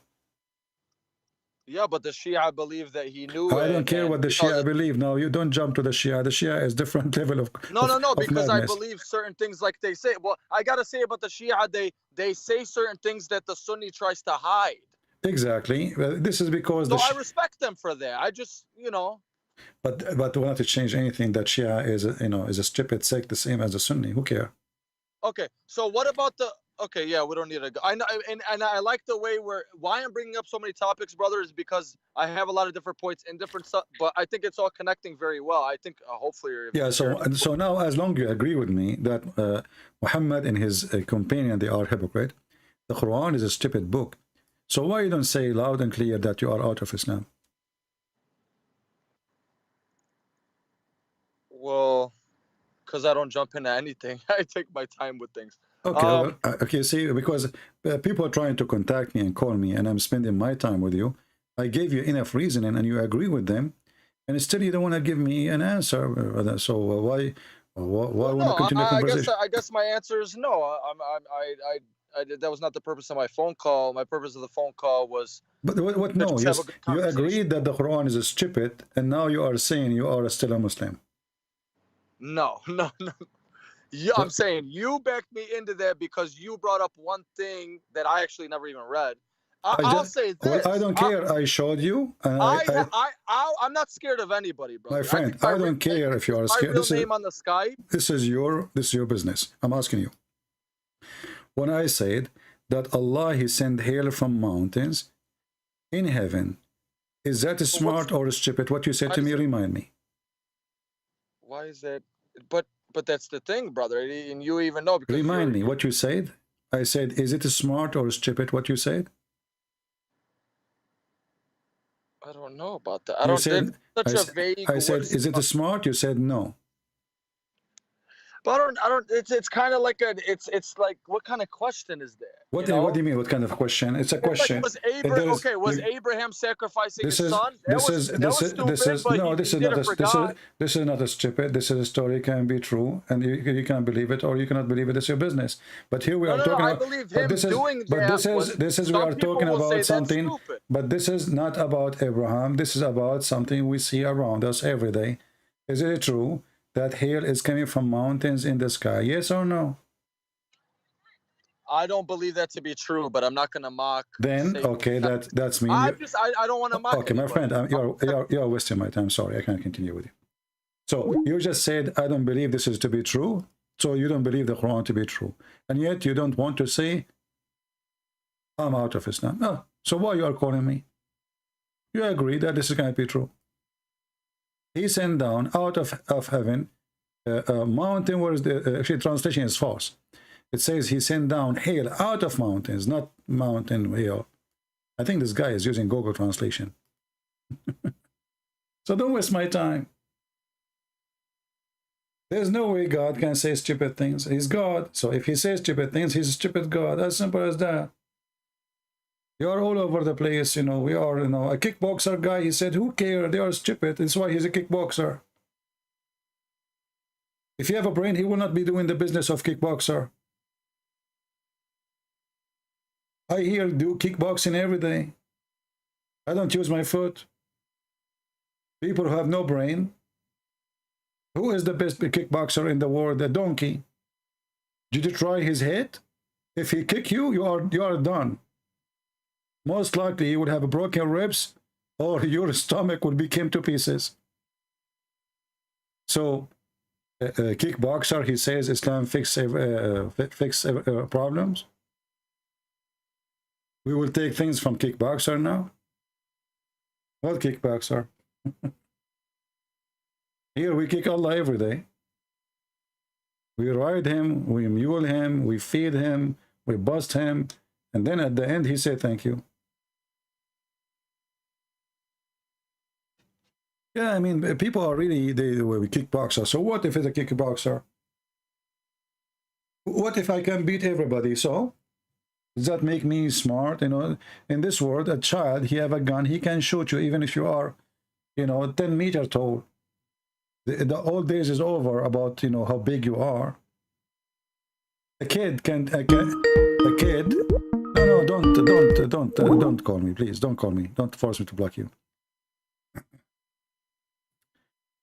[SPEAKER 9] Yeah, but the Shia believe that he knew.
[SPEAKER 7] I don't care what the Shia believe. No, you don't jump to the Shia. The Shia is different level of
[SPEAKER 9] No, because
[SPEAKER 7] madness.
[SPEAKER 9] I believe certain things like they say. Well, I gotta say about the Shia, they say certain things that the Sunni tries to hide.
[SPEAKER 7] Exactly. This is because
[SPEAKER 9] so I respect them for that. I just,
[SPEAKER 7] But we want to change anything that Shia is, is a stupid sect, the same as the Sunni. Who care?
[SPEAKER 9] Okay, so what about the? Okay, yeah, we don't need to go. I know, and I like the way why I'm bringing up so many topics, brother, is because I have a lot of different points and different stuff, but I think it's all connecting very well. I think hopefully you're.
[SPEAKER 7] Yeah. So now, as long as you agree with me that Muhammad and his companion, they are hypocrite, the Quran is a stupid book. So why you don't say loud and clear that you are out of Islam?
[SPEAKER 9] Well, because I don't jump into anything. I take my time with things.
[SPEAKER 7] Okay, okay, see, because people are trying to contact me and call me, and I'm spending my time with you. I gave you enough reasoning, and you agree with them, and still you don't want to give me an answer. So why want to continue the conversation?
[SPEAKER 9] I guess my answer is no. That was not the purpose of my phone call. My purpose of the phone call was.
[SPEAKER 7] But what? No, you agreed that the Quran is stupid, and now you are saying you are still a Muslim.
[SPEAKER 9] No. Yeah, I'm saying you backed me into that because you brought up one thing that I actually never even read. I'll say this.
[SPEAKER 7] Well, I don't care. I showed you.
[SPEAKER 9] I'm not scared of anybody, bro.
[SPEAKER 7] My friend, I don't care if you are scared.
[SPEAKER 9] My real name on the Skype.
[SPEAKER 7] This is your business. I'm asking you. When I said that Allah, He sent hail from mountains in heaven, is that smart or stupid? What you said to me, remind me.
[SPEAKER 9] Why is that? But that's the thing, brother, and you even know. Because
[SPEAKER 7] remind me what you said. I said, is it smart or stupid what you said?
[SPEAKER 9] I don't know about that. I said,
[SPEAKER 7] is it smart? You said no.
[SPEAKER 9] But I don't. It's kind of like it's like, what kind of question is that?
[SPEAKER 7] What do you mean? What kind of question? It's a question.
[SPEAKER 9] Like, was Abraham sacrificing his son? This
[SPEAKER 7] is not a stupid. This is a story, can be true, and you can believe it or you cannot believe it. It's your business. But here we are talking about.
[SPEAKER 9] I believe him doing that.
[SPEAKER 7] This is we are talking about something. But this is not about Abraham. This is about something we see around us every day. Is it true that hail is coming from mountains in the sky? Yes or no?
[SPEAKER 9] I don't believe that to be true, but I'm not going to mock.
[SPEAKER 7] Then, okay, that's me.
[SPEAKER 9] I don't want to mock.
[SPEAKER 7] Okay, my friend, you're wasting my time. Sorry, I can't continue with you. So you just said, I don't believe this is to be true. So you don't believe the Quran to be true. And yet you don't want to say, I'm out of Islam. No. So why you are calling me? You agree that this is going to be true. He sent down out of heaven a mountain where actually translation is false. It says he sent down hail out of mountains, not mountain hail. I think this guy is using Google Translation. So don't waste my time. There's no way God can say stupid things. He's God. So if he says stupid things, he's a stupid God. As simple as that. You're all over the place, we are, a kickboxer guy, he said, who cares? They are stupid. That's why he's a kickboxer. If you have a brain, he will not be doing the business of kickboxer. I do kickboxing every day. I don't use my foot. People who have no brain. Who is the best kickboxer in the world? The donkey. Did you try his head? If he kick you, you are done. Most likely you would have broken ribs, or your stomach would become to pieces. So, a kickboxer, he says Islam fix problems. We will take things from kickboxer now. What kickboxer? Here we kick Allah every day. We ride him, we mule him, we feed him, we bust him, and then at the end he said thank you. Yeah, I mean, people are really, they were kickboxer. So what if it's a kickboxer? What if I can beat everybody? So does that make me smart? In this world, a child, he have a gun, he can shoot you even if you are, 10 meters tall. The old days is over about, how big you are. A kid No, don't call me, please. Don't call me. Don't force me to block you.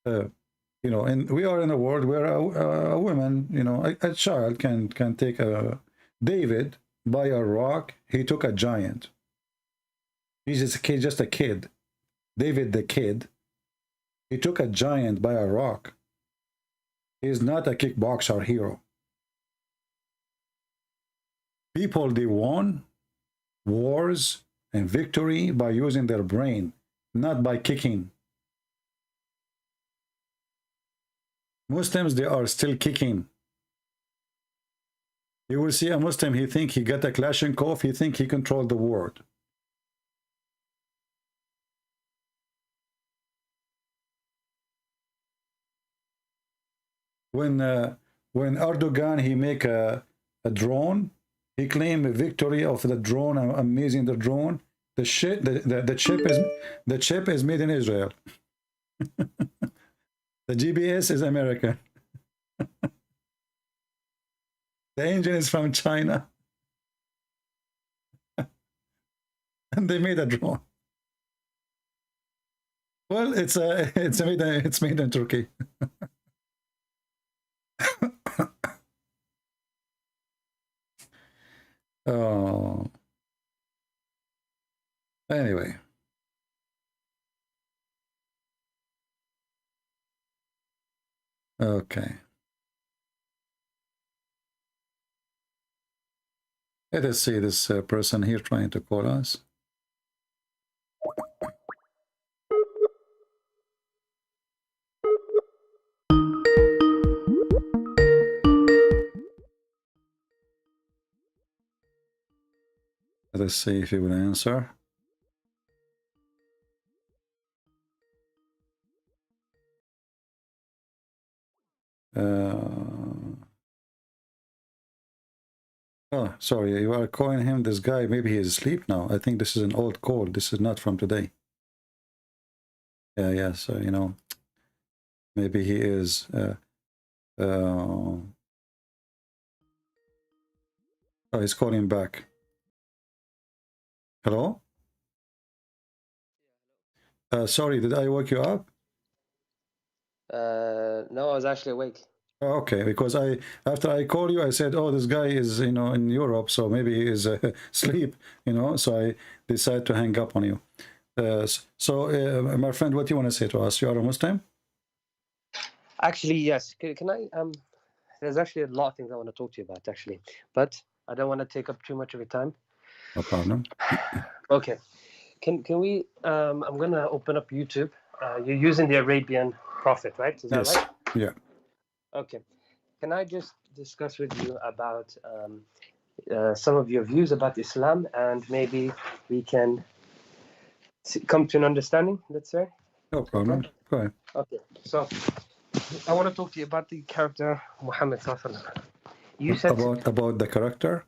[SPEAKER 7] You know, and we are in a world where a woman, you know, a child can take a David by a rock. He took a giant. He's just a kid. David the kid. He took a giant by a rock. He's not a kickboxer hero. People, they won wars and victory by using their brain, not by kicking. Muslims, they are still kicking. You will see a Muslim, he think he got a Kalashnikov, he think he controlled the world. When Erdogan, he make a drone, he claimed a victory of the drone, amazing the drone. The chip is made in Israel. The GPS is American. The engine is from China. And they made a drone. Well, it's made in Turkey. Oh. Anyway. Okay. Let us see this person here trying to call us. Let us see if he will answer. Oh, sorry, you are calling him this guy. Maybe he is asleep now. I think this is an old call. This is not from today. Yeah, so you know, maybe he is. Oh, he's calling back. Hello? Sorry, did I wake you up?
[SPEAKER 10] No, I was actually awake.
[SPEAKER 7] Okay, because after I call you, I said, oh, this guy is, you know, in Europe, so maybe he is asleep, you know, so I decided to hang up on you. My friend, what do you want to say to us? You are a Muslim?
[SPEAKER 10] Actually, yes. Can I, there's actually a lot of things I want to talk to you about, actually, but I don't want to take up too much of your time.
[SPEAKER 7] No problem.
[SPEAKER 10] Okay. Can we, I'm going to open up YouTube. You're using the Arabian Prophet, right? Is that right?
[SPEAKER 7] Yeah.
[SPEAKER 10] Okay. Can I just discuss with you about some of your views about Islam, and maybe we can come to an understanding, let's say?
[SPEAKER 7] No problem.
[SPEAKER 10] Okay.
[SPEAKER 7] Go ahead.
[SPEAKER 10] Okay. So I want to talk to you about the character Muhammad Sallallahu. You said
[SPEAKER 7] about the character?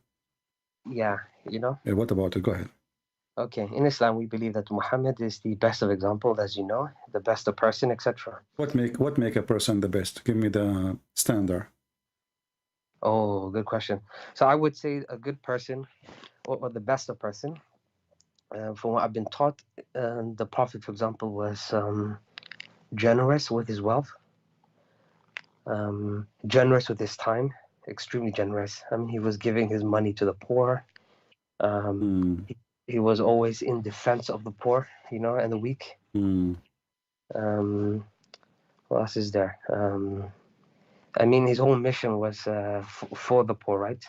[SPEAKER 10] Yeah, you know.
[SPEAKER 7] Yeah, what about it? Go ahead.
[SPEAKER 10] Okay. In Islam, we believe that Muhammad is the best of example, as you know, the best of person, etc.
[SPEAKER 7] What make a person the best? Give me the standard.
[SPEAKER 10] Oh, good question. So I would say a good person, or the best of person, from what I've been taught, the Prophet, for example, was generous with his wealth, generous with his time, extremely generous. I mean, he was giving his money to the poor. He was always in defense of the poor, you know, and the weak. What else is there? I mean, his whole mission was for the poor, right?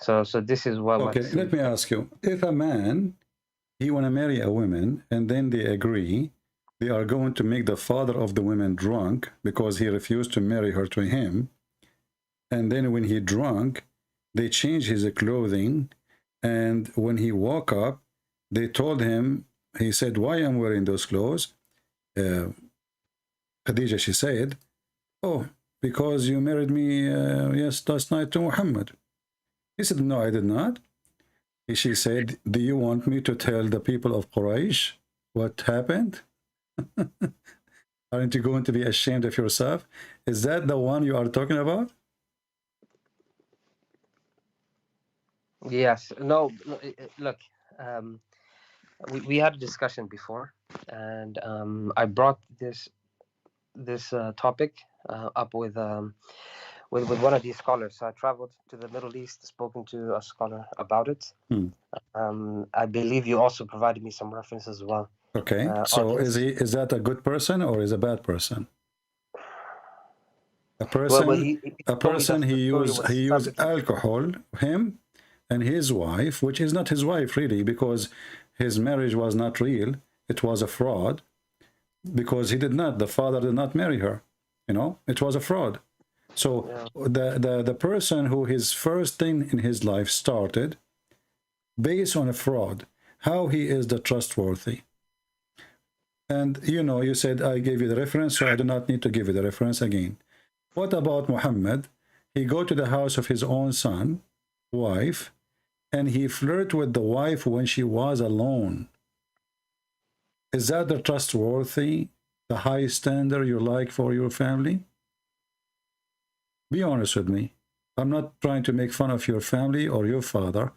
[SPEAKER 10] So this is what.
[SPEAKER 7] Okay, let me ask you: if a man, he want to marry a woman, and then they agree, they are going to make the father of the woman drunk because he refused to marry her to him, and then when he drunk, they change his clothing, and when he woke up, they told him, he said, "Why I'm wearing those clothes?" Khadija, she said, "Oh, because you married me last night to Muhammad." He said, "No, I did not." She said, "Do you want me to tell the people of Quraysh what happened? Aren't you going to be ashamed of yourself?" Is that the one you are talking about?
[SPEAKER 10] Yes. No. Look, we had a discussion before, and I brought this topic up with one of these scholars. So I traveled to the Middle East, spoken to a scholar about it. I believe you also provided me some references as well.
[SPEAKER 7] Okay. So is that a good person or is a bad person? A person, he used alcohol, him and his wife, which is not his wife really, because his marriage was not real. It was a fraud, because the father did not marry her. You know, it was a fraud. So the person who his first thing in his life started based on a fraud, how he is the trustworthy? And you know, you said I gave you the reference, so I do not need to give you the reference again. What about Muhammad? He go to the house of his own son, wife, and he flirt with the wife when she was alone. Is that the trustworthy, the high standard you like for your family? Be honest with me. I'm not trying to make fun of your family or your father.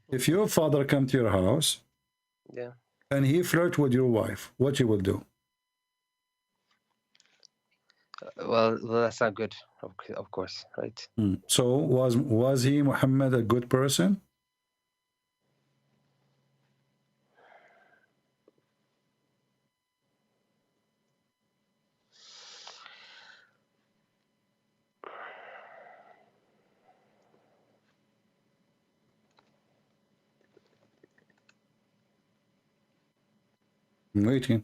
[SPEAKER 7] If your father come to your house, and he flirt with your wife, what you will do?
[SPEAKER 10] Well, that's not good, of course, right?
[SPEAKER 7] So was he, Muhammad, a good person? I'm waiting.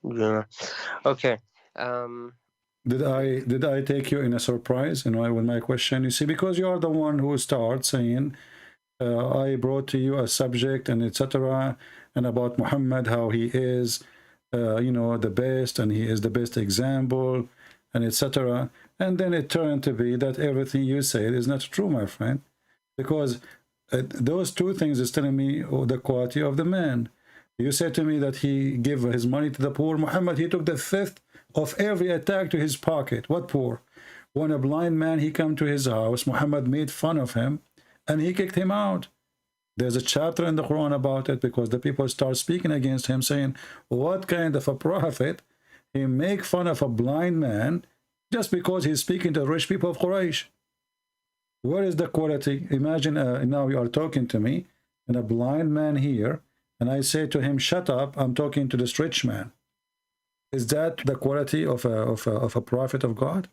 [SPEAKER 10] Yeah. Okay.
[SPEAKER 7] Did I take you in a surprise, you know, with my question? You see, because you are the one who starts saying, I brought to you a subject and etc. and about Muhammad, how he is, you know, the best, and he is the best example, and etc. And then it turned to be that everything you said is not true, my friend, because those two things is telling me the quality of the man. You said to me that he gave his money to the poor. Muhammad, he took the fifth of every attack to his pocket. What poor? When a blind man, he come to his house, Muhammad made fun of him and he kicked him out. There's a chapter in the Quran about it, because the people start speaking against him, saying, what kind of a prophet? He make fun of a blind man just because he's speaking to the rich people of Quraysh. Where is the quality? Imagine now you are talking to me and a blind man here, and I say to him, shut up, I'm talking to this rich man. Is that the quality of a prophet of God?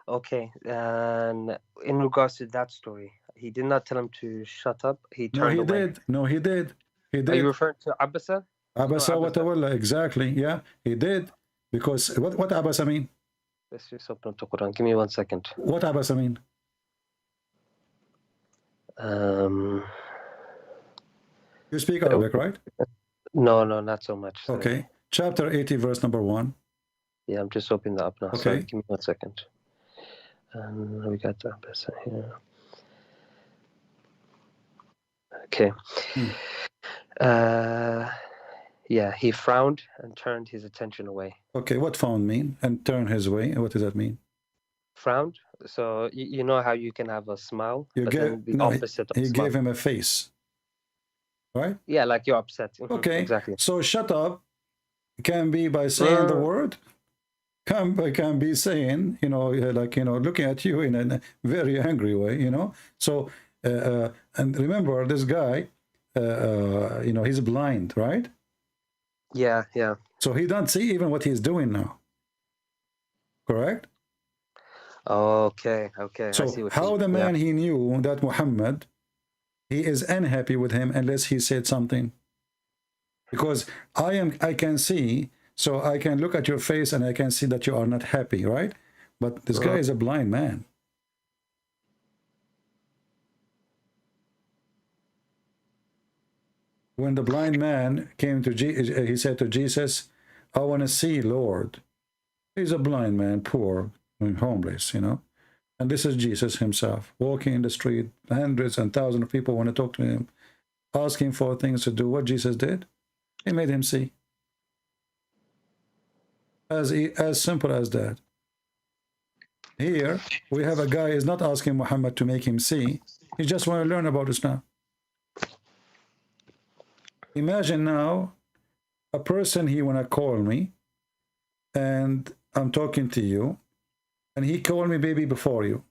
[SPEAKER 10] Okay, and in regards to that story, he did not tell him to shut up. He turned away.
[SPEAKER 7] No, he did. He did.
[SPEAKER 10] Are you referring to Abasa?
[SPEAKER 7] Abasa wa tawalla, exactly. Yeah, he did. Because what Abasa mean?
[SPEAKER 10] Let's just open up the Quran. Give me 1 second.
[SPEAKER 7] What Abasa mean? You speak Arabic, right?
[SPEAKER 10] No, not so much. Sorry.
[SPEAKER 7] Okay. Chapter 80, verse number 1.
[SPEAKER 10] Yeah, I'm just opening that up now.
[SPEAKER 7] Okay.
[SPEAKER 10] Sorry, give me 1 second. We got the Abasa here. Okay. Yeah, he frowned and turned his attention away.
[SPEAKER 7] Okay, what frown mean? And turn his way? What does that mean?
[SPEAKER 10] Frowned. So you know how you can have a smile,
[SPEAKER 7] You
[SPEAKER 10] but
[SPEAKER 7] get,
[SPEAKER 10] then the
[SPEAKER 7] no,
[SPEAKER 10] opposite of
[SPEAKER 7] he
[SPEAKER 10] smile.
[SPEAKER 7] gave him a face, right?
[SPEAKER 10] Yeah, like you're upset.
[SPEAKER 7] Okay,
[SPEAKER 10] exactly.
[SPEAKER 7] So shut up can be by saying the word. Can be saying, you know, like, you know, looking at you in a very angry way, you know. So and remember, this guy, you know, he's blind, right?
[SPEAKER 10] Yeah.
[SPEAKER 7] So he don't see even what he's doing now. Correct?
[SPEAKER 10] Okay.
[SPEAKER 7] So
[SPEAKER 10] I see what
[SPEAKER 7] how the man he knew that Muhammad, he is unhappy with him unless he said something. Because I can see, so I can look at your face and I can see that you are not happy, right? But this guy is a blind man. When the blind man came to Jesus, he said to Jesus, I want to see, Lord. He's a blind man, poor, and homeless, you know. And this is Jesus himself, walking in the street. Hundreds and thousands of people want to talk to him, asking for things to do. What Jesus did? He made him see. As simple as that. Here, we have a guy is not asking Muhammad to make him see. He just want to learn about Islam. Imagine now, a person, he want to call me, and I'm talking to you, and he called me baby before you.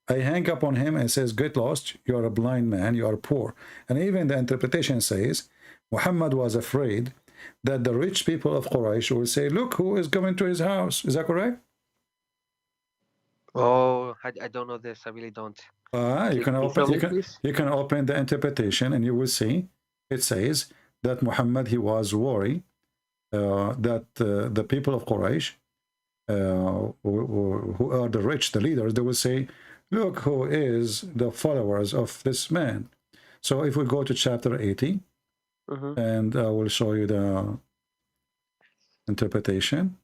[SPEAKER 7] I hang up on him and says, get lost, you are a blind man, you are poor. And even the interpretation says, Muhammad was afraid that the rich people of Quraysh will say, look who is coming to his house. Is that correct?
[SPEAKER 10] Oh, I don't know this. I really don't.
[SPEAKER 7] You can open the interpretation and you will see it says that Muhammad, he was worried that the people of Quraysh, who are the rich, the leaders, they will say, look who is the followers of this man. So if we go to chapter 80, and I will show you the interpretation.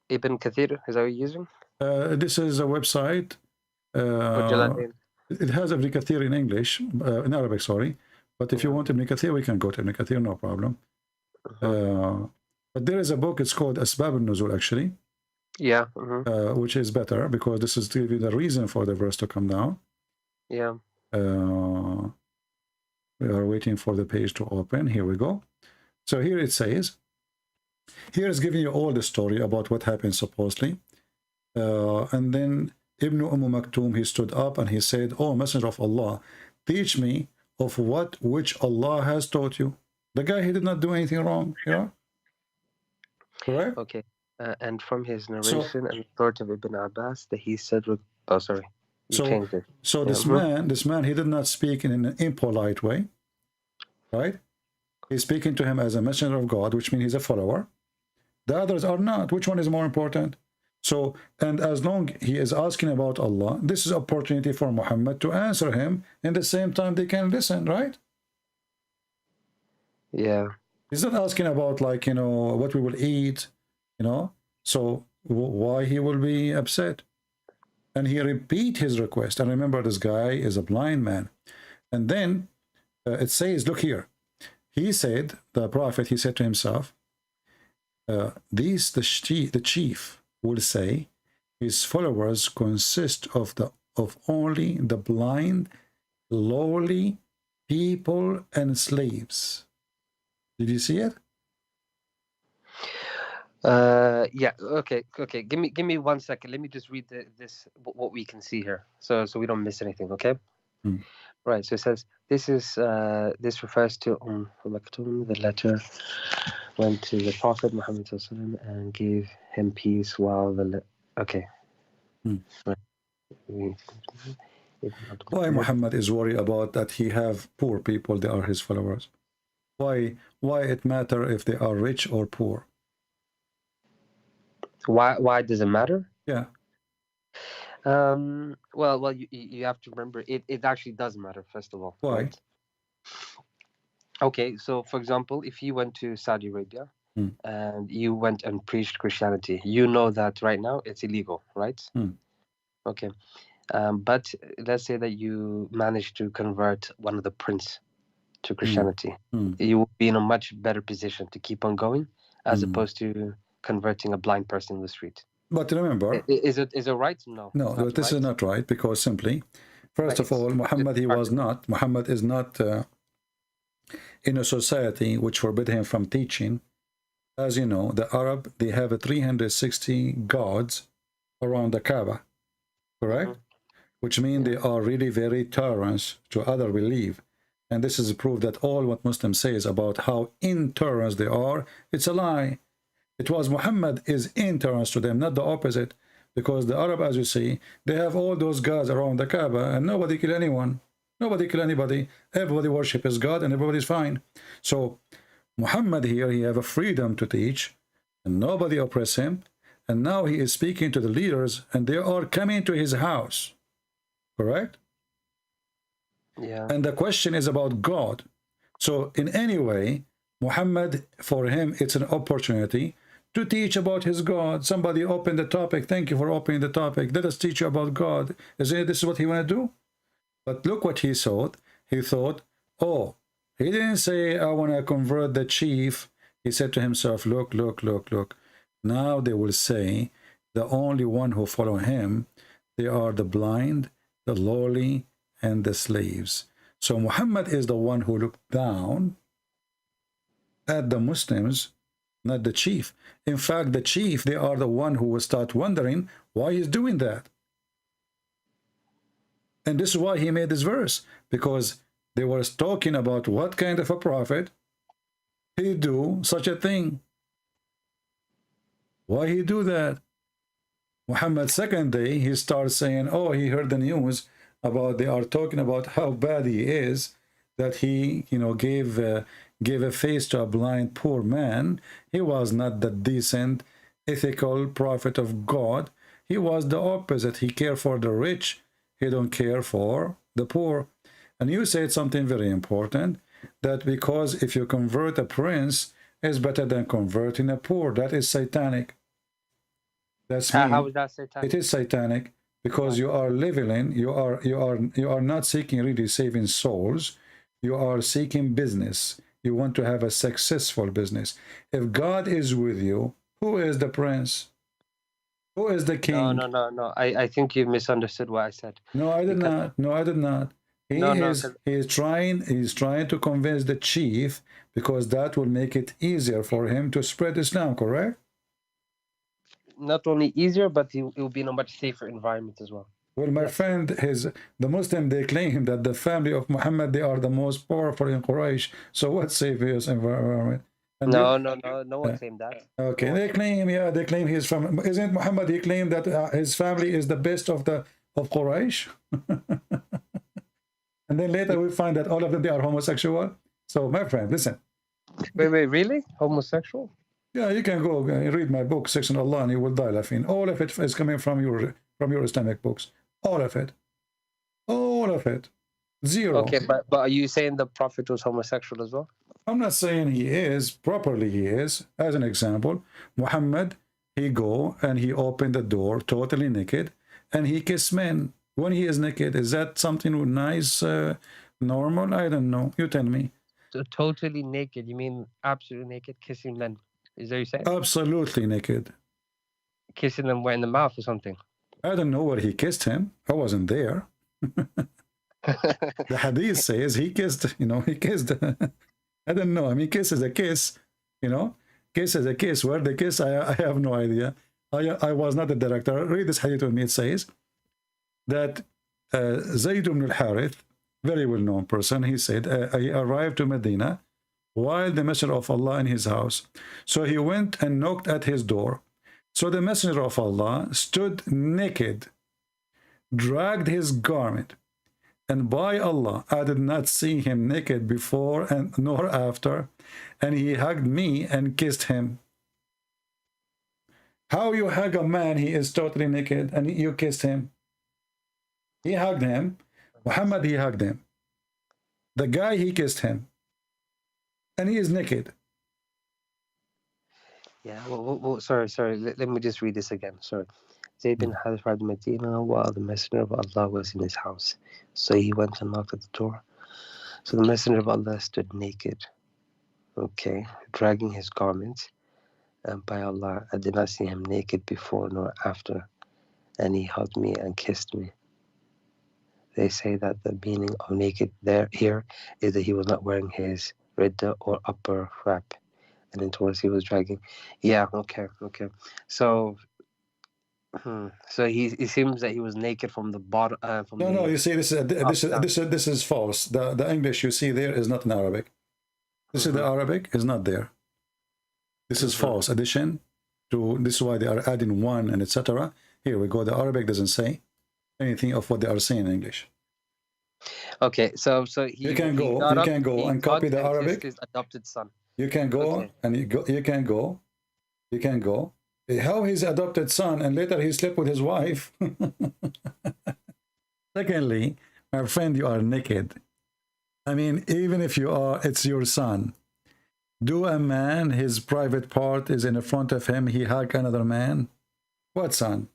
[SPEAKER 10] Ibn Kathir, is that what you're using?
[SPEAKER 7] This is a website. It has Ibn Kathir in English, in Arabic, sorry. But if you want Ibn Kathir, we can go to Ibn Kathir, no problem. But there is a book, it's called Asbab al-Nuzul, actually.
[SPEAKER 10] Yeah.
[SPEAKER 7] Which is better, because this is to give you the reason for the verse to come down.
[SPEAKER 10] Yeah.
[SPEAKER 7] We are waiting for the page to open. Here we go. So here it says, here is giving you all the story about what happened supposedly. And then Ibn Maktoum, he stood up and he said, oh, Messenger of Allah, teach me of which Allah has taught you. The guy, he did not do anything wrong, yeah? Correct?
[SPEAKER 10] Okay. And from his narration and authority of Ibn Abbas, that he said, oh, sorry.
[SPEAKER 7] So this man, he did not speak in an impolite way, right? He's speaking to him as a messenger of God, which means he's a follower. The others are not. Which one is more important? So, and as long he is asking about Allah, this is an opportunity for Muhammad to answer him. In the same time, they can listen, right?
[SPEAKER 10] Yeah.
[SPEAKER 7] He's not asking about, like, you know, what we will eat, you know. So why he will be upset? And he repeat his request. And remember, this guy is a blind man. And then it says, look here. He said, the prophet, he said to himself, the chief will say, his followers consist of only the blind, lowly people and slaves. Did you see it?
[SPEAKER 10] Yeah. Okay. Give me 1 second. Let me just read what we can see here, so we don't miss anything. Okay. Right. So it says this refers to Maktoum. The letter went to the Prophet Muhammad and gave him peace while okay. Right.
[SPEAKER 7] Why Muhammad is worried about that he have poor people, they are his followers? Why it matter if they are rich or poor?
[SPEAKER 10] Why does it matter?
[SPEAKER 7] Yeah.
[SPEAKER 10] Well, you have to remember it actually does matter, first of all.
[SPEAKER 7] Why?
[SPEAKER 10] Right? Okay, so for example, if you went to Saudi Arabia and you went and preached Christianity, you know that right now it's illegal, right? Okay. But let's say that you managed to convert one of the prince to Christianity. You will be in a much better position to keep on going as opposed to converting a blind person in the street.
[SPEAKER 7] But remember,
[SPEAKER 10] is it right? No,
[SPEAKER 7] this is not right, because simply, first of all, Muhammad is not in a society which forbid him from teaching. As you know, the Arab, they have 360 gods around the Kaaba, correct? Which means they are really very tolerant to other belief. And this is a proof that all what Muslims say is about how intolerant they are, it's a lie. It was Muhammad is intolerant to them, not the opposite. Because the Arab, as you see, they have all those gods around the Kaaba and nobody kill anyone. Nobody kill anybody. Everybody worship his God and everybody's fine. So Muhammad here, he have a freedom to teach and nobody oppress him. And now he is speaking to the leaders and they are coming to his house. Correct?
[SPEAKER 10] Yeah.
[SPEAKER 7] And the question is about God. So in any way, Muhammad, for him, it's an opportunity to teach about his God. Somebody opened the topic. Thank you for opening the topic. Let us teach you about God. Isn't it, this is what he want to do? But look what he thought. He thought, oh, he didn't say, I want to convert the chief. He said to himself, look. Now they will say, the only one who follow him, They are the blind, the lowly, and the slaves. So Muhammad is the one who looked down at the Muslims, not the chief. In fact, the chief, they are the one who will start wondering why he's doing that. And this is why he made this verse, because they were talking about what kind of a prophet he do such a thing. Why he do that? Muhammad's second day, he starts saying, oh, he heard the news about, they are talking about how bad he is, that he, you know, gave a face to a blind poor man. He was not the decent, ethical prophet of God. He was the opposite. He cared for the rich. He don't care for the poor. And you said something very important, that because if you convert a prince, it's better than converting a poor. That is satanic. That's me.
[SPEAKER 10] How is that satanic?
[SPEAKER 7] It is satanic because you are leveling. You are not seeking really saving souls. You are seeking business. You want to have a successful business. If God is with you, who is the prince? Who is the king?
[SPEAKER 10] No. I think you misunderstood what I said.
[SPEAKER 7] No, I did not. No, I did not. He is trying to convince the chief, because that will make it easier for him to spread Islam, correct?
[SPEAKER 10] Not only easier, but it will be in a much safer environment as well.
[SPEAKER 7] Well, my friend, the Muslim, they claim that the family of Muhammad, they are the most powerful in Quraysh. So what safest environment? And
[SPEAKER 10] no one claimed that.
[SPEAKER 7] Okay, they claim he's from. Isn't Muhammad? He claimed that his family is the best of Quraysh. And then later we find that all of them, they are homosexual. So my friend, listen.
[SPEAKER 10] Wait, really? Homosexual?
[SPEAKER 7] Yeah, you can go read my book, Section Allah, and you will die laughing. All of it is coming from your Islamic books. All of it. All of it. Zero.
[SPEAKER 10] Okay, but are you saying the Prophet was homosexual as well?
[SPEAKER 7] I'm not saying he is. Properly he is. As an example, Muhammad, he go and he opened the door totally naked and he kissed men. When he is naked, is that something nice, normal? I don't know. You tell me.
[SPEAKER 10] So totally naked? You mean absolutely naked, kissing men? Is that what you're saying?
[SPEAKER 7] Absolutely naked.
[SPEAKER 10] Kissing them where, in the mouth or something?
[SPEAKER 7] I don't know where he kissed him. I wasn't there. The hadith says he kissed, he kissed. I don't know. I mean, kiss is a kiss, Kiss is a kiss. Where the kiss, I have no idea. I was not the director. Read this hadith with me. It says that Zayd ibn al-Harith, very well-known person, he said, he arrived to Medina while the Messenger of Allah in his house. So he went and knocked at his door. So the Messenger of Allah stood naked, dragged his garment, and by Allah, I did not see him naked before and nor after, and he hugged me and kissed him. How you hug a man, he is totally naked, and you kissed him? He hugged him. Muhammad, he hugged him. The guy, he kissed him. And he is naked.
[SPEAKER 10] Yeah, well, sorry. Let me just read this again. Sorry. Zayd bin Harith arrived in Medina while the Messenger of Allah was in his house. So he went and knocked at the door. So the Messenger of Allah stood naked, dragging his garments. And by Allah, I did not see him naked before nor after. And he hugged me and kissed me. They say that the meaning of naked here is that he was not wearing his ridda or upper wrap. And then towards he was dragging. Yeah, okay. So he seems that he was naked from the bottom.
[SPEAKER 7] No. You see, this is false. The English you see there is not in Arabic. This is the Arabic is not there. This is false addition to. This is why they are adding one and etc. Here we go. The Arabic doesn't say anything of what they are saying in English.
[SPEAKER 10] Okay, so
[SPEAKER 7] you can go and copy the Arabic.
[SPEAKER 10] His adopted son.
[SPEAKER 7] You can go and you can go. How his adopted son and later he slept with his wife. Secondly, my friend, you are naked. I mean, even if you are, it's your son. Do a man, his private part is in front of him, he hug another man? What son?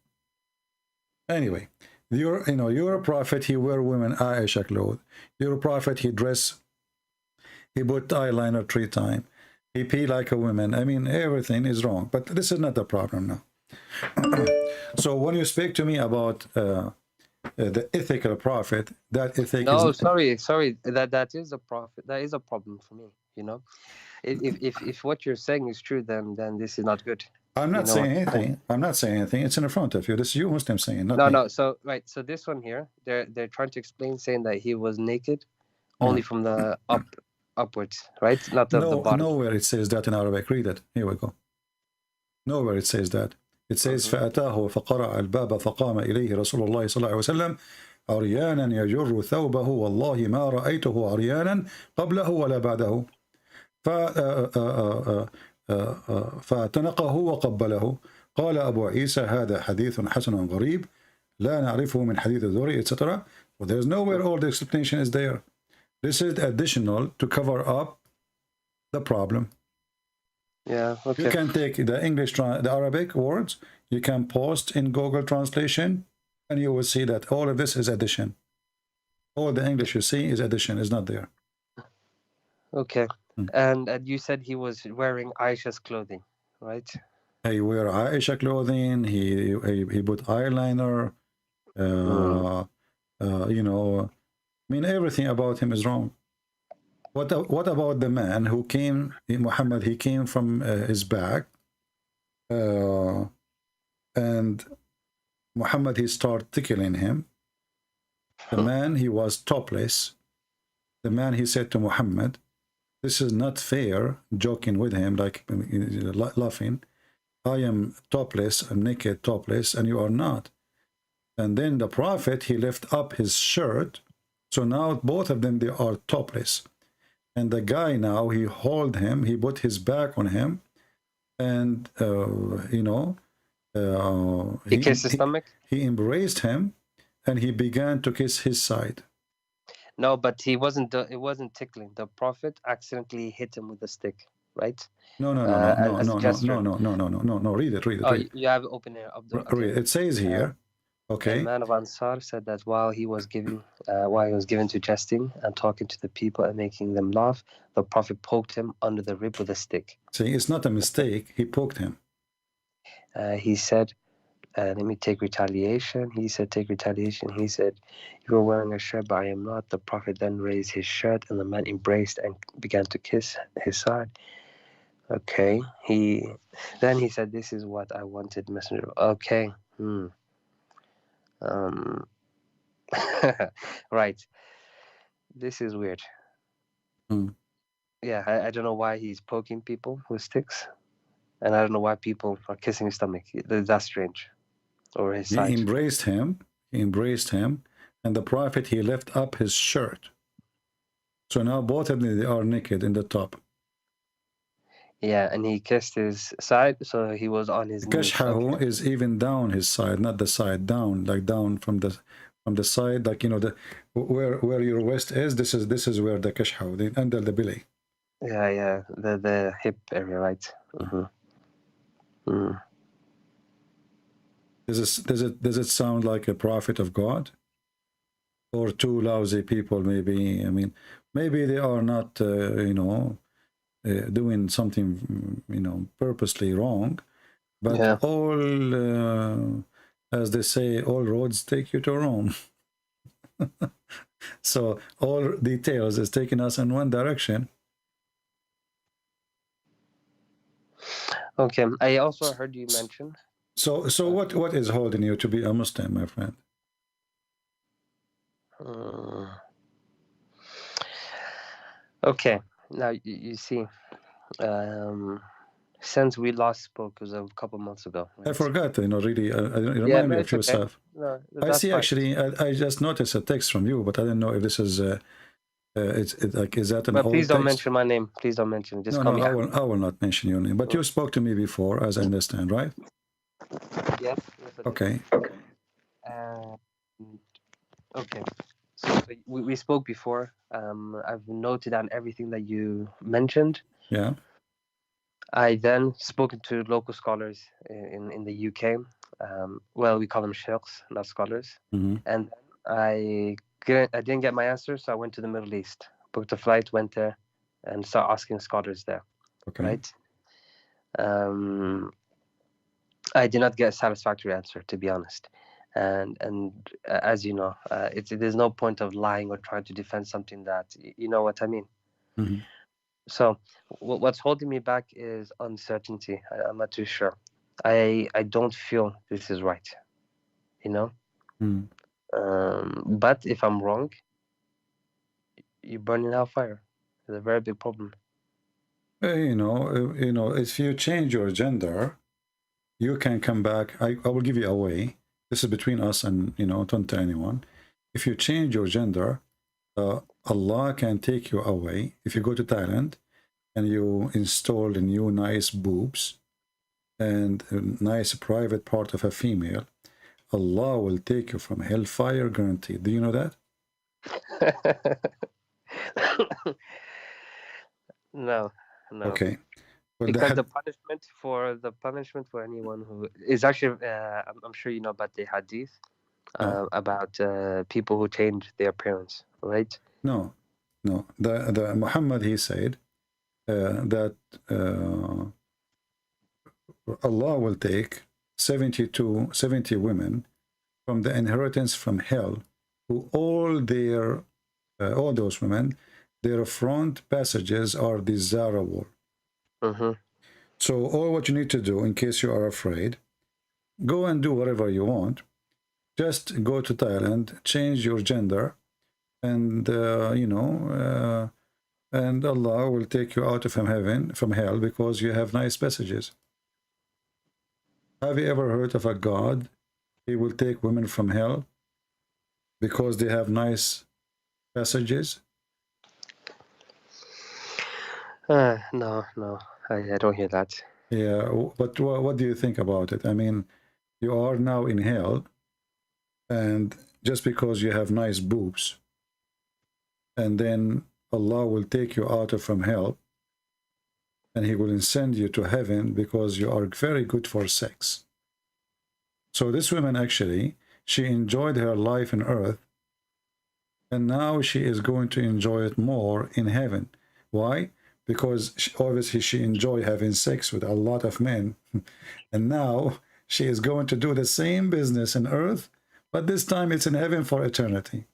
[SPEAKER 7] Anyway, you're a prophet, he wear women Aisha clothes. You're a prophet, he dress, he put eyeliner 3 times. He pee like a woman. I mean, everything is wrong. But this is not the problem now. So when you speak to me about the ethical prophet, that ethic
[SPEAKER 10] No,
[SPEAKER 7] is...
[SPEAKER 10] sorry. That is a prophet. That is a problem for me. You know, if what you're saying is true, then this is not good.
[SPEAKER 7] I'm not saying anything. I'm not saying anything. It's in front of you. This is you Muslim saying, not me.
[SPEAKER 10] No. So right. So this one here, they're trying to explain, saying that he was naked, only from the upwards, right? Not the bottom.
[SPEAKER 7] Nowhere it says that in Arabic. Read it. Here we go. Nowhere it says that. It says فأتاه فقرع الباب فقام إليه رسول الله صلى الله عليه وسلم عريانا يجر ثوبه والله ما رأيته عريانا قبله ولا بعده فاعتنقه وقبله قال أبو عيسى هذا حديث حسن غريب لا نعرفه من حديث الذري etc. Well, there's nowhere all the explanation is there. This is additional to cover up the problem.
[SPEAKER 10] Yeah, okay.
[SPEAKER 7] You can take the English, the Arabic words, you can post in Google translation, and you will see that all of this is addition. All the English you see is addition, is not there.
[SPEAKER 10] Okay. And you said he was wearing Aisha's clothing, right?
[SPEAKER 7] He wear Aisha clothing, he put eyeliner, you know, I mean, everything about him is wrong. What about the man who came, Muhammad, he came from his back, and Muhammad, he started tickling him. The man, he was topless. The man, he said to Muhammad, this is not fair, joking with him, like laughing. I am topless, I'm naked, topless, and you are not. And then the Prophet, he left up his shirt. So now both of them, they are topless. And the guy now, he hold him, he put his back on him, and, you know,
[SPEAKER 10] he kissed his stomach?
[SPEAKER 7] He embraced him, and he began to kiss his side.
[SPEAKER 10] No, but it wasn't tickling. The Prophet accidentally hit him with a stick, right?
[SPEAKER 7] No. Read it.
[SPEAKER 10] Oh, you have it open here.
[SPEAKER 7] Read it. It says here, okay.
[SPEAKER 10] The man of Ansar said that while he was given to jesting and talking to the people and making them laugh, the Prophet poked him under the rib with a stick.
[SPEAKER 7] See, it's not a mistake. He poked him.
[SPEAKER 10] He said, let me take retaliation. He said, take retaliation. He said, you are wearing a shirt, but I am not. The Prophet then raised his shirt, and the man embraced and began to kiss his side. Okay. Then he said, this is what I wanted, messenger. Okay. Right. This is weird. Yeah, I don't know why he's poking people with sticks, and I don't know why people are kissing his stomach. That's strange. Or his side.
[SPEAKER 7] He embraced him, and the Prophet, he left up his shirt. So now both of them, they are naked in the top.
[SPEAKER 10] Yeah, and he kissed his side, so he was on his knees.
[SPEAKER 7] Kashhahu is even down his side, not the side, down, like down from the side, like, you know, where your waist is. This is where the kashhahu, under the belly.
[SPEAKER 10] Yeah, the hip area, right?
[SPEAKER 7] Does it sound like a prophet of God, or two lousy people? Maybe, I mean, maybe they are not, you know, doing something, you know, purposely wrong, but all, as they say, all roads take you to Rome. So all details is taking us in one direction.
[SPEAKER 10] Okay, I also heard you mention.
[SPEAKER 7] So what is holding you to be a Muslim, my friend?
[SPEAKER 10] Okay, now you see, since we last spoke, it was a couple months ago. Right?
[SPEAKER 7] I forgot, you know, really, remind me of your stuff.
[SPEAKER 10] No,
[SPEAKER 7] I see,
[SPEAKER 10] fine.
[SPEAKER 7] actually, I just noticed a text from you, but I don't know if this is, it's like, is that an
[SPEAKER 10] But
[SPEAKER 7] old
[SPEAKER 10] please don't
[SPEAKER 7] text?
[SPEAKER 10] mention my name. Please don't mention. Just
[SPEAKER 7] No,
[SPEAKER 10] call me.
[SPEAKER 7] I will not mention your name, but you spoke to me before, as I understand, right?
[SPEAKER 10] Yes.
[SPEAKER 7] Okay.
[SPEAKER 10] Okay. So we spoke before. I've noted down everything that you mentioned.
[SPEAKER 7] Yeah.
[SPEAKER 10] I then spoken to local scholars in the UK. Well, we call them sheikhs, not scholars. And I didn't get my answer, so I went to the Middle East, booked a flight, went there, and started asking scholars there.
[SPEAKER 7] Okay.
[SPEAKER 10] Right. I did not get a satisfactory answer, to be honest. And as you know, there's no point of lying or trying to defend something that you know what I mean.
[SPEAKER 7] Mhm.
[SPEAKER 10] So what's holding me back is uncertainty. I'm not too sure. I don't feel this is right, you know.
[SPEAKER 7] Mm.
[SPEAKER 10] But if I'm wrong, you burn in hellfire. It's a very big problem.
[SPEAKER 7] You know, if you change your gender, you can come back. I will give you a way. This is between us and, you know, don't tell anyone. If you change your gender, Allah can take you away. If you go to Thailand and you install a new nice boobs and a nice private part of a female, Allah will take you from hellfire, guaranteed. Do you know that?
[SPEAKER 10] No.
[SPEAKER 7] Okay. Well,
[SPEAKER 10] Because the punishment for anyone who is actually, I'm sure you know about the hadith about people who change their appearance, right?
[SPEAKER 7] No. The Muhammad, he said that Allah will take 70 women from the inheritance from hell, who all those women, their front passages are desirable. So all what you need to do, in case you are afraid, go and do whatever you want. Just go to Thailand, change your gender, and and Allah will take you out of from hell, because you have nice passages. Have you ever heard of a God? He will take women from hell because they have nice passages?
[SPEAKER 10] No, I don't hear that.
[SPEAKER 7] Yeah, but what do you think about it? I mean, you are now in hell, and just because you have nice boobs, and then Allah will take you out of from hell, and he will send you to heaven because you are very good for sex. So this woman, actually, she enjoyed her life on earth, and now she is going to enjoy it more in heaven. Why? Because obviously she enjoyed having sex with a lot of men, and now she is going to do the same business on earth, but this time it's in heaven for eternity.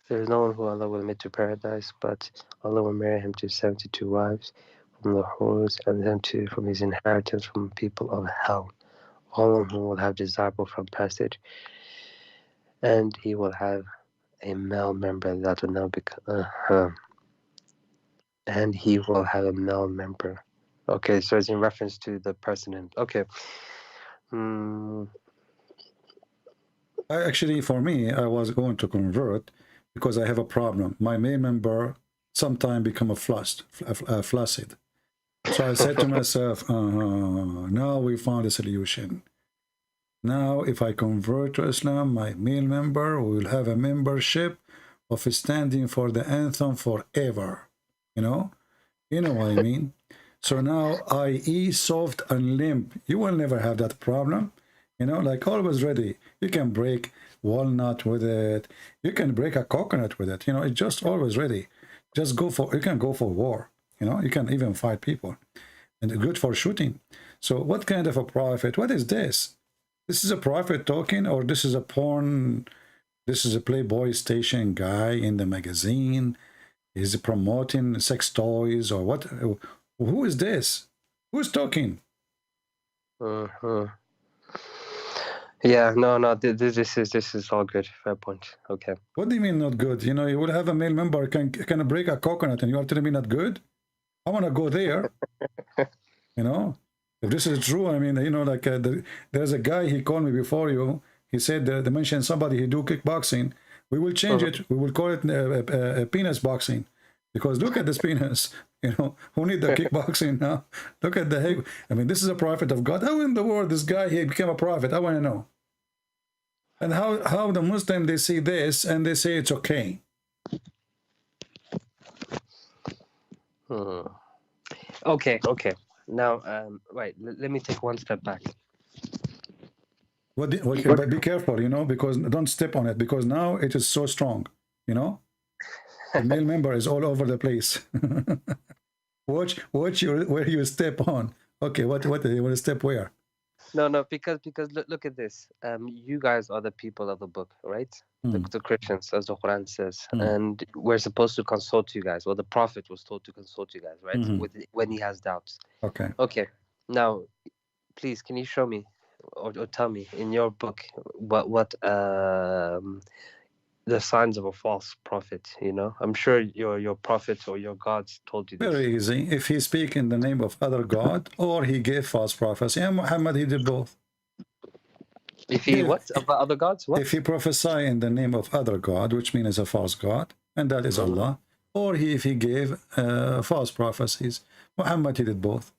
[SPEAKER 10] There is no one who Allah will admit to paradise, but Allah will marry him to 72 wives from the whores, and them from his inheritance from people of hell, all of whom will have desirable from passage, and he will have a male member that will now become. And he will have a male member. Okay, so it's in reference to the person in. Okay.
[SPEAKER 7] Actually, for me, I was going to convert because I have a problem. My male member sometime become flaccid. So I said to myself, now we found a solution. Now, if I convert to Islam, my male member will have a membership of standing for the anthem forever. You know what I mean? So now, i.e. soft and limp, you will never have that problem. You know, like always ready. You can break walnut with it. You can break a coconut with it. You know, it's just always ready. Just you can go for war. You know, you can even fight people. And it's good for shooting. So what kind of a prophet? What is this? This is a prophet talking, or this is a porn? This is a Playboy station guy in the magazine. Is he promoting sex toys or what? Who is this? Who's talking?
[SPEAKER 10] Yeah, no. This is all good. Fair point. Okay.
[SPEAKER 7] What do you mean not good? You know, you will have a male member can break a coconut, and you are telling me not good? I want to go there. You know, if this is true, I mean, you know, like there's a guy, he called me before you. He said they mentioned somebody who do kickboxing. We will change it. We will call it penis boxing, because look at this penis. You know, who need the kickboxing now? Look at the head. I mean, this is a prophet of God. How in the world this guy he became a prophet? I want to know. And how the Muslim, they see this and they say it's okay.
[SPEAKER 10] Okay. Now, right. Let me take one step back.
[SPEAKER 7] But be careful, you know, because don't step on it, because now it is so strong, you know. The male member is all over the place. watch where you step on. Okay, what you want to step where?
[SPEAKER 10] No, because look at this. You guys are the people of the book, right? The Christians, as the Quran says, and we're supposed to consult you guys. Well, the Prophet was told to consult you guys, right? When he has doubts.
[SPEAKER 7] Okay.
[SPEAKER 10] Okay. Now, please, can you show me or tell me in your book what the signs of a false prophet? You know, I'm sure your prophet or your gods told you this.
[SPEAKER 7] Very easy. If he speak in the name of other God, or he gave false prophecy, and Muhammad, he did both.
[SPEAKER 10] If he what about other gods? What?
[SPEAKER 7] If he prophesy in the name of other God, which means a false God, and that is Allah, or if he gave false prophecies, Muhammad, he did both.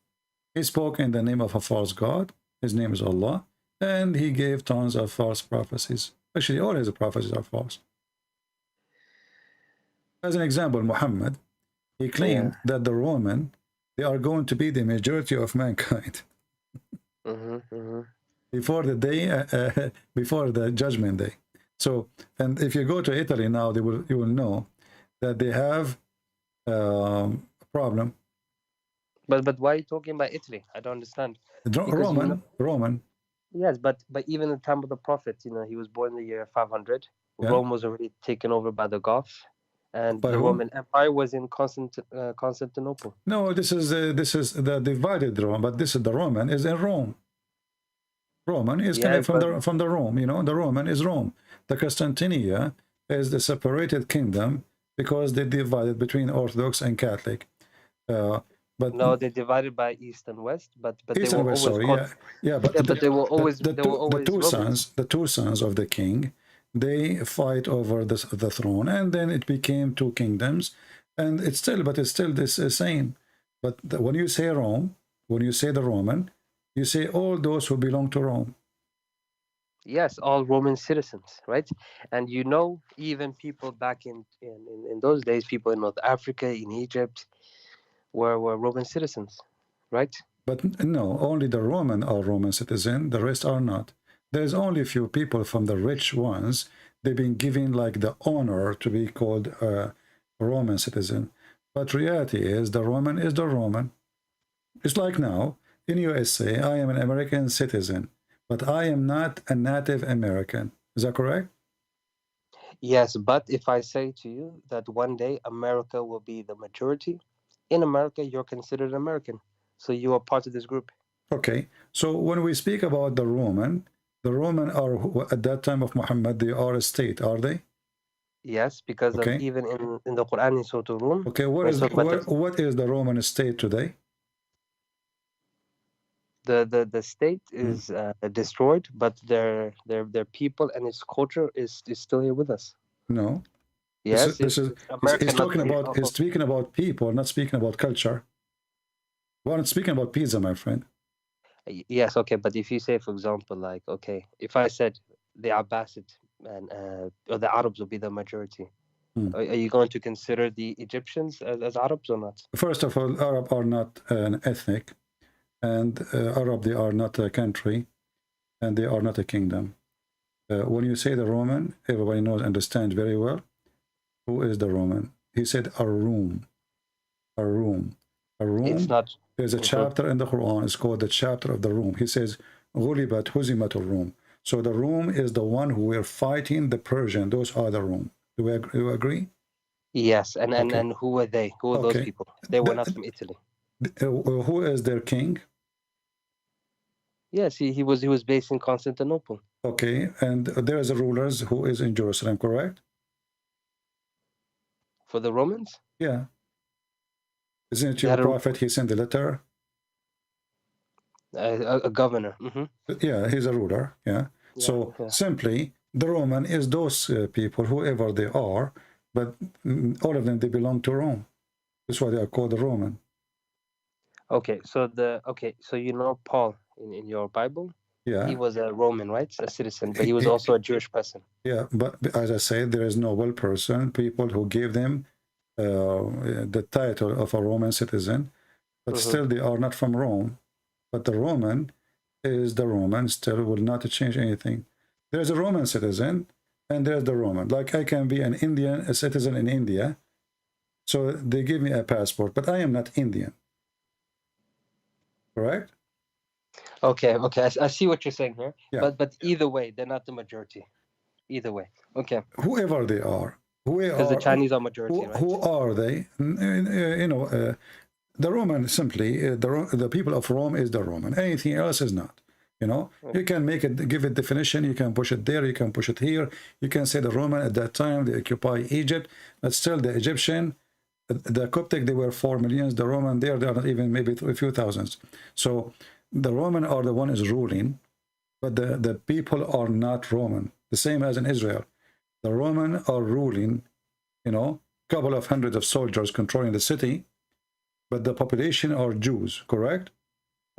[SPEAKER 7] He spoke in the name of a false God, his name is Allah, and he gave tons of false prophecies. Actually, all his prophecies are false. As an example, Muhammad, he claimed that the Roman, they are going to be the majority of mankind. Before the day, before the judgment day. So, and if you go to Italy now, you will know that they have a problem.
[SPEAKER 10] But why are you talking about Italy? I don't understand.
[SPEAKER 7] Roman.
[SPEAKER 10] Yes, but even in the time of the Prophet, you know, he was born in the year 500. Yeah. Rome was already taken over by the Goths, and the Roman Empire was in Constantinople. No, this is the divided Rome, but this is the Roman is in Rome. Roman is coming from the Rome, you know, the Roman is Rome. The Constantinia is the separated kingdom because they divided between Orthodox and Catholic. But no, they divided by East and West, but East they were West, always but they were always the two sons of the king. They fight over the throne, and then it became two kingdoms, and it's still this same. But when you say Rome, when you say the Roman, you say all those who belong to Rome. Yes, all Roman citizens, right? And you know, even people back in those days, people in North Africa, in Egypt, were Roman citizens, right? But no, only the Roman are Roman citizens, the rest are not. There's only a few people from the rich ones, they've been given like the honor to be called a Roman citizen. But reality is the Roman is the Roman. It's like now, in USA, I am an American citizen, but I am not a native American. Is that correct? Yes, but if I say to you that one day America will be the majority, in America, you're considered American. So you are part of this group. Okay. So when we speak about the Roman are, at that time of Muhammad, they are a state, are they? Yes, because of even in the Quran in Surah Rum. Okay, what is the Roman state today? The state is destroyed, but their people and its culture is still here with us. No. Yes, he's speaking about people, not speaking about culture. Well, I'm speaking about pizza, my friend. Yes, okay, but if you say, for example, like, okay, if I said the Abbasid and or the Arabs will be the majority, are you going to consider the Egyptians as Arabs or not? First of all, Arab are not an ethnic, and Arab, they are not a country, and they are not a kingdom. When you say the Roman, everybody knows, understands very well. Who is the Roman? He said a room. A room. A room. It's not. There's a chapter in the Quran. It's called the chapter of the room. He says, "Ghulibat huzimat al-Rum." So the room is the one who were fighting the Persian. Those are the room. Do you agree? Yes. And who were they? Who were those people? They were not from Italy. Who is their king? Yes, he was based in Constantinople. Okay, and there is a rulers who is in Jerusalem, correct? For the Romans? Yeah. Isn't it your prophet? He sent a letter. A governor. Yeah, he's a ruler. Yeah. So simply, the Roman is those people, whoever they are, but all of them, they belong to Rome. That's why they are called the Roman. Okay, so you know Paul in your Bible? Yeah. He was a Roman, right? A citizen, but he was also a Jewish person. Yeah, but as I said, there is noble person, people who gave them the title of a Roman citizen, but still they are not from Rome. But the Roman is the Roman, still will not change anything. There's a Roman citizen, and there's the Roman. Like I can be an Indian, a citizen in India, so they give me a passport, but I am not Indian.
[SPEAKER 7] correct?
[SPEAKER 10] Okay, okay. I see what you're saying here.
[SPEAKER 7] Yeah.
[SPEAKER 10] But either way, they're not the majority. Either way. Okay.
[SPEAKER 7] Whoever they are,
[SPEAKER 10] Because the Chinese are majority, right?
[SPEAKER 7] who are they? You know, the Roman simply, the people of Rome is the Roman. Anything else is not. You know, you can make it, give it definition, you can push it there, you can push it here. You can say the Roman at that time, they occupy Egypt, but still the Egyptian, the Coptic, they were 4 million. The Roman there, they are not even maybe a few thousands. So the Roman are the one is ruling, but the people are not Roman. The same as in Israel. The Roman are ruling, you know, couple of hundreds of soldiers controlling the city, but the population are Jews, correct?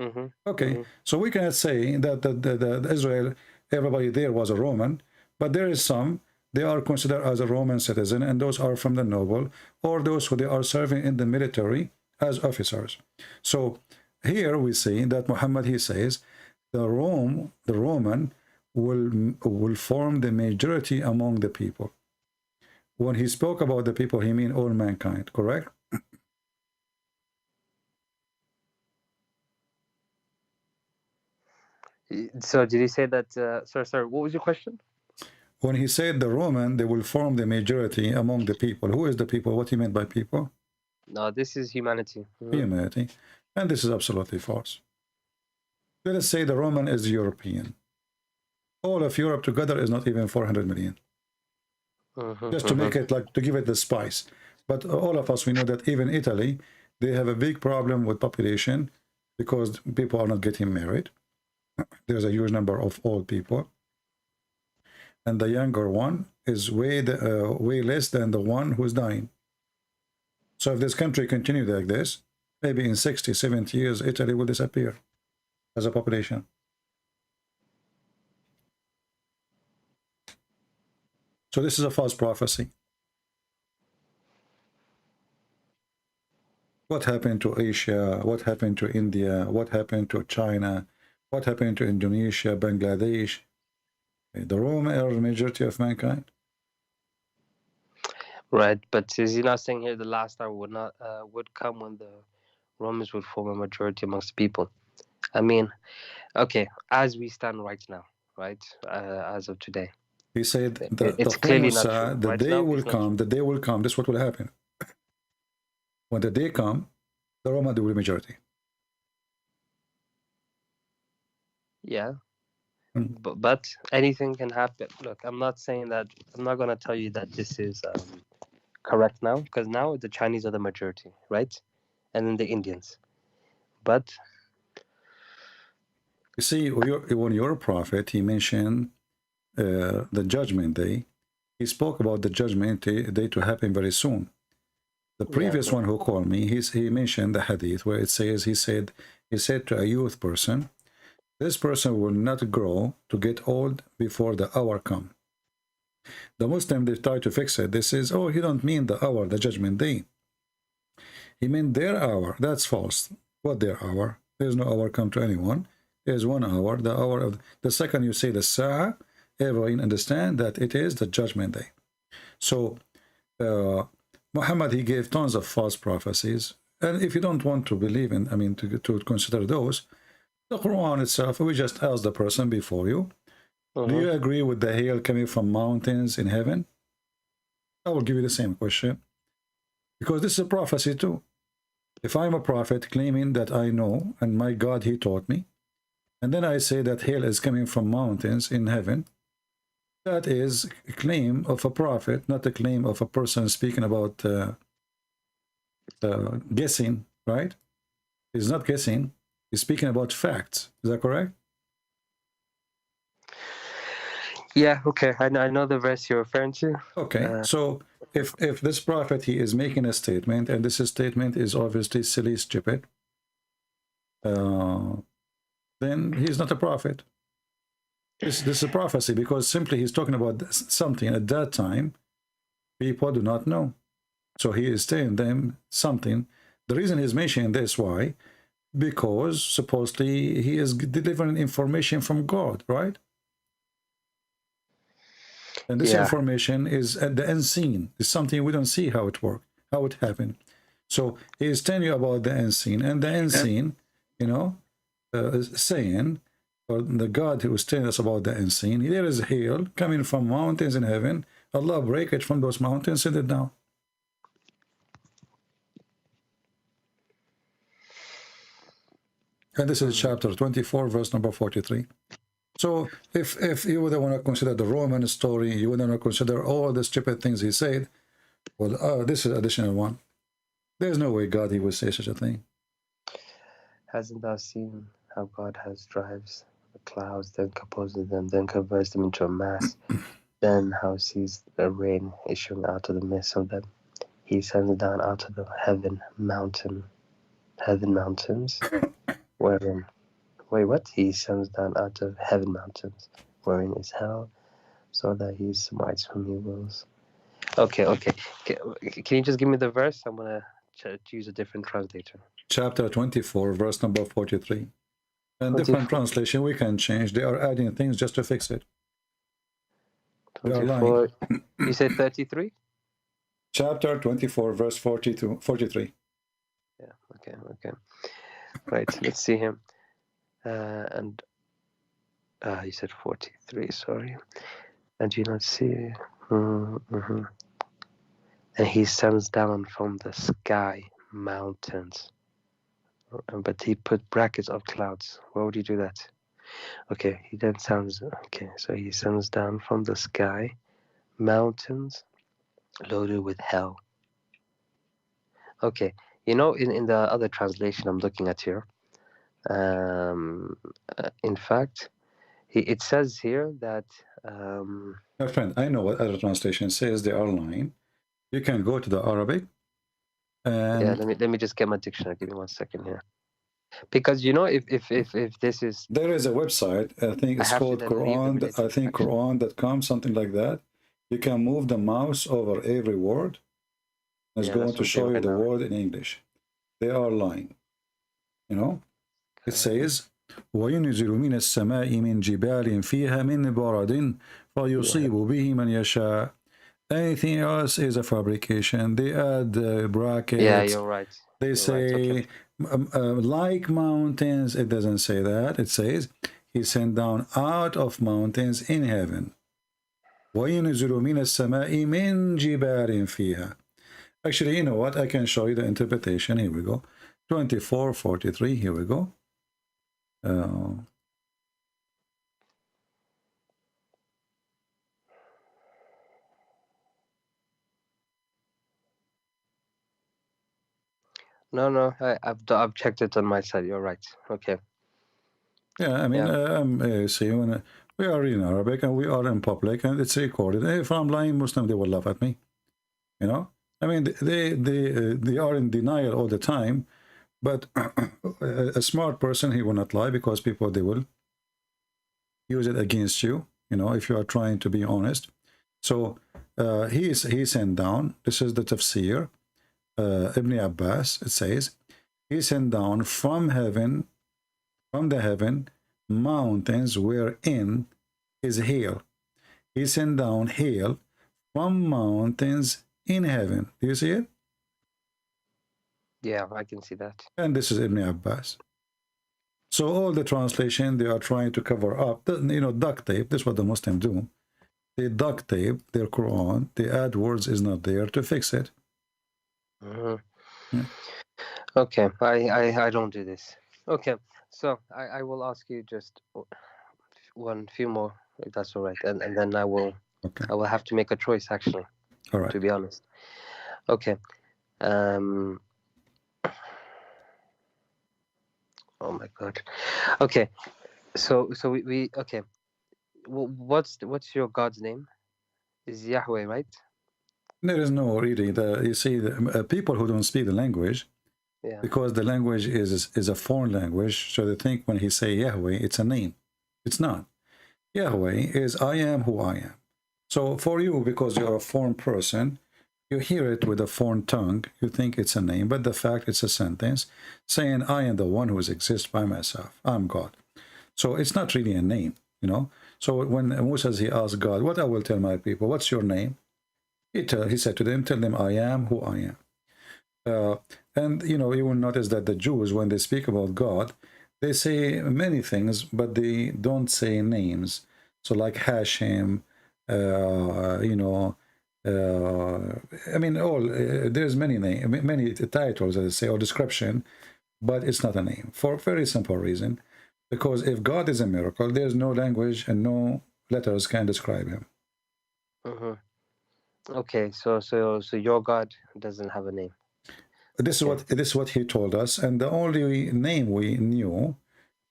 [SPEAKER 10] Mm-hmm.
[SPEAKER 7] Okay,
[SPEAKER 10] Mm-hmm.
[SPEAKER 7] so we cannot say that the Israel, everybody there was a Roman, but there is some, they are considered as a Roman citizen, and those are from the noble, or those who they are serving in the military as officers. So here we see that Muhammad, he says, the Roman will form the majority among the people. When he spoke about the people, he mean all mankind, correct?
[SPEAKER 10] So did he say that? Sorry. What was your question?
[SPEAKER 7] When he said the Roman, they will form the majority among the people. Who is the people? What he meant by people?
[SPEAKER 10] No, this is humanity. Mm-hmm.
[SPEAKER 7] Humanity. And this is absolutely false. Let us say the Roman is European. All of Europe together is not even 400 million.
[SPEAKER 10] Mm-hmm.
[SPEAKER 7] Just to make it like, to give it the spice. But all of us, we know that even Italy, they have a big problem with population because people are not getting married. There's a huge number of old people. And the younger one is way less than the one who's dying. So if this country continues like this, maybe in 60, 70 years, Italy will disappear as a population. So this is a false prophecy. What happened to Asia? What happened to India? What happened to China? What happened to Indonesia, Bangladesh? The Rome are the majority of mankind.
[SPEAKER 10] Right, but is he not saying here the last hour would come when the Romans would form a majority amongst the people? I mean, okay, as we stand right now, right, as of today,
[SPEAKER 7] He said
[SPEAKER 10] it's clearly not true.
[SPEAKER 7] the
[SPEAKER 10] Right
[SPEAKER 7] day
[SPEAKER 10] now,
[SPEAKER 7] will
[SPEAKER 10] it's not
[SPEAKER 7] come. The day will come. This is what will happen. When the day come, the Roman will be majority.
[SPEAKER 10] Yeah, but anything can happen. Look, I'm not saying that. I'm not gonna tell you that this is correct now, because now the Chinese are the majority, right, and then the Indians. But
[SPEAKER 7] you see, when your prophet, he mentioned the judgment day. He spoke about the judgment day to happen very soon. The previous one who called me, he mentioned the hadith where it says, he said to a youth person, this person will not grow to get old before the hour come. The Muslim, they try to fix it. They says, oh, he don't mean the hour, the judgment day. He meant their hour. That's false. What their hour? There's no hour come to anyone. There's 1 hour. The hour of the second you say the Sa'ah, everyone understand that it is the judgment day. So Muhammad, he gave tons of false prophecies. And if you don't want to believe in, I mean, to consider those, the Quran itself, we just ask the person before you, do you agree with the hail coming from mountains in heaven? I will give you the same question. Because this is a prophecy too. If I'm a prophet claiming that I know, and my God, he taught me, and then I say that hail is coming from mountains in heaven, that is a claim of a prophet, not a claim of a person speaking about guessing, right? He's not guessing. He's speaking about facts. Is that correct?
[SPEAKER 10] yeah, okay, I know the verse you're referring to.
[SPEAKER 7] Okay, so if this prophet, he is making a statement, and this statement is obviously silly, stupid, then he's not a prophet. This is a prophecy, because simply he's talking about something at that time people do not know. So he is telling them something. The reason he's mentioning this, why? Because supposedly he is delivering information from God, right? And this information is at the unseen. It's something we don't see how it works, how it happened. So he is telling you about the unseen, and the unseen, you know, saying, or the God who is telling us about the unseen, there is hail coming from mountains in heaven. Allah break it from those mountains, send it down. And this is chapter 24, verse number 43. So if you would want to consider the Roman story, you would want to consider all the stupid things he said, well, this is additional one. There's no way God, he would say such a thing.
[SPEAKER 10] Hasn't thou seen how God has drives the clouds, then composes them, then converts them into a mass, then how sees the rain issuing out of the midst of them? He sends down out of the heaven mountains, wherein, wait, what? He sends down out of heaven mountains, wherein is hell, so that he smites whom he wills. Okay. Can you just give me the verse? I'm going to use a different translator.
[SPEAKER 7] Chapter 24, verse number 43. And different translation we can change. They are adding things just to fix it.
[SPEAKER 10] 24. You said 33?
[SPEAKER 7] Chapter 24, verse 43.
[SPEAKER 10] Yeah, okay. Right, let's see him. And you said 43, sorry. And you not see. And he sends down from the sky mountains. But he put brackets of clouds. Why would he do that? Okay, he then sends. Okay, so he sends down from the sky mountains loaded with hell. Okay, you know, in the other translation I'm looking at here, in fact, it says here that.
[SPEAKER 7] My friend, I know what other translation says. They are lying. You can go to the Arabic. And
[SPEAKER 10] yeah, let me just get my dictionary. Give me 1 second here, because you know if this is,
[SPEAKER 7] there is a website. I think it's called Qu'ran. I think Qu'ran.com, something like that. You can move the mouse over every word. It's going to show you the word in English. They are lying. You know, it says, وَيُنْزِلُ مِنَ السَّمَاءِ مِنْ جِبَالٍ فِيهَا مِنْ بَرَدٍ فَيُصِيبُ بِهِ مَنْ يَشَاءُ. Anything else is a fabrication. They add brackets.
[SPEAKER 10] Yeah, you're right.
[SPEAKER 7] They say, like mountains. It doesn't say that. It says, he sent down out of mountains in heaven. وَيُنْزِلُ مِنَ السَّمَاءِ مِنْ جِبَالٍ فِيهَا. Actually, you know what? I can show you the interpretation. Here we go. 24:43. Here we go.
[SPEAKER 10] No, I've checked it on my side. You're right. Okay.
[SPEAKER 7] Yeah, I mean, see, when we are in Arabic and we are in public and it's recorded. If I'm lying Muslim, they will laugh at me. You know, I mean, they are in denial all the time. But a smart person, he will not lie, because people, they will use it against you. You know, if you are trying to be honest. So he sent down. This is the tafsir. Ibn Abbas, it says, he sent down from heaven, mountains wherein is hail. He sent down hail from mountains in heaven. Do you see it?
[SPEAKER 10] Yeah, I can see that.
[SPEAKER 7] And this is Ibn Abbas. So all the translation, they are trying to cover up, you know, duct tape. This is what the Muslims do. They duct tape their Quran. They add words is not there to fix it.
[SPEAKER 10] Yeah. Okay, I don't do this. Okay, so I will ask you just few more, if that's all right, and then I will have to make a choice, actually.
[SPEAKER 7] All right.
[SPEAKER 10] To be honest. Okay. Oh my God. Okay. So we okay. Well, what's your God's name? Is Yahweh, right?
[SPEAKER 7] There is no really. You see, the people who don't speak the language, because the language is a foreign language, so they think when he say Yahweh, it's a name. It's not. Yahweh is I am who I am. So for you, because you're a foreign person, you hear it with a foreign tongue, you think it's a name, but the fact it's a sentence saying I am the one who exists by myself. I'm God. So it's not really a name, you know. So when Moses, he asked God, what I will tell my people, what's your name? He said to them, tell them I am who I am. And, you know, you will notice that the Jews, when they speak about God, They say many things, but they don't say names. So like Hashem, you know, I mean, there's many many titles, as I say, or description, but it's not a name for a very simple reason, because if God is a miracle, there's no language and no letters can describe him.
[SPEAKER 10] Okay, so your God doesn't have a name.
[SPEAKER 7] This is what he told us, and the only name we knew,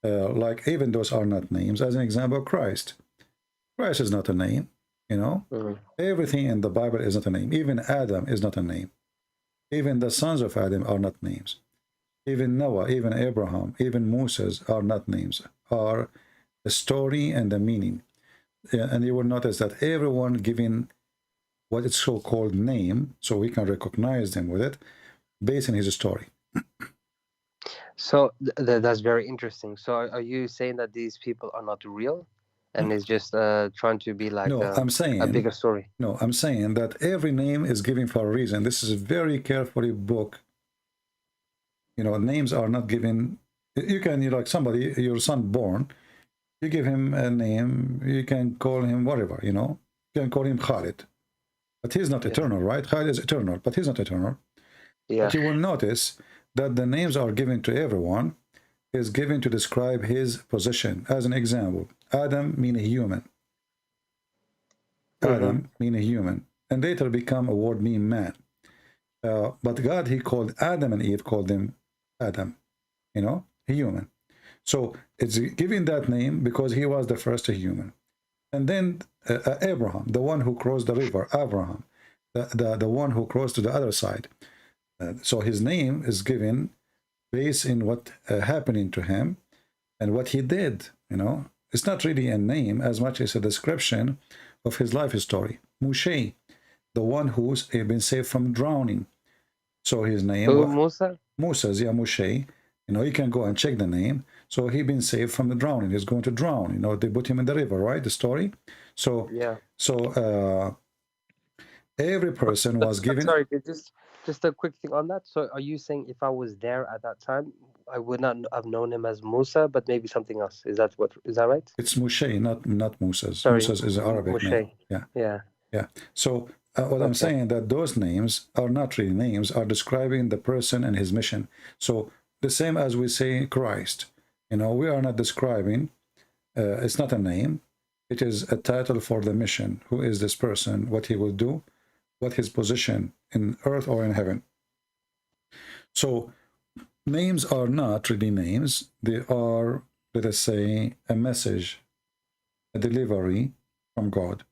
[SPEAKER 7] like even those are not names. As an example, Christ. Christ is not a name. You know, everything in the Bible is not a name. Even Adam is not a name. Even the sons of Adam are not names. Even Noah, even Abraham, even Moses are not names. Are a story and a meaning. And you will notice that everyone giving what is so-called name, so we can recognize them with it, based on his story.
[SPEAKER 10] So that's very interesting. So are you saying that these people are not real, and it's just trying to be like
[SPEAKER 7] I'm saying
[SPEAKER 10] a bigger story?
[SPEAKER 7] No, I'm saying that every name is given for a reason. This is a very carefully book. You know, names are not given. You can, like somebody, your son born, you give him a name, you can call him whatever, you know. You can call him Khalid. But he's not eternal, right? Khalid is eternal, but he's not eternal.
[SPEAKER 10] Yeah.
[SPEAKER 7] But you will notice that the names are given to everyone is given to describe his position. As an example, Adam mean a human. Adam mean a human. And later become a word mean man. But God, he called Adam and Eve, called them Adam, you know, a human. So it's giving that name because he was the first human. And then Abraham, the one who crossed the river, Abraham, the one who crossed to the other side. So his name is given based in what happening to him and what he did, you know. It's not really a name as much as a description of his life story. Moshe, the one who's been saved from drowning. So his name was Moses, yeah, Moshe. You know, you can go and check the name. So he been saved from the drowning. He's going to drown. You know, they put him in the river, right? The story. So yeah. So every person was given.
[SPEAKER 10] Sorry, just a quick thing on that. So are you saying if I was there at that time, I would not have known him as Musa, but maybe something else? Is that right?
[SPEAKER 7] It's Moshe, not Moses.
[SPEAKER 10] Sorry,
[SPEAKER 7] Moses is an Arabic
[SPEAKER 10] Moshe.
[SPEAKER 7] name. Yeah.
[SPEAKER 10] Yeah.
[SPEAKER 7] Yeah. So what I'm saying that those names are not really names, are describing the person and his mission. So the same as we say Christ, you know, we are not describing, it's not a name. It is a title for the mission. Who is this person? What he will do? What his position in earth or in heaven? So names are not really names. They are, let us say, a message, a delivery from God.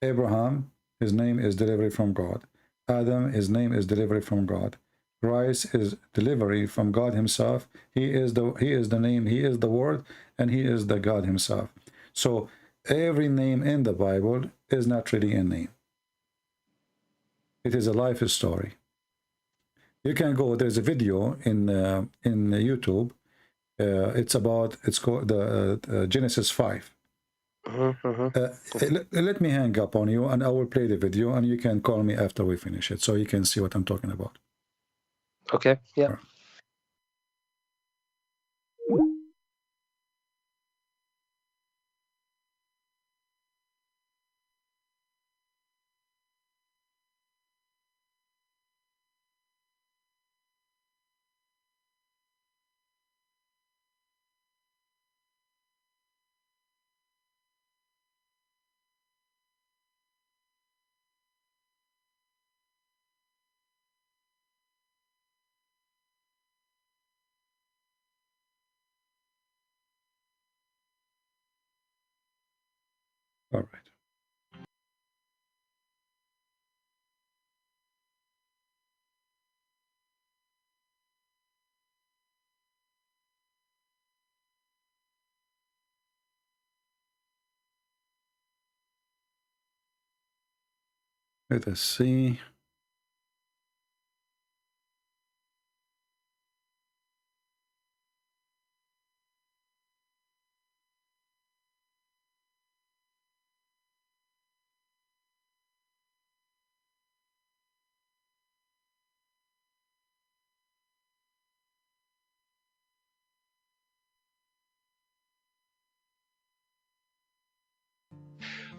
[SPEAKER 7] Abraham, his name is delivery from God. Adam, his name is delivery from God. Christ is delivery from God himself. He is the name, he is the word, and he is the God himself. So every name in the Bible is not really a name. It is a life story. You can go, there's a video in YouTube. It's called the Genesis 5. Let me hang up on you and I will play the video and you can call me after we finish it so you can see what I'm talking about.
[SPEAKER 10] Okay, yeah.
[SPEAKER 7] All right. Let us see.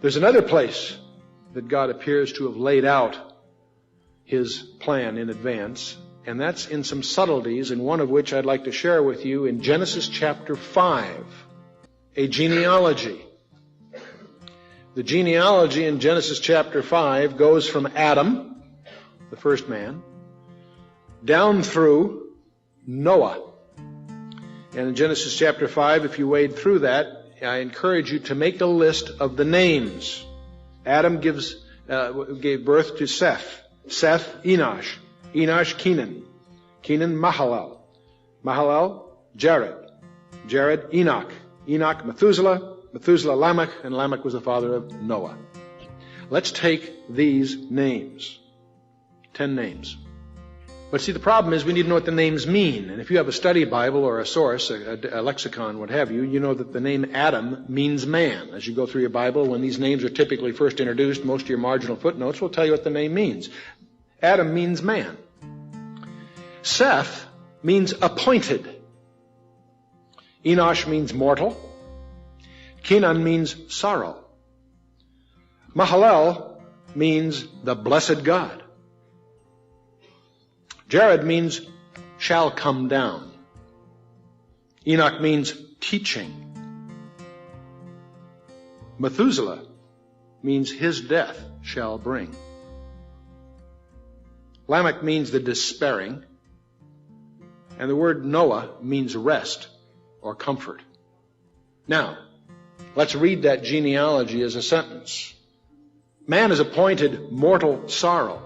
[SPEAKER 11] There's another place that God appears to have laid out his plan in advance, and that's in some subtleties, and one of which I'd like to share with you in Genesis chapter 5, a genealogy. The genealogy in Genesis chapter 5 goes from Adam, the first man, down through Noah. And in Genesis chapter 5, if you wade through that, I encourage you to make a list of the names. Adam gave birth to Seth. Seth, Enosh. Enosh, Kenan. Kenan, Mahalalel. Mahalalel, Jared. Jared, Enoch. Enoch, Methuselah. Methuselah, Lamech. And Lamech was the father of Noah. Let's take these names. 10 names. But see, the problem is we need to know what the names mean. And if you have a study Bible or a source, a lexicon, what have you, you know that the name Adam means man. As you go through your Bible, when these names are typically first introduced, most of your marginal footnotes will tell you what the name means. Adam means man. Seth means appointed. Enosh means mortal. Kenan means sorrow. Mahalalel means the blessed God. Jared means shall come down. Enoch means teaching. Methuselah means his death shall bring. Lamech means the despairing. And the word Noah means rest or comfort. Now, let's read that genealogy as a sentence. Man is appointed mortal sorrow.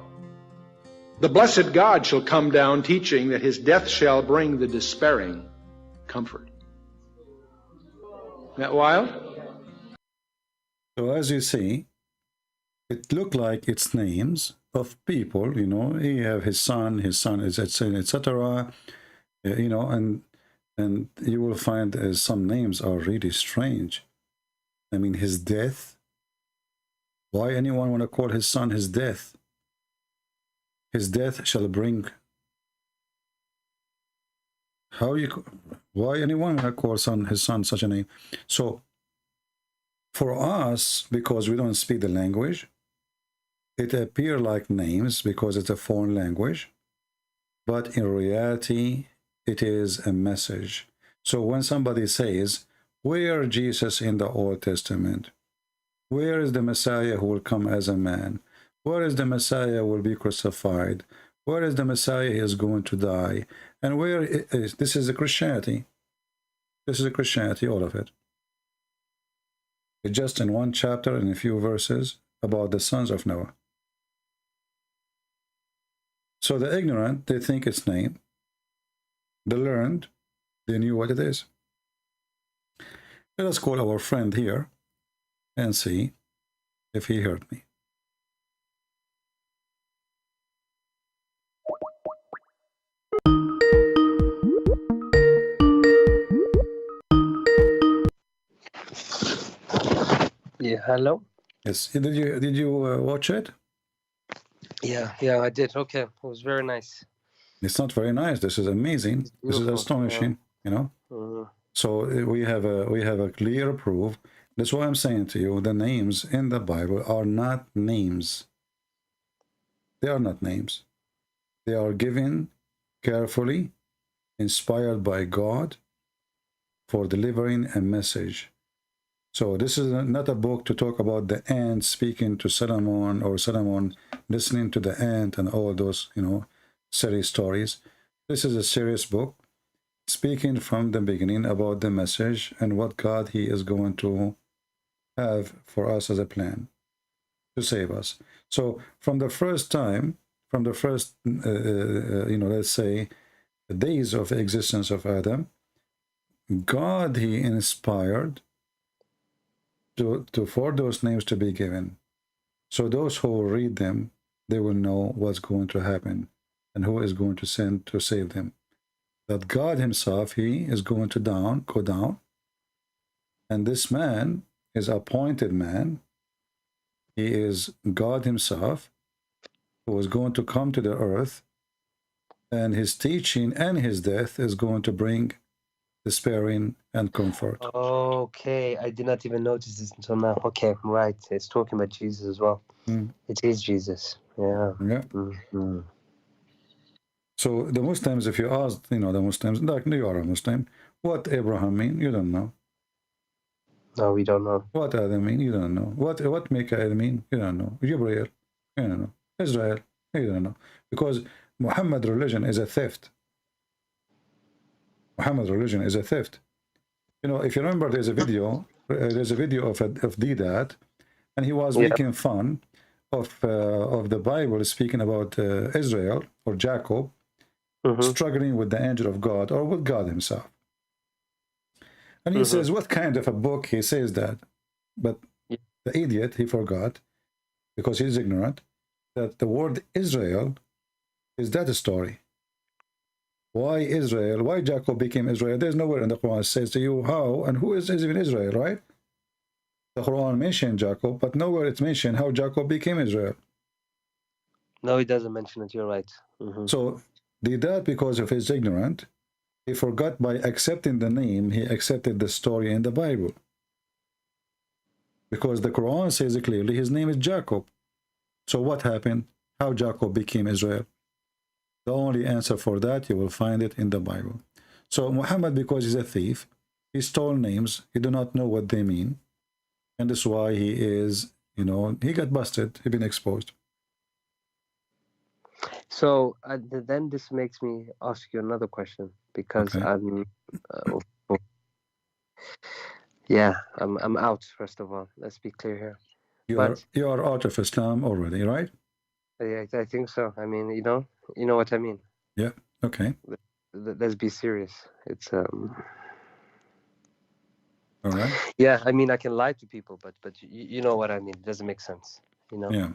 [SPEAKER 11] The blessed God shall come down, teaching that his death shall bring the despairing comfort. Isn't that wild?
[SPEAKER 7] So as you see, it looked like it's names of people, you know. He have his son is etc. You know, and you will find some names are really strange. I mean, his death. Why anyone want to call his son his death? His death shall bring. Why anyone want to call his son such a name? So for us, because we don't speak the language, it appear like names because it's a foreign language, but in reality, it is a message. So when somebody says, where Jesus in the Old Testament? Where is the Messiah who will come as a man? Where is the Messiah will be crucified? Where is the Messiah is going to die? And where is this is a Christianity. This is a Christianity, all of it. It's just in one chapter and a few verses about the sons of Noah. So the ignorant, they think it's name. The learned, they knew what it is. Let us call our friend here and see if he heard me.
[SPEAKER 10] Yeah, hello.
[SPEAKER 7] Yes, did you watch it?
[SPEAKER 10] Yeah, I did. Okay, it was very nice.
[SPEAKER 7] It's not very nice. This is amazing. This is astonishing. You know. So we have a clear proof. That's why I'm saying to you, the names in the Bible are not names. They are not names. They are given carefully, inspired by God, for delivering a message. So this is not a book to talk about the ant speaking to Solomon or Solomon listening to the ant and all those, you know, silly stories. This is a serious book speaking from the beginning about the message and what God he is going to have for us as a plan to save us. So from the first time, from the first, you know, let's say the days of the existence of Adam, God he inspired for those names to be given. So those who read them, they will know what's going to happen and who is going to send to save them. That God himself, he is going to go down. And this man is appointed man. He is God himself who is going to come to the earth. And his teaching and his death is going to bring despairing, and comfort.
[SPEAKER 10] Okay, I did not even notice this until now. Okay, right. It's talking about Jesus as well. It is Jesus. Yeah.
[SPEAKER 7] Yeah.
[SPEAKER 10] Mm-hmm.
[SPEAKER 7] So the Muslims, if you ask, the Muslims, like you are a Muslim, what Abraham mean? You don't know.
[SPEAKER 10] No, we don't know.
[SPEAKER 7] What Adam mean? You don't know. What Mikael mean? You don't know. Gabriel? You don't know. Israel? You don't know. Because Muhammad religion is a theft. Muhammad religion is a theft. If you remember, there's a video of Devout, and he was making fun of the Bible speaking about Israel or Jacob struggling with the angel of God or with God himself. And he says, what kind of a book? He says that. But the idiot, he forgot, because he's ignorant, that the word Israel is that story. Why Israel? Why Jacob became Israel? There's nowhere in the Quran says to you how and who is even Israel, right? The Quran mentioned Jacob, but nowhere it's mentioned how Jacob became Israel.
[SPEAKER 10] No, it doesn't mention it. You're right.
[SPEAKER 7] So did that because of his ignorance. He forgot by accepting the name, he accepted the story in the Bible. Because the Quran says clearly his name is Jacob. So what happened? How Jacob became Israel? The only answer for that, you will find it in the Bible. So Muhammad, because he's a thief, he stole names, he do not know what they mean. And that's why he is, he got busted, he been exposed.
[SPEAKER 10] So then this makes me ask you another question, because I'm out, first of all. Let's be clear here.
[SPEAKER 7] You are out of Islam already, right?
[SPEAKER 10] Yeah, I think so. I mean, you know what I mean.
[SPEAKER 7] Yeah. Okay.
[SPEAKER 10] Let's be serious. It's
[SPEAKER 7] all right.
[SPEAKER 10] Yeah, I mean, I can lie to people, but you know what I mean. It doesn't make sense.
[SPEAKER 7] Yeah.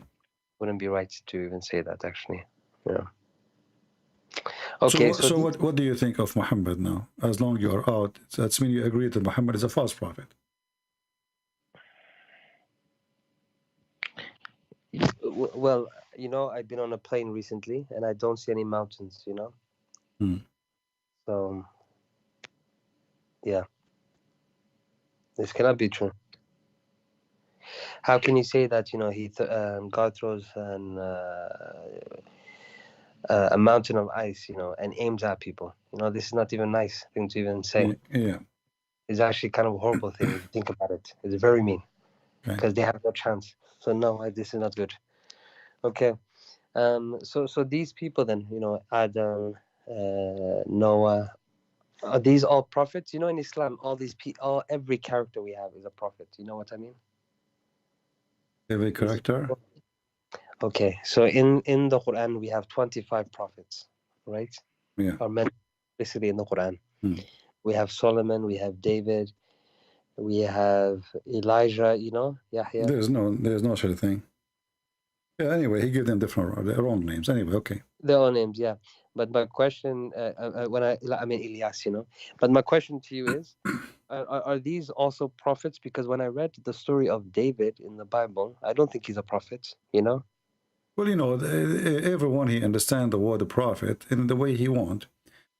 [SPEAKER 10] Wouldn't be right to even say that, actually. Yeah. Okay.
[SPEAKER 7] So what do you think of Muhammad now? As long as you are out, that's mean you agree that Muhammad is a false prophet.
[SPEAKER 10] Well, I've been on a plane recently, and I don't see any mountains. So, yeah, this cannot be true. How can you say that? God throws a mountain of ice, and aims at people. This is not even a nice thing to even say.
[SPEAKER 7] Yeah,
[SPEAKER 10] it's actually kind of a horrible thing if you think about it. It's very mean, because they have no chance. So no, this is not good. Okay. So these people then, Adam, Noah, are these all prophets? In Islam, every character we have is a prophet. You know what I mean?
[SPEAKER 7] Every character.
[SPEAKER 10] Okay, so in the Quran we have 25 prophets, right?
[SPEAKER 7] Yeah.
[SPEAKER 10] Are mentioned basically in the Quran. We have Solomon, we have David, we have Elijah. Yahya.
[SPEAKER 7] There's no such a thing. Yeah. Anyway, he gave them their own names. Anyway, okay.
[SPEAKER 10] Their own names, yeah. But my question, I mean Elias, But my question to you is, are these also prophets? Because when I read the story of David in the Bible, I don't think he's a prophet.
[SPEAKER 7] Well, everyone he understands the word prophet in the way he wants.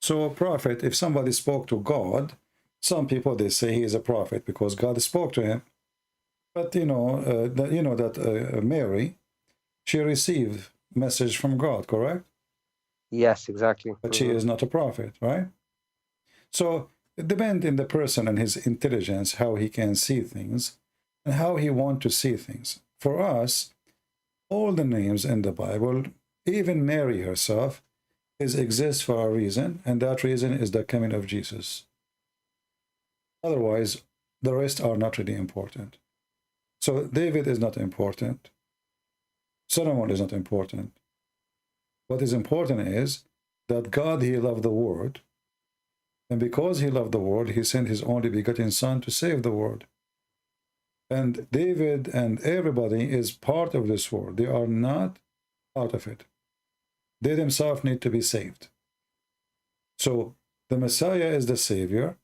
[SPEAKER 7] So a prophet, if somebody spoke to God, some people they say he is a prophet because God spoke to him. But that Mary, she received message from God, correct?
[SPEAKER 10] Yes, exactly.
[SPEAKER 7] But she is not a prophet, right? So it depends on the person and his intelligence, how he can see things and how he wants to see things. For us, all the names in the Bible, even Mary herself, exists for a reason, and that reason is the coming of Jesus. Otherwise, the rest are not really important. So David is not important. Solomon is not important. What is important is that God, he loved the world, and because he loved the world, he sent his only begotten Son to save the world. And David and everybody is part of this world. They are not out of it. They themselves need to be saved. So the Messiah is the Savior,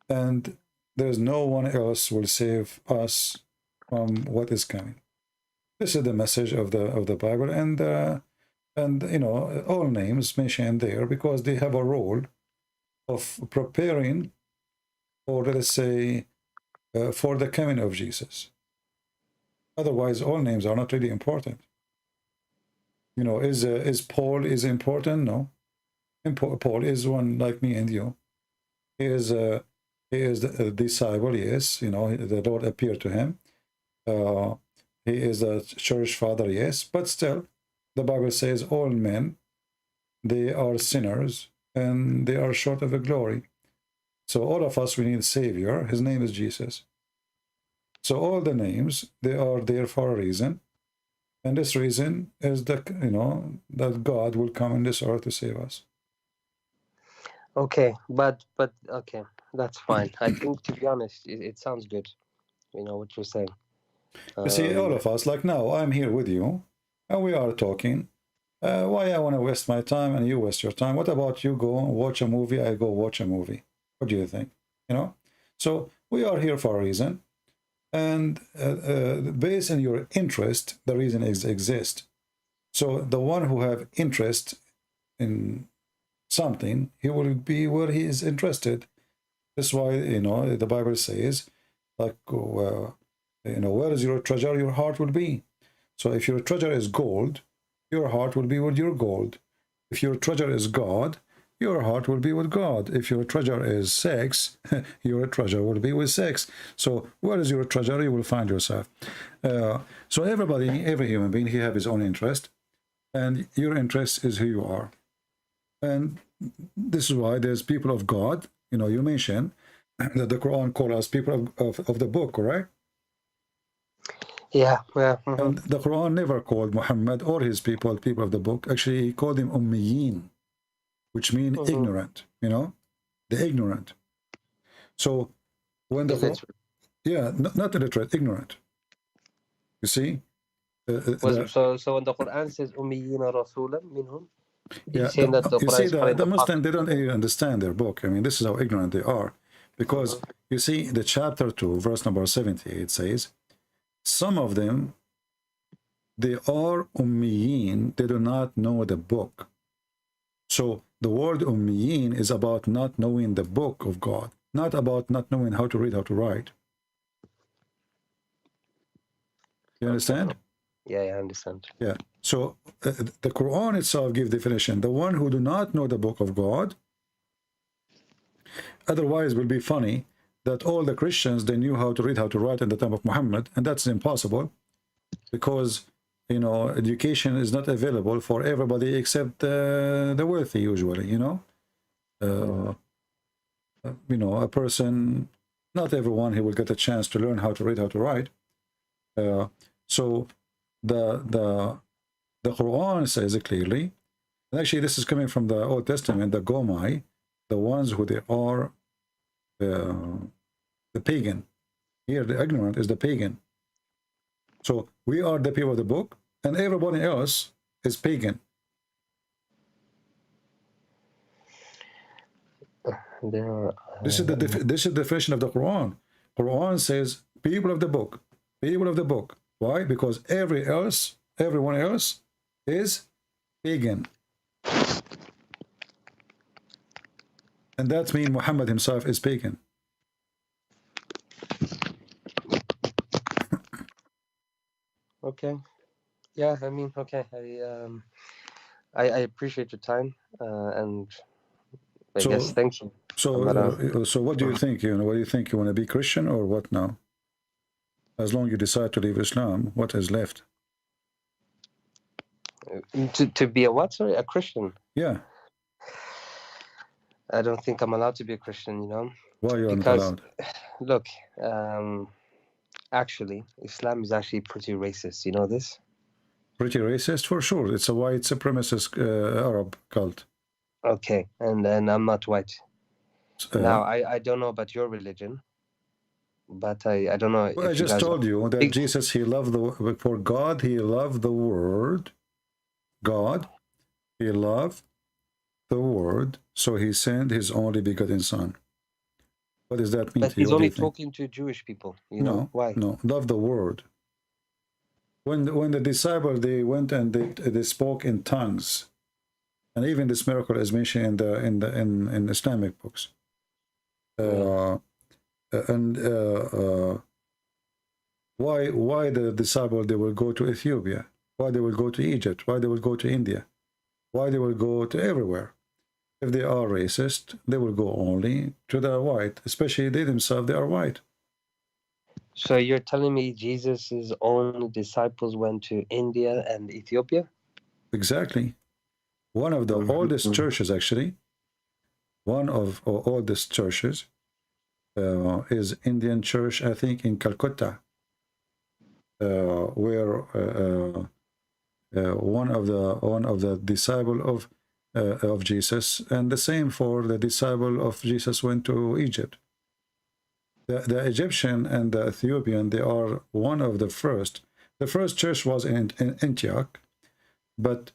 [SPEAKER 7] and there's no one else will save us from what is coming. This is the message of the Bible, and all names mentioned there because they have a role of preparing, or let us say, for the coming of Jesus. Otherwise, all names are not really important. You know, is Paul is important? No. Paul is one like me and you. He is a disciple, yes. You know, the Lord appeared to him. He is a church father, yes. But still, the Bible says all men, they are sinners and they are short of the glory. So all of us, we need a Savior. His name is Jesus. So all the names, they are there for a reason. And this reason is that, you know, that God will come on this earth to save us.
[SPEAKER 10] Okay, but okay, that's fine. I think, to be honest, it sounds good. You know what you're saying.
[SPEAKER 7] You see, all of us, like now, I'm here with you, and we are talking. Why I want to waste my time and you waste your time? What about you go watch a movie, I go watch a movie? What do you think? You know? So we are here for a reason. And based on your interest, the reason exists. So the one who have interest in something, he will be where he is interested. That's why, you know, the Bible says, like, you know, where is your treasure, your heart will be. So if your treasure is gold, your heart will be with your gold. If your treasure is God, your heart will be with God. If your treasure is sex, your treasure will be with sex. So where is your treasure, you will find yourself. So everybody, every human being, he have his own interest. And your interest is who you are. And this is why there's people of God. You know, you mentioned that the Quran calls us people of the book, correct?
[SPEAKER 10] Yeah.
[SPEAKER 7] And the Quran never called Muhammad or his people of the book. Actually, he called them Ummiyin, which mean ignorant, you know, the ignorant. So when the Quran, yeah, not illiterate, ignorant. You see?
[SPEAKER 10] So when the Quran says Ummiyina Rasulan minhum,
[SPEAKER 7] yeah,
[SPEAKER 10] saying that the
[SPEAKER 7] you
[SPEAKER 10] Quran
[SPEAKER 7] see,
[SPEAKER 10] is
[SPEAKER 7] the Muslim, they don't even understand their book. I mean, this is how ignorant they are. Because you see, the chapter 2, verse number 78 says, some of them, they are Ummiyin, they do not know the book. So the word Ummiyin is about not knowing the book of God, not about not knowing how to read, how to write. You understand?
[SPEAKER 10] Yeah, I understand.
[SPEAKER 7] Yeah. So the Quran itself gives definition. The one who do not know the book of God, otherwise it will be funny that all the Christians, they knew how to read, how to write in the time of Muhammad, and that's impossible because, you know, education is not available for everybody except the wealthy usually, you know. You know, a person, not everyone, he will get a chance to learn how to read, how to write. So the Quran says it clearly, and actually this is coming from the Old Testament, the Gomai, the ones who they are the pagan. Here the ignorant is the pagan. So we are the people of the book, and everybody else is pagan. This is the definition of the Quran. Quran says people of the book, people of the book. Why? Because everyone else is pagan. And that means Muhammad himself is pagan.
[SPEAKER 10] Okay. Yeah, I mean, okay. I appreciate your time, and I guess thank you.
[SPEAKER 7] So what do you think? You know, what do you think? You want to be Christian or what now? As long as you decide to leave Islam, what is left?
[SPEAKER 10] To be a what? Sorry, a Christian?
[SPEAKER 7] Yeah.
[SPEAKER 10] I don't think I'm allowed to be a Christian, you know.
[SPEAKER 7] Why you are not allowed?
[SPEAKER 10] Look, actually, Islam is actually pretty racist. You know this?
[SPEAKER 7] Pretty racist, for sure. It's a white supremacist Arab cult.
[SPEAKER 10] Okay, and I'm not white. Now, I don't know about your religion, but I don't know.
[SPEAKER 7] Well, I just told you that Jesus, he loved for God, he loved the word. God, he loved the word, so he sent his only begotten son. What does that mean
[SPEAKER 10] but
[SPEAKER 7] to you?
[SPEAKER 10] He's only talking to Jewish people, you know? Why?
[SPEAKER 7] No, love the word. When the disciples, they went and they spoke in tongues, And even this miracle is mentioned in Islamic books. Why the disciple, they will go to Ethiopia? Why they will go to Egypt? Why they will go to India? Why they will go to everywhere? If they are racist, they will go only to the white, especially they themselves, they are white.
[SPEAKER 10] So you're telling me Jesus' own disciples went to India and Ethiopia?
[SPEAKER 7] Exactly. One of the oldest churches, actually, one of oldest churches is Indian church, I think, in Calcutta, where one of the disciple of Jesus, and the same for the disciple of Jesus went to Egypt. The Egyptian and the Ethiopian, they are one of the first. The first church was in Antioch, but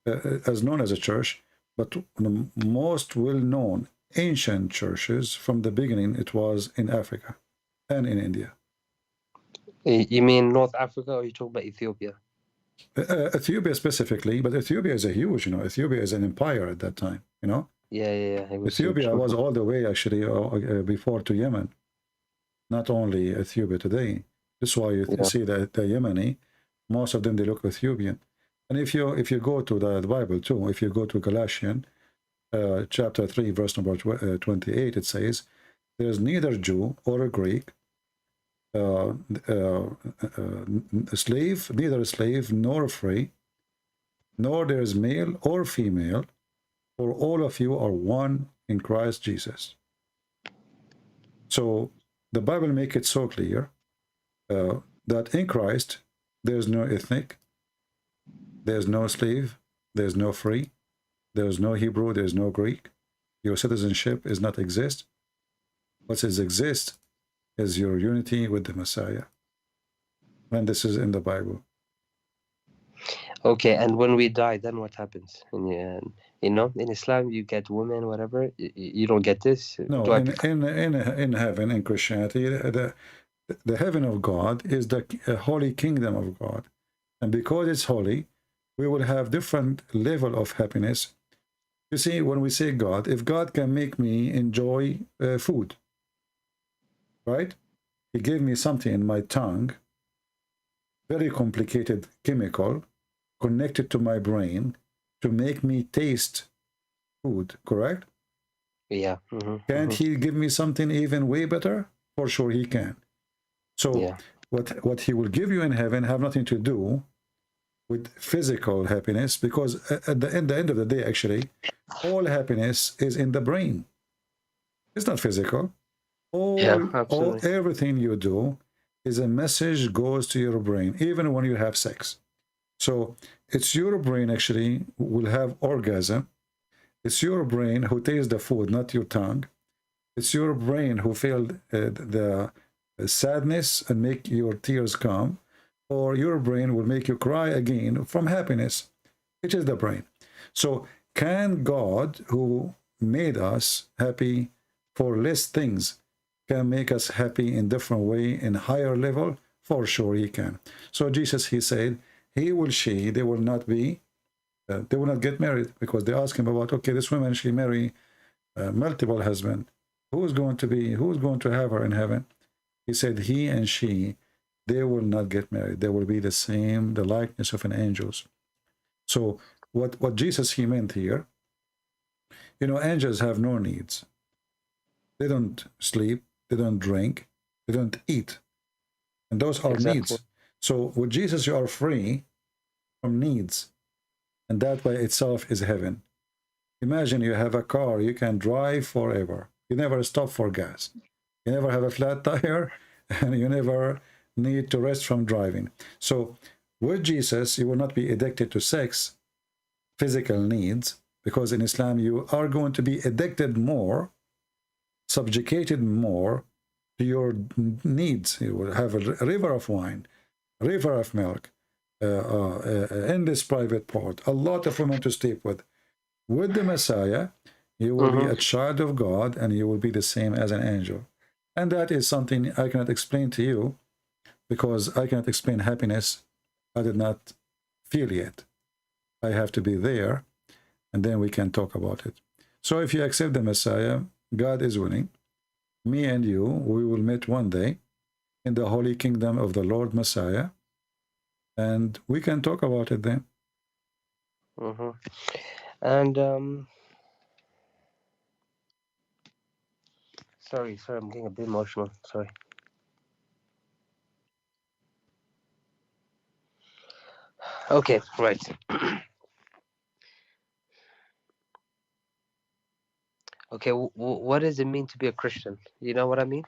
[SPEAKER 7] as known as a church, but the most well-known ancient churches from the beginning, it was in Africa and in India.
[SPEAKER 10] You mean North Africa, or you talk about Ethiopia?
[SPEAKER 7] Ethiopia specifically, but Ethiopia is a huge, Ethiopia is an empire at that time,
[SPEAKER 10] Yeah.
[SPEAKER 7] Ethiopia was all the way actually before to Yemen, not only Ethiopia today. This is why you see that the Yemeni, most of them, they look Ethiopian. And if you go to the Bible too, if you go to Galatians chapter 3, verse number 28, it says, there is neither Jew or a Greek, slave, neither a slave nor free, nor there is male or female, for all of you are one in Christ Jesus. So the Bible makes it so clear that in Christ there's no ethnic, there's no slave, there's no free, there's no Hebrew, there's no Greek. Your citizenship is not exist. What is exist is your unity with the Messiah. And this is in the Bible.
[SPEAKER 10] Okay, and when we die, then what happens? In Islam, you get women, whatever. You don't get this.
[SPEAKER 7] No, in heaven, in Christianity, the heaven of God is the holy kingdom of God, and because it's holy, we will have different level of happiness. You see, when we say God, if God can make me enjoy food, right? He gave me something in my tongue, very complicated chemical, connected to my brain to make me taste food, correct?
[SPEAKER 10] Yeah.
[SPEAKER 7] Can't he give me something even way better? For sure he can. So what he will give you in heaven have nothing to do with physical happiness, because at the end of the day, actually, all happiness is in the brain. It's not physical. Everything you do is a message goes to your brain, even when you have sex. So it's your brain actually will have orgasm. It's your brain who tastes the food, not your tongue. It's your brain who feel the sadness and make your tears come, or your brain will make you cry again from happiness. It is the brain. So can God, who made us happy for less things, can make us happy in different way, in higher level? For sure he can. So Jesus, he said, they will not get married, because they ask him about, okay, this woman, she marry multiple husbands. Who's going to have her in heaven? He said, he and she, they will not get married. They will be the same, the likeness of an angels. So what Jesus, he meant here, angels have no needs. They don't sleep, they don't drink, they don't eat. And those are needs. So with Jesus, you are free from needs. And that by itself is heaven. Imagine you have a car, you can drive forever. You never stop for gas. You never have a flat tire, and you never need to rest from driving. So with Jesus, you will not be addicted to sex, physical needs, because in Islam, you are going to be addicted more, subjugated more to your needs. You will have a river of wine, river of milk, endless private part, a lot of women to sleep with. With the Messiah, you will be a child of God, and you will be the same as an angel. And that is something I cannot explain to you, because I cannot explain happiness I did not feel yet. I have to be there, and then we can talk about it. So if you accept the Messiah, God is winning. Me and you, we will meet one day in the holy kingdom of the Lord Messiah, and we can talk about it then.
[SPEAKER 10] And sorry, I'm getting a bit emotional. Sorry. Okay, right. Okay, what does it mean to be a Christian? You know what I mean?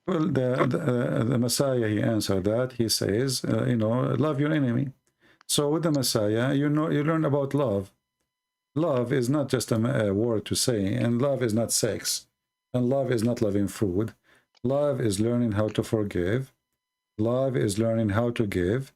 [SPEAKER 7] Well, the Messiah, he answered that. He says, you know, love your enemy. So with the Messiah, you know, you learn about love. Love is not just a word to say, and love is not sex, and love is not loving food. Love is learning how to forgive. Love is learning how to give.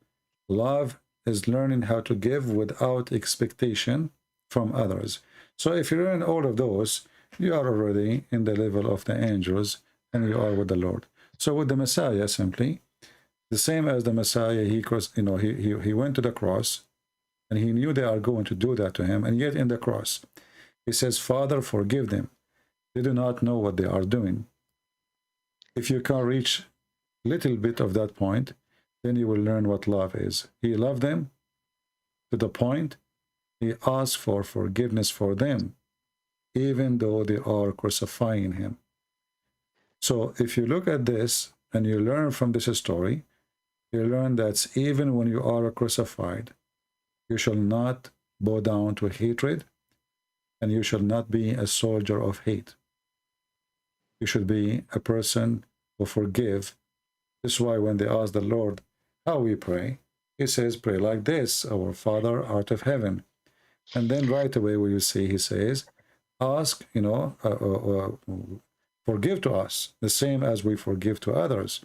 [SPEAKER 7] Love is learning how to give without expectation from others. So if you learn all of those, you are already in the level of the angels, and you are with the Lord. So with the Messiah, simply, the same as the Messiah, he went to the cross, and he knew they are going to do that to him, and yet in the cross, he says, Father, forgive them. They do not know what they are doing. If you can reach a little bit of that point, then you will learn what love is. He loved them to the point he asked for forgiveness for them, even though they are crucifying him. So if you look at this and you learn from this story, you learn that even when you are crucified, you shall not bow down to hatred, and you shall not be a soldier of hate. You should be a person who forgive. This is why when they ask the Lord how we pray, he says, pray like this, our Father art of heaven. And then right away we will see, he says, ask, forgive to us, the same as we forgive to others.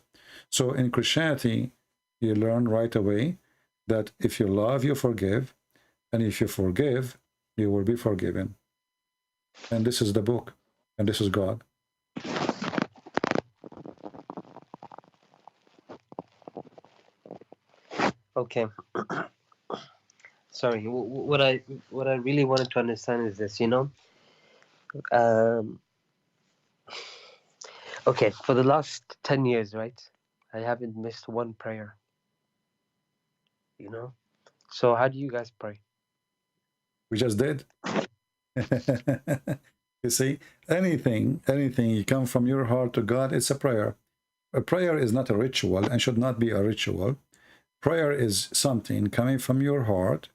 [SPEAKER 7] So in Christianity, you learn right away that if you love, you forgive, and if you forgive, you will be forgiven. And this is the book, and this is God.
[SPEAKER 10] Okay. Sorry. What I really wanted to understand is this. Okay. For the last 10 years, right? I haven't missed one prayer. So how do you guys pray?
[SPEAKER 7] We just did. You see, anything you come from your heart to God, it's a prayer. A prayer is not a ritual and should not be a ritual. Prayer is something coming from your heart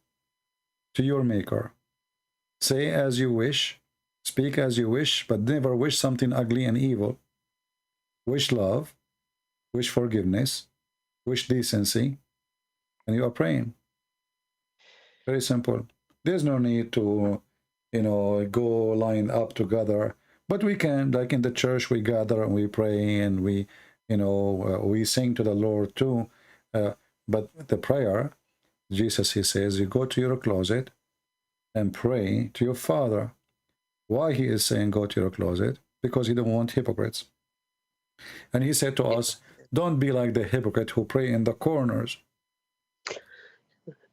[SPEAKER 7] to your maker. Say as you wish, speak as you wish, but never wish something ugly and evil. Wish love, wish forgiveness, wish decency, and you are praying. Very simple. There's no need to, go lined up together. But we can, like in the church, we gather and we pray and we, we sing to the Lord too. But the prayer, Jesus, he says, you go to your closet and pray to your Father. Why he is saying go to your closet? Because he don't want hypocrites. And he said to us, don't be like the hypocrite who pray in the corners.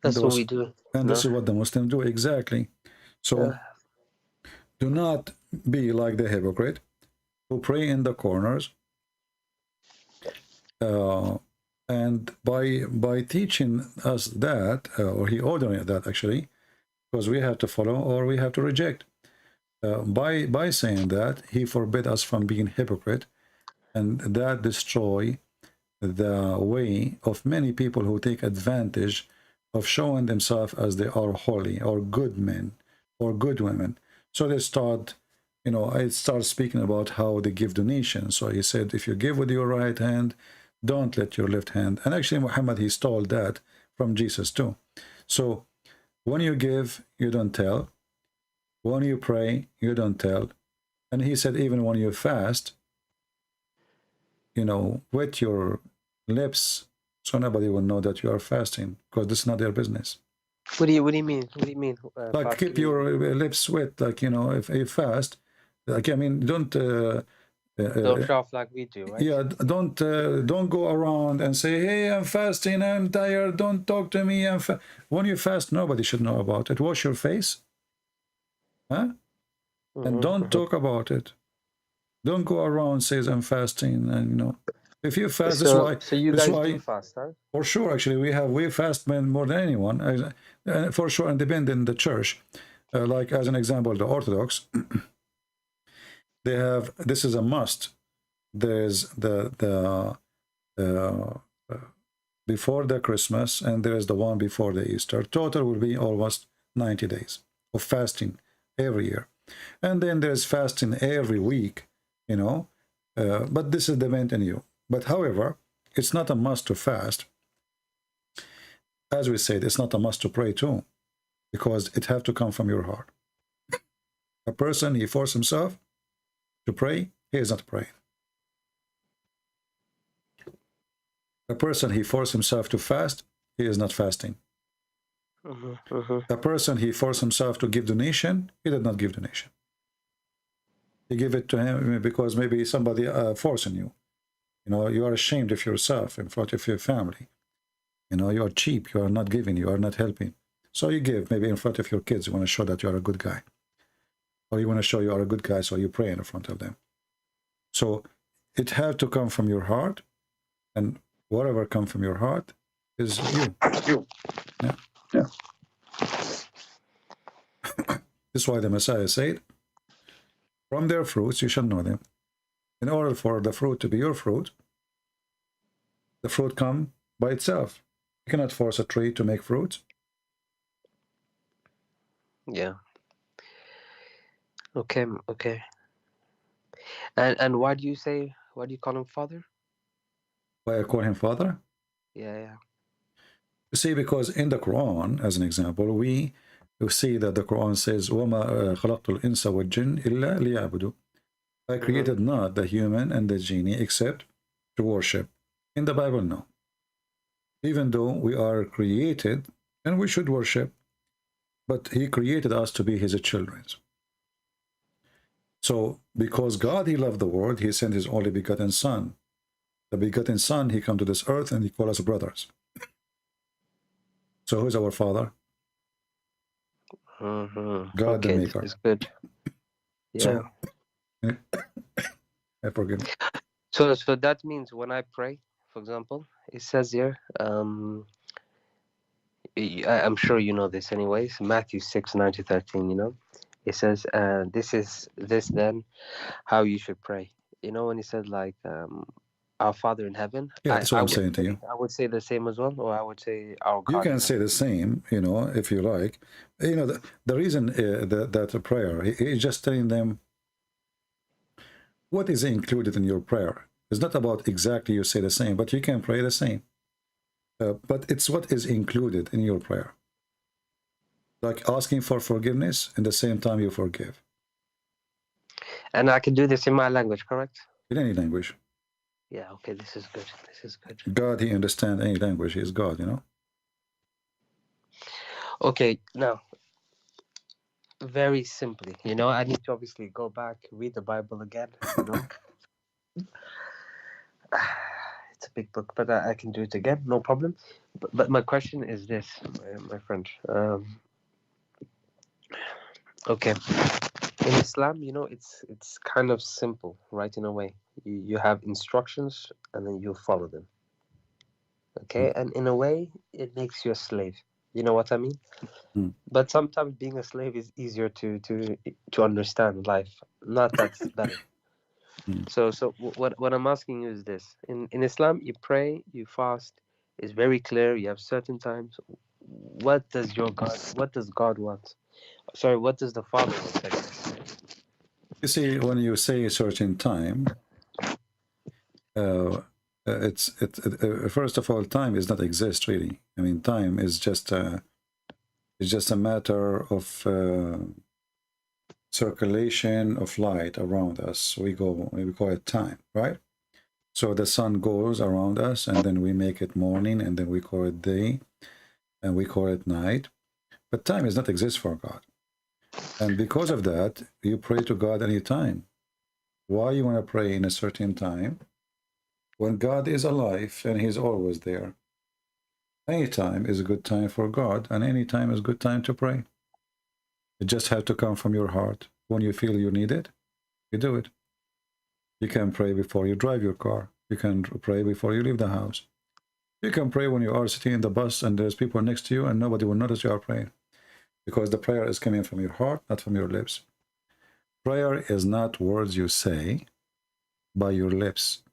[SPEAKER 10] That's what we do.
[SPEAKER 7] And this is what the Muslims do, exactly. So do not be like the hypocrite who pray in the corners. And by teaching us that, or he ordering that actually, because we have to follow or we have to reject. By saying that, he forbid us from being hypocrite, and that destroy the way of many people who take advantage of showing themselves as they are holy or good men or good women. So they start, it starts speaking about how they give donations. So he said, if you give with your right hand, don't let your left hand. And actually, Muhammad, he stole that from Jesus too. So when you give, you don't tell. When you pray, you don't tell. And he said, even when you fast, wet your lips so nobody will know that you are fasting, because this is not their business.
[SPEAKER 10] What do you mean? What do you mean?
[SPEAKER 7] Like keep your lips wet, like, if you fast, like, don't
[SPEAKER 10] show off like we do, right?
[SPEAKER 7] Yeah, don't go around and say, hey, I'm fasting, I'm tired, don't talk to me. When you fast, nobody should know about it. Wash your face, Huh? And don't talk about it. Don't go around says I'm fasting, and you know, if you fast,
[SPEAKER 10] So you
[SPEAKER 7] that's
[SPEAKER 10] guys
[SPEAKER 7] why,
[SPEAKER 10] do fast, huh?
[SPEAKER 7] for sure. Actually, we fast men more than anyone, for sure, independent in the church. Like as an example, the Orthodox, they have, this is a must. There's the before the Christmas, and there's the one before the Easter. Total will be almost 90 days of fasting every year, and then there's fasting every week. You know, but this is dependent on you. But however, it's not a must to fast. As we said, it's not a must to pray too, because it have to come from your heart. A person, he forces himself to pray, he is not praying. A person, he forces himself to fast, he is not fasting. A person, he forces himself to give donation, he did not give donation. You give it to him because maybe somebody forcing you. You know, you are ashamed of yourself in front of your family. You know, you are cheap, you are not giving, you are not helping. So you give, maybe in front of your kids, you want to show that you are a good guy. Or you want to show you are a good guy, so you pray in front of them. So it has to come from your heart, and whatever comes from your heart is you. Yeah. Yeah. This is why the Messiah said, from their fruits you shall know them. In order for the fruit to be your fruit, the fruit come by itself. You cannot force a tree to make fruit.
[SPEAKER 10] Yeah. Okay. Okay. And why do you call him father?
[SPEAKER 7] Why I call him father?
[SPEAKER 10] Yeah.
[SPEAKER 7] You see, because in the Quran, as an example, we see that the Quran says, وَمَا خَلَقْتُ الْإِنسَ وَالْجِنَّ إِلَّا لِيَعْبُدُوا. I created not the human and the genie except to worship. In the Bible, no. Even though we are created and we should worship, but he created us to be his children. So, because God, he loved the world, he sent his only begotten son. The begotten son, he come to this earth and he called us brothers. So who's our father? God,
[SPEAKER 10] okay,
[SPEAKER 7] the maker.
[SPEAKER 10] this is good. Yeah.
[SPEAKER 7] So, I forgive me.
[SPEAKER 10] So that means when I pray, for example, it says here, I'm sure you know this anyways, Matthew 6:9-13, you know, it says, this then how you should pray. You know, when he said like, our Father in heaven.
[SPEAKER 7] Yeah, that's what I'm saying to you.
[SPEAKER 10] I would say the same as well, or I would say our God.
[SPEAKER 7] You can say the same, you know, if you like. You know, the reason that a prayer, he's just telling them what is included in your prayer. It's not about exactly you say the same, but you can pray the same. But it's what is included in your prayer. Like asking for forgiveness, and the same time you forgive.
[SPEAKER 10] And I can do this in my language, correct?
[SPEAKER 7] In any language.
[SPEAKER 10] Yeah, okay, this is good. This is good.
[SPEAKER 7] God, he understands any language. He is God, you know?
[SPEAKER 10] Okay, now, very simply, you know, I need to obviously go back, read the Bible again, you know? It's a big book, but I can do it again, no problem. But my question is this, my friend. Okay, in Islam, you know, it's kind of simple, right? In a way, you have instructions and then you follow them. Okay, and in a way, it makes you a slave. You know what I mean? But sometimes being a slave is easier to understand life. Not that's better. So what I'm asking you is this: in Islam, you pray, you fast. It's very clear. You have certain times. What does God want? Sorry, what does the Father want?
[SPEAKER 7] You see, when you say a certain time, first of all, time does not exist really. I mean, time is just a matter of circulation of light around us. We call it time, right? So the sun goes around us, and then we make it morning, and then we call it day, and we call it night. But time does not exist for God. And because of that, you pray to God anytime. Why you want to pray in a certain time? When God is alive and he's always there. Any time is a good time for God, and any time is a good time to pray. It just has to come from your heart. When you feel you need it, you do it. You can pray before you drive your car. You can pray before you leave the house. You can pray when you are sitting in the bus and there's people next to you and nobody will notice you are praying. Because the prayer is coming from your heart, not from your lips. Prayer is not words you say by your lips.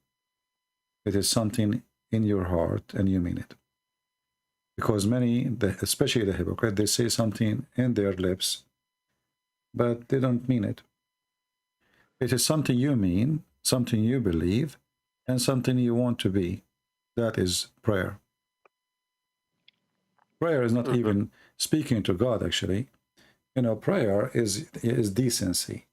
[SPEAKER 7] It is something in your heart and you mean it. Because many, especially the hypocrite, they say something in their lips, but they don't mean it. It is something you mean, something you believe, and something you want to be. That is prayer. Prayer is not even speaking to God, actually. You know, prayer is decency.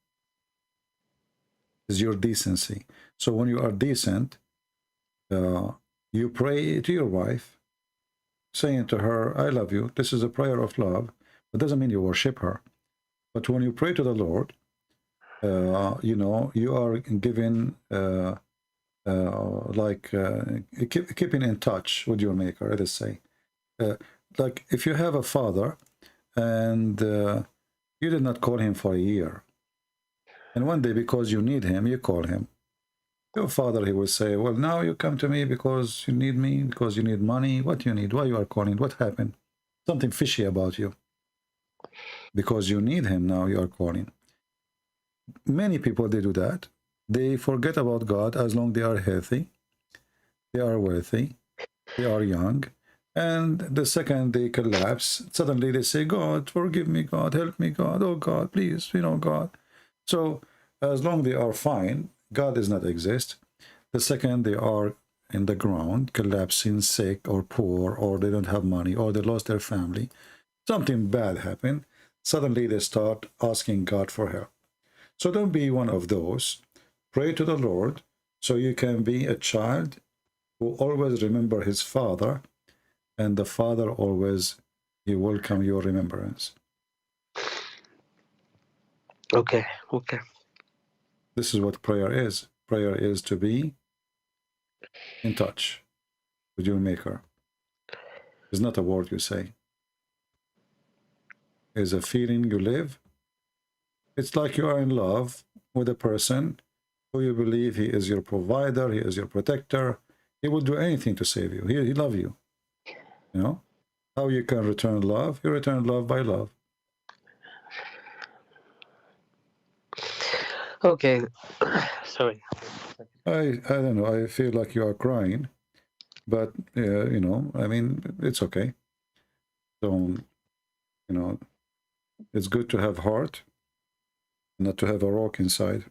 [SPEAKER 7] Is your decency. So when you are decent, you pray to your wife, saying to her, I love you. This is a prayer of love. It doesn't mean you worship her. But when you pray to the Lord, you know, you are giving, keeping in touch with your Maker, let us say. Like if you have a father and you did not call him for a year, and one day because you need him, you call him. Your father, he will say, well, now you come to me because you need me, because you need money. What you need? Why you are calling? What happened? Something fishy about you. Because you need him now, you are calling. Many people, they do that. They forget about God as long as they are healthy, they are wealthy, they are young. And the second they collapse, suddenly they say, God, forgive me, God, help me, God. Oh, God, please, you know, God. So as long as they are fine, God does not exist. The second they are in the ground, collapsing, sick or poor, or they don't have money, or they lost their family, something bad happened, suddenly they start asking God for help. So don't be one of those. Pray to the Lord so you can be a child who always remember his father, and the father always, he welcome your remembrance.
[SPEAKER 10] Okay.
[SPEAKER 7] This is what prayer is. Prayer is to be in touch with your Maker. It's not a word you say. It's a feeling you live. It's like you are in love with a person who you believe he is your provider, he is your protector. He will do anything to save you. He loves you. You know? How you can return love? You return love by love.
[SPEAKER 10] Okay. Sorry.
[SPEAKER 7] I don't know. I feel like you are crying, but you know, I mean, it's okay. So, you know, it's good to have heart, not to have a rock inside.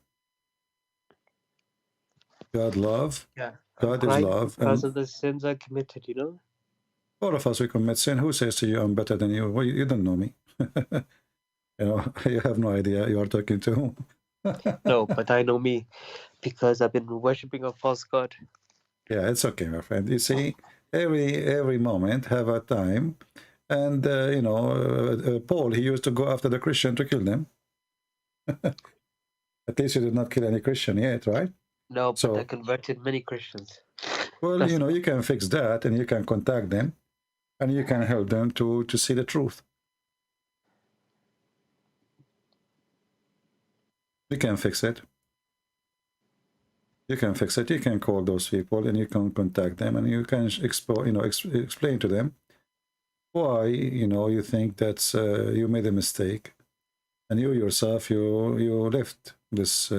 [SPEAKER 7] God love.
[SPEAKER 10] Yeah.
[SPEAKER 7] God is
[SPEAKER 10] Crying
[SPEAKER 7] love,
[SPEAKER 10] because
[SPEAKER 7] and
[SPEAKER 10] of the sins I committed, you know?
[SPEAKER 7] all of us we commit sin. Who says to you, "I'm better than you"? Well, you don't know me. You know, you have no idea you are talking to whom.
[SPEAKER 10] No, but I know me because I've been worshiping a false god.
[SPEAKER 7] Yeah, it's okay, my friend. You see, every moment have a time, and you know, Paul, he used to go after the Christian to kill them. At least you did not kill any Christian yet, right?
[SPEAKER 10] No, but I
[SPEAKER 7] So,
[SPEAKER 10] converted many Christians.
[SPEAKER 7] well, you know, you can fix that, and you can contact them, and you can help them to see the truth. You can fix it. You can fix it. You can call those people, and you can contact them, and you can explain to them why, you know, you think that you made a mistake, and you yourself you left this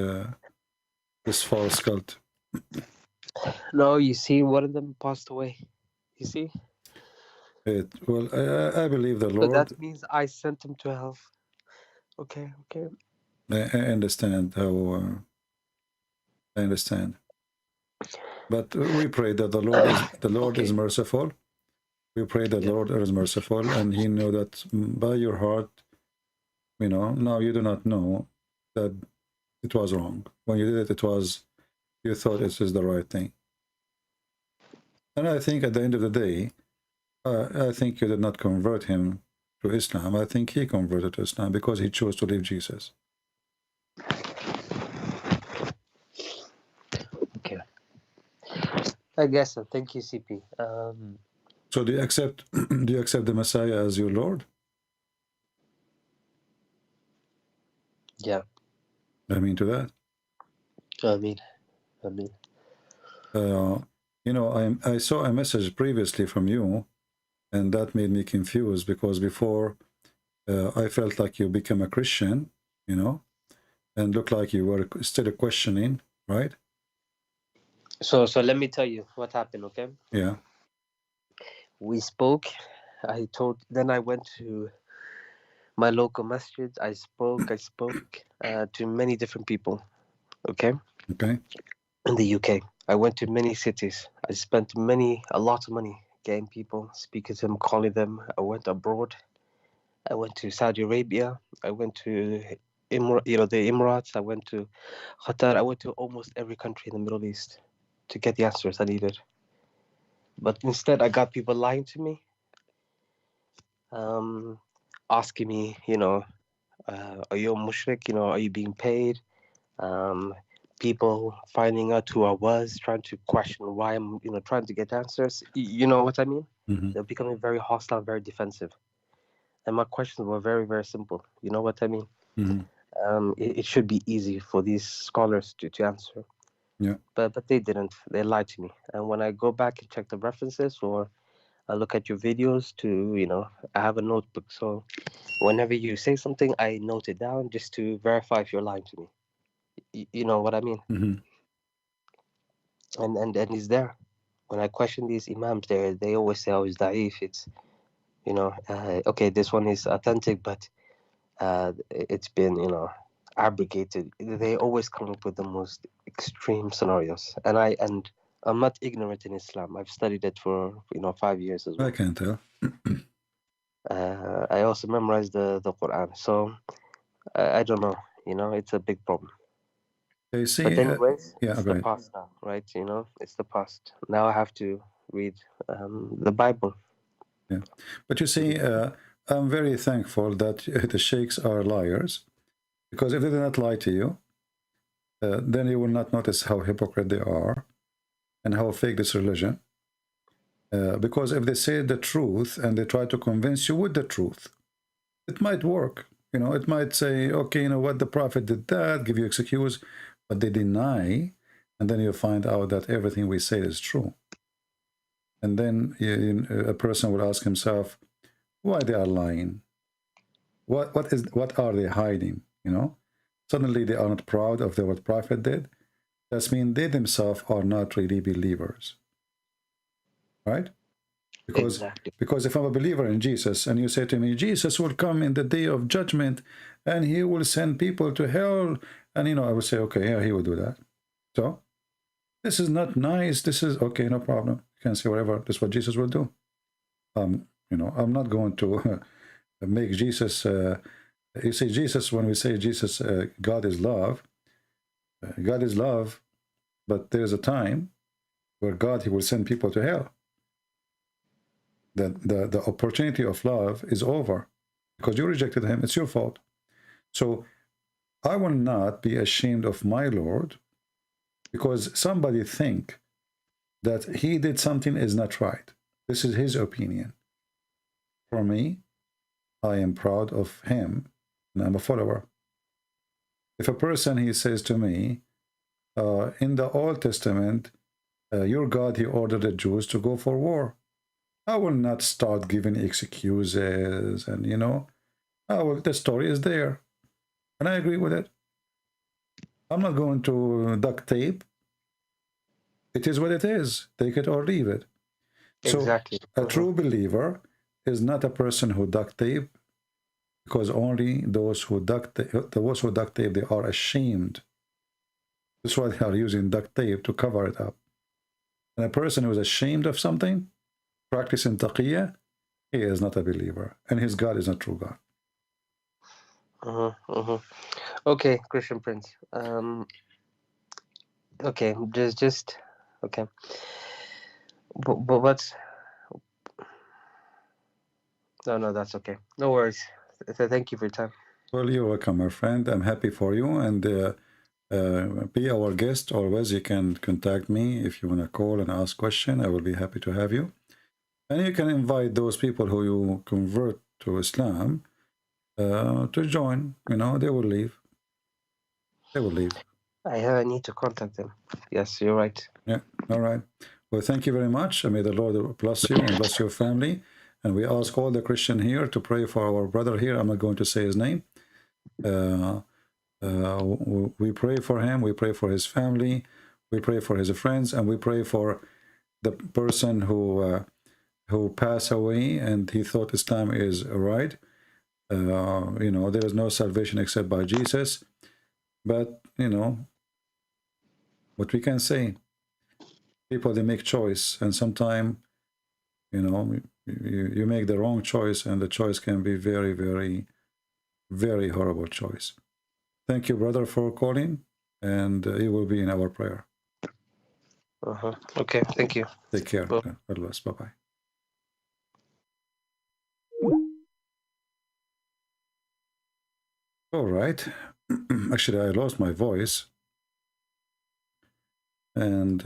[SPEAKER 7] this false cult.
[SPEAKER 10] No, you see, one of them passed away. You see?
[SPEAKER 7] Well, I believe the
[SPEAKER 10] So
[SPEAKER 7] Lord.
[SPEAKER 10] that means I sent him to hell. Okay.
[SPEAKER 7] I understand how. I understand, but we pray that the Lord is merciful. We pray that the Lord is merciful, and He knew that by your heart, you know. Now you do not know that it was wrong. When you did it, you thought it was the right thing. And I think at the end of the day, I think you did not convert him to Islam. I think he converted to Islam because he chose to leave Jesus.
[SPEAKER 10] Okay. I guess so. Thank you, CP.
[SPEAKER 7] So do you accept the Messiah as your Lord?
[SPEAKER 10] Yeah.
[SPEAKER 7] I mean to that.
[SPEAKER 10] I mean.
[SPEAKER 7] You know, I saw a message previously from you, and that made me confused because before I felt like you became a Christian, you know, and looked like you were still questioning, right?
[SPEAKER 10] So let me tell you what happened, okay?
[SPEAKER 7] Yeah.
[SPEAKER 10] We spoke. Then I went to my local masjid. I spoke to many different people, okay?
[SPEAKER 7] Okay.
[SPEAKER 10] In the UK. I went to many cities. I spent a lot of money getting people, speaking to them, calling them. I went abroad. I went to Saudi Arabia. I went to the Emirates. I went to Qatar. I went to almost every country in the Middle East to get the answers I needed. But instead, I got people lying to me, asking me, are you a mushrik? Are you being paid? People finding out who I was, trying to question why I'm, trying to get answers. You know what I mean?
[SPEAKER 7] Mm-hmm.
[SPEAKER 10] They're becoming very hostile, very defensive. And my questions were very, very simple. You know what I mean?
[SPEAKER 7] Mm-hmm.
[SPEAKER 10] It should be easy for these scholars to answer.
[SPEAKER 7] Yeah.
[SPEAKER 10] But they didn't. They lied to me. And when I go back and check the references, or I look at your videos I have a notebook. So whenever you say something, I note it down just to verify if you're lying to me. You know what I mean?
[SPEAKER 7] Mm-hmm.
[SPEAKER 10] And it's there. When I question these imams, they always say, "Oh, it's da'if." It's okay, this one is authentic, but it's been abrogated. They always come up with the most extreme scenarios, and I'm not ignorant in Islam. I've studied it for 5 years as well.
[SPEAKER 7] I can tell.
[SPEAKER 10] I also memorized the Quran, so I don't know. It's a big problem.
[SPEAKER 7] You see,
[SPEAKER 10] But anyways,
[SPEAKER 7] yeah,
[SPEAKER 10] it's
[SPEAKER 7] go
[SPEAKER 10] the
[SPEAKER 7] ahead.
[SPEAKER 10] past now, right? It's the past. Now I have to read the Bible.
[SPEAKER 7] Yeah, but you see, I'm very thankful that the sheikhs are liars, because if they did not lie to you, then you will not notice how hypocrite they are and how fake this religion. Because if they say the truth and they try to convince you with the truth, it might work. It might say, okay, you know what, the prophet did that, give you excuse, but they deny, and then you find out that everything we say is true. And then a person will ask himself, why they are lying? What are they hiding? Suddenly they are not proud of what prophet did. That means they themselves are not really believers, right? Because if I'm a believer in Jesus and you say to me, Jesus will come in the day of judgment and he will send people to hell, and I would say, okay, yeah, he will do that. So this is not nice. This is okay, no problem. You can say whatever. This is what Jesus will do. I'm not going to make Jesus. You see, Jesus. When we say Jesus, God is love. God is love, but there is a time where he will send people to hell. The opportunity of love is over because you rejected him. It's your fault. So I will not be ashamed of my Lord because somebody think that he did something is not right. This is his opinion. For me, I am proud of him and I'm a follower. If a person, he says to me, in the Old Testament, your God, he ordered the Jews to go for war. I will not start giving excuses and, the story is there. And I agree with it. I'm not going to duct tape. It is what it is. Take it or leave it.
[SPEAKER 10] Exactly.
[SPEAKER 7] So a true believer is not a person who duct tape, because only those who duct tape, they are ashamed. That's why they are using duct tape to cover it up. And a person who is ashamed of something, practicing taqiyya, he is not a believer, and his God is not true God.
[SPEAKER 10] Okay, Christian Prince. Okay, just okay. But what's? No, that's okay. No worries. Thank you for your time.
[SPEAKER 7] Well, you're welcome, my friend. I'm happy for you, and be our guest always. You can contact me if you want to call and ask question. I will be happy to have you. And you can invite those people who you convert to Islam to join. They will leave. They will leave.
[SPEAKER 10] I need to contact them. Yes, you're right.
[SPEAKER 7] Yeah. All right. Well, thank you very much. May the Lord bless you and bless your family. And we ask all the Christian here to pray for our brother here. I'm not going to say his name. We pray for him. We pray for his family. We pray for his friends, and we pray for the person who passed away and he thought Islam is right. You know, there is no salvation except by Jesus. But you know what we can say. People, they make choice, and sometimes, you know, you make the wrong choice, and the choice can be very, very, very horrible choice. Thank you, brother, for calling, and you will be in our prayer.
[SPEAKER 10] Okay, thank you.
[SPEAKER 7] Take care.
[SPEAKER 10] Bye.
[SPEAKER 7] God bless. Bye-bye. All right. Actually, I lost my voice. And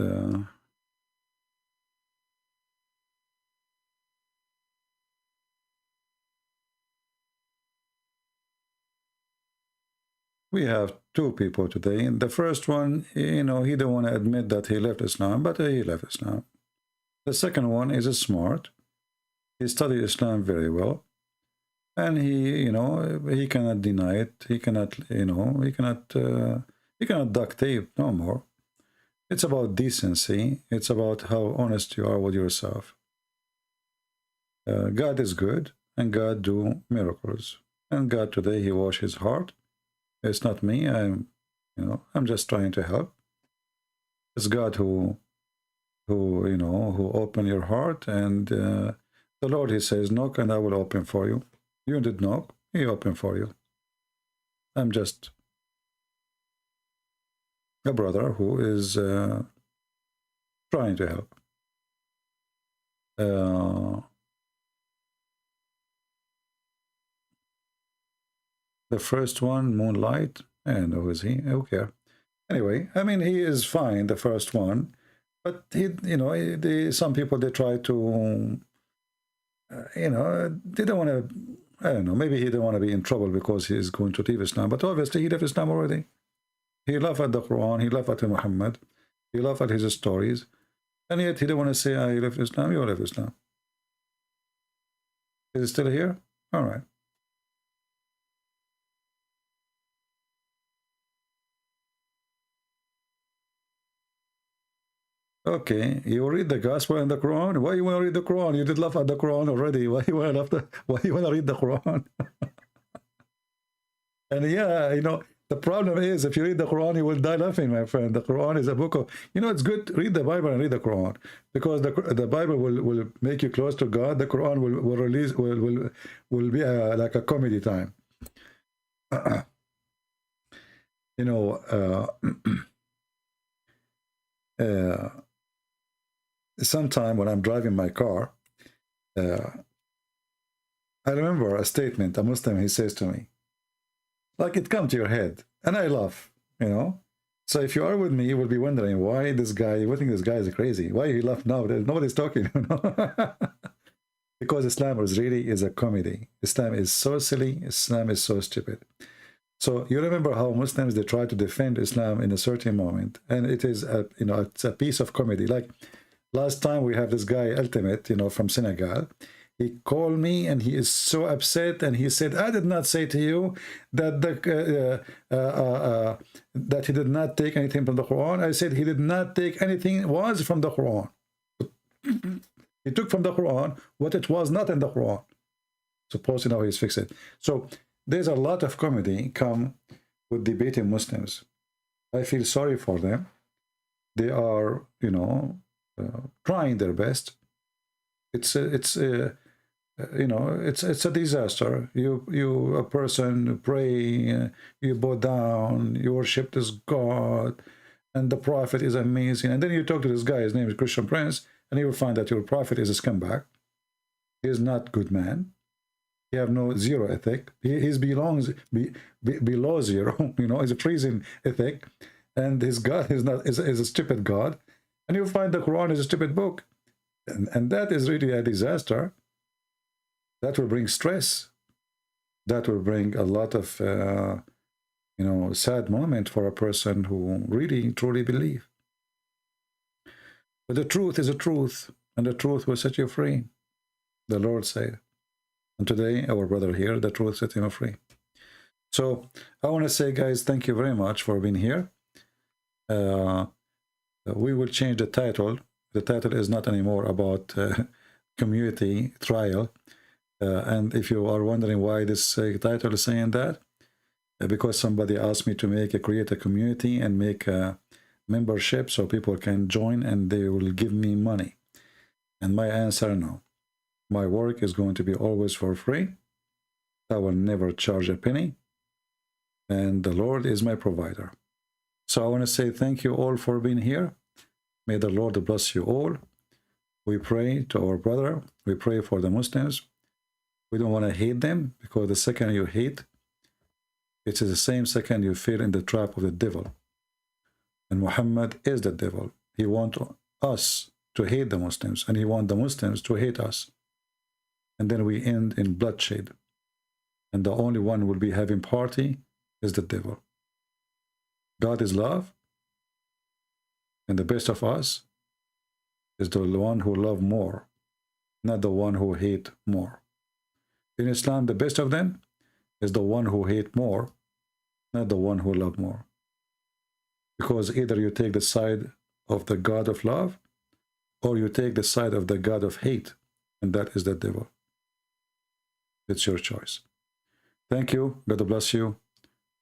[SPEAKER 7] we have two people today. And the first one, you know, he don't want to admit that he left Islam, but he left Islam. The second one is smart. He studied Islam very well. And he, you know, he cannot deny it. He cannot, you know, he cannot duct tape no more. It's about decency. It's about how honest you are with yourself. God is good, and God do miracles. And God today, he washed his heart. It's not me. I'm just trying to help. It's God who open your heart. And the Lord, he says, knock and I will open for you. You did knock, he opened for you. I'm just a brother who is trying to help. The first one, Moonlight, and who is he? Who cares? Anyway, I mean, he is fine, the first one, but he, you know, some people, they try to, you know, they don't want to, I don't know, maybe he didn't want to be in trouble because he is going to leave Islam, but obviously he left Islam already. He laughed at the Quran, he laughed at Muhammad, he laughed at his stories, and yet he didn't want to say, I left Islam, you left Islam. Is he still here? All right. Okay, you read the Gospel and the Quran. Why you want to read the Quran? You did laugh at the Quran already. Why you want to read the Quran? And yeah, you know, the problem is if you read the Quran, you will die laughing, my friend. The Quran is a book of, you know, it's good to read the Bible and read the Quran, because the Bible will make you close to God. The Quran will be like a comedy time. You know, sometime when I'm driving my car, I remember a statement a Muslim, he says to me, like it comes to your head, and I laugh, you know. So if you are with me, you will be wondering why this guy, you think this guy is crazy. Why he laugh now? Nobody's talking, you know. Because Islam is a comedy. Islam is so silly. Islam is so stupid. So you remember how Muslims, they try to defend Islam in a certain moment, and it is you know, it's a piece of comedy. Like last time we have this guy Ultimate, you know, from Senegal. He called me and he is so upset, and he said, I did not say to you that that he did not take anything from the Quran. I said he did not take anything was from the Quran. He took from the Quran what it was not in the Quran. Suppose now he's fixed it. So there's a lot of comedy come with debating Muslims. I feel sorry for them. They are, you know, trying their best. It's you know, it's a disaster. You a person pray, you bow down, you worship this God, and the prophet is amazing. And then you talk to this guy, his name is Christian Prince, and you will find that your prophet is a scumbag. He is not good man. He have no zero ethic. He belongs below zero. You know, he's a treason ethic, and his God is a stupid God. And you find the Quran is a stupid book, and that is really a disaster. That will bring stress. That will bring a lot of sad moment for a person who really, truly believes. But the truth is the truth, and the truth will set you free, the Lord said. And today, our brother here, the truth set him free. So I want to say, guys, thank you very much for being here. We will change the title. The title is not anymore about community trial. And if you are wondering why this title is saying that, because somebody asked me to create a community and make a membership so people can join and they will give me money. And my answer, no. My work is going to be always for free. I will never charge a penny. And the Lord is my provider. So I want to say thank you all for being here. May the Lord bless you all. We pray to our brother. We pray for the Muslims. We don't want to hate them, because the second you hate, it's the same second you fell in the trap of the devil. And Muhammad is the devil. He wants us to hate the Muslims, and he wants the Muslims to hate us. And then we end in bloodshed. And the only one who will be having party is the devil. God is love. And the best of us is the one who love more, not the one who hate more. In Islam, the best of them is the one who hate more, not the one who love more. Because either you take the side of the God of love, or you take the side of the God of hate, and that is the devil. It's your choice. Thank you. God bless you.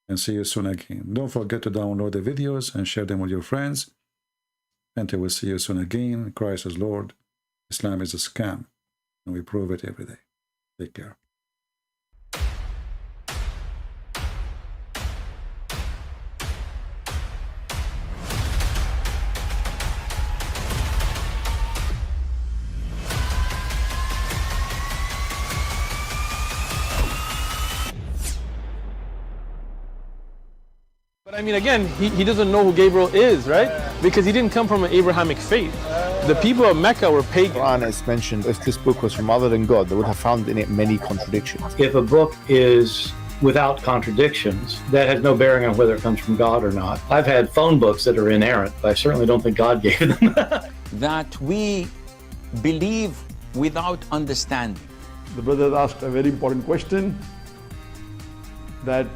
[SPEAKER 7] And see you soon again. Don't forget to download the videos and share them with your friends. Until we see you soon again. Christ is Lord. Islam is a scam. And we prove it every day. Take care.
[SPEAKER 12] But I mean, again, he doesn't know who Gabriel is, right? Because he didn't come from an Abrahamic faith. The people of Mecca were pagan.
[SPEAKER 2] Quran is mentioned, if this book was from other than God, they would have found in it many contradictions.
[SPEAKER 3] If a book is without contradictions, that has no bearing on whether it comes from God or not. I've had phone books that are inerrant, but I certainly don't think God gave them.
[SPEAKER 4] That we believe without understanding.
[SPEAKER 5] The brother asked a very important question, that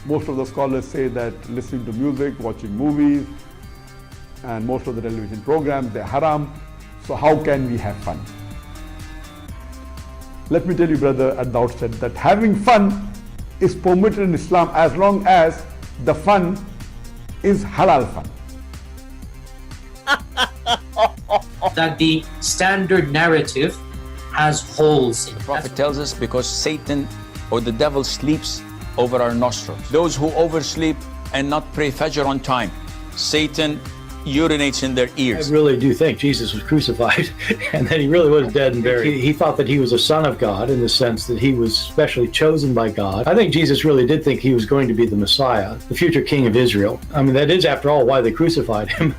[SPEAKER 5] most of the scholars say that listening to music, watching movies, and most of the television programs, they're haram. So how can we have fun? Let me tell you, brother, at the outset, that having fun is permitted in Islam as long as the fun is halal fun.
[SPEAKER 6] That the standard narrative has holes in it.
[SPEAKER 4] The Prophet tells us because Satan or the devil sleeps over our nostrils. Those who oversleep and not pray Fajr on time, Satan urinates in their ears.
[SPEAKER 3] I really do think Jesus was crucified and that he really was dead and buried. He thought that he was a son of God in the sense that he was specially chosen by God. I think Jesus really did think he was going to be the Messiah, the future king of Israel. I mean, that is, after all, why they crucified him.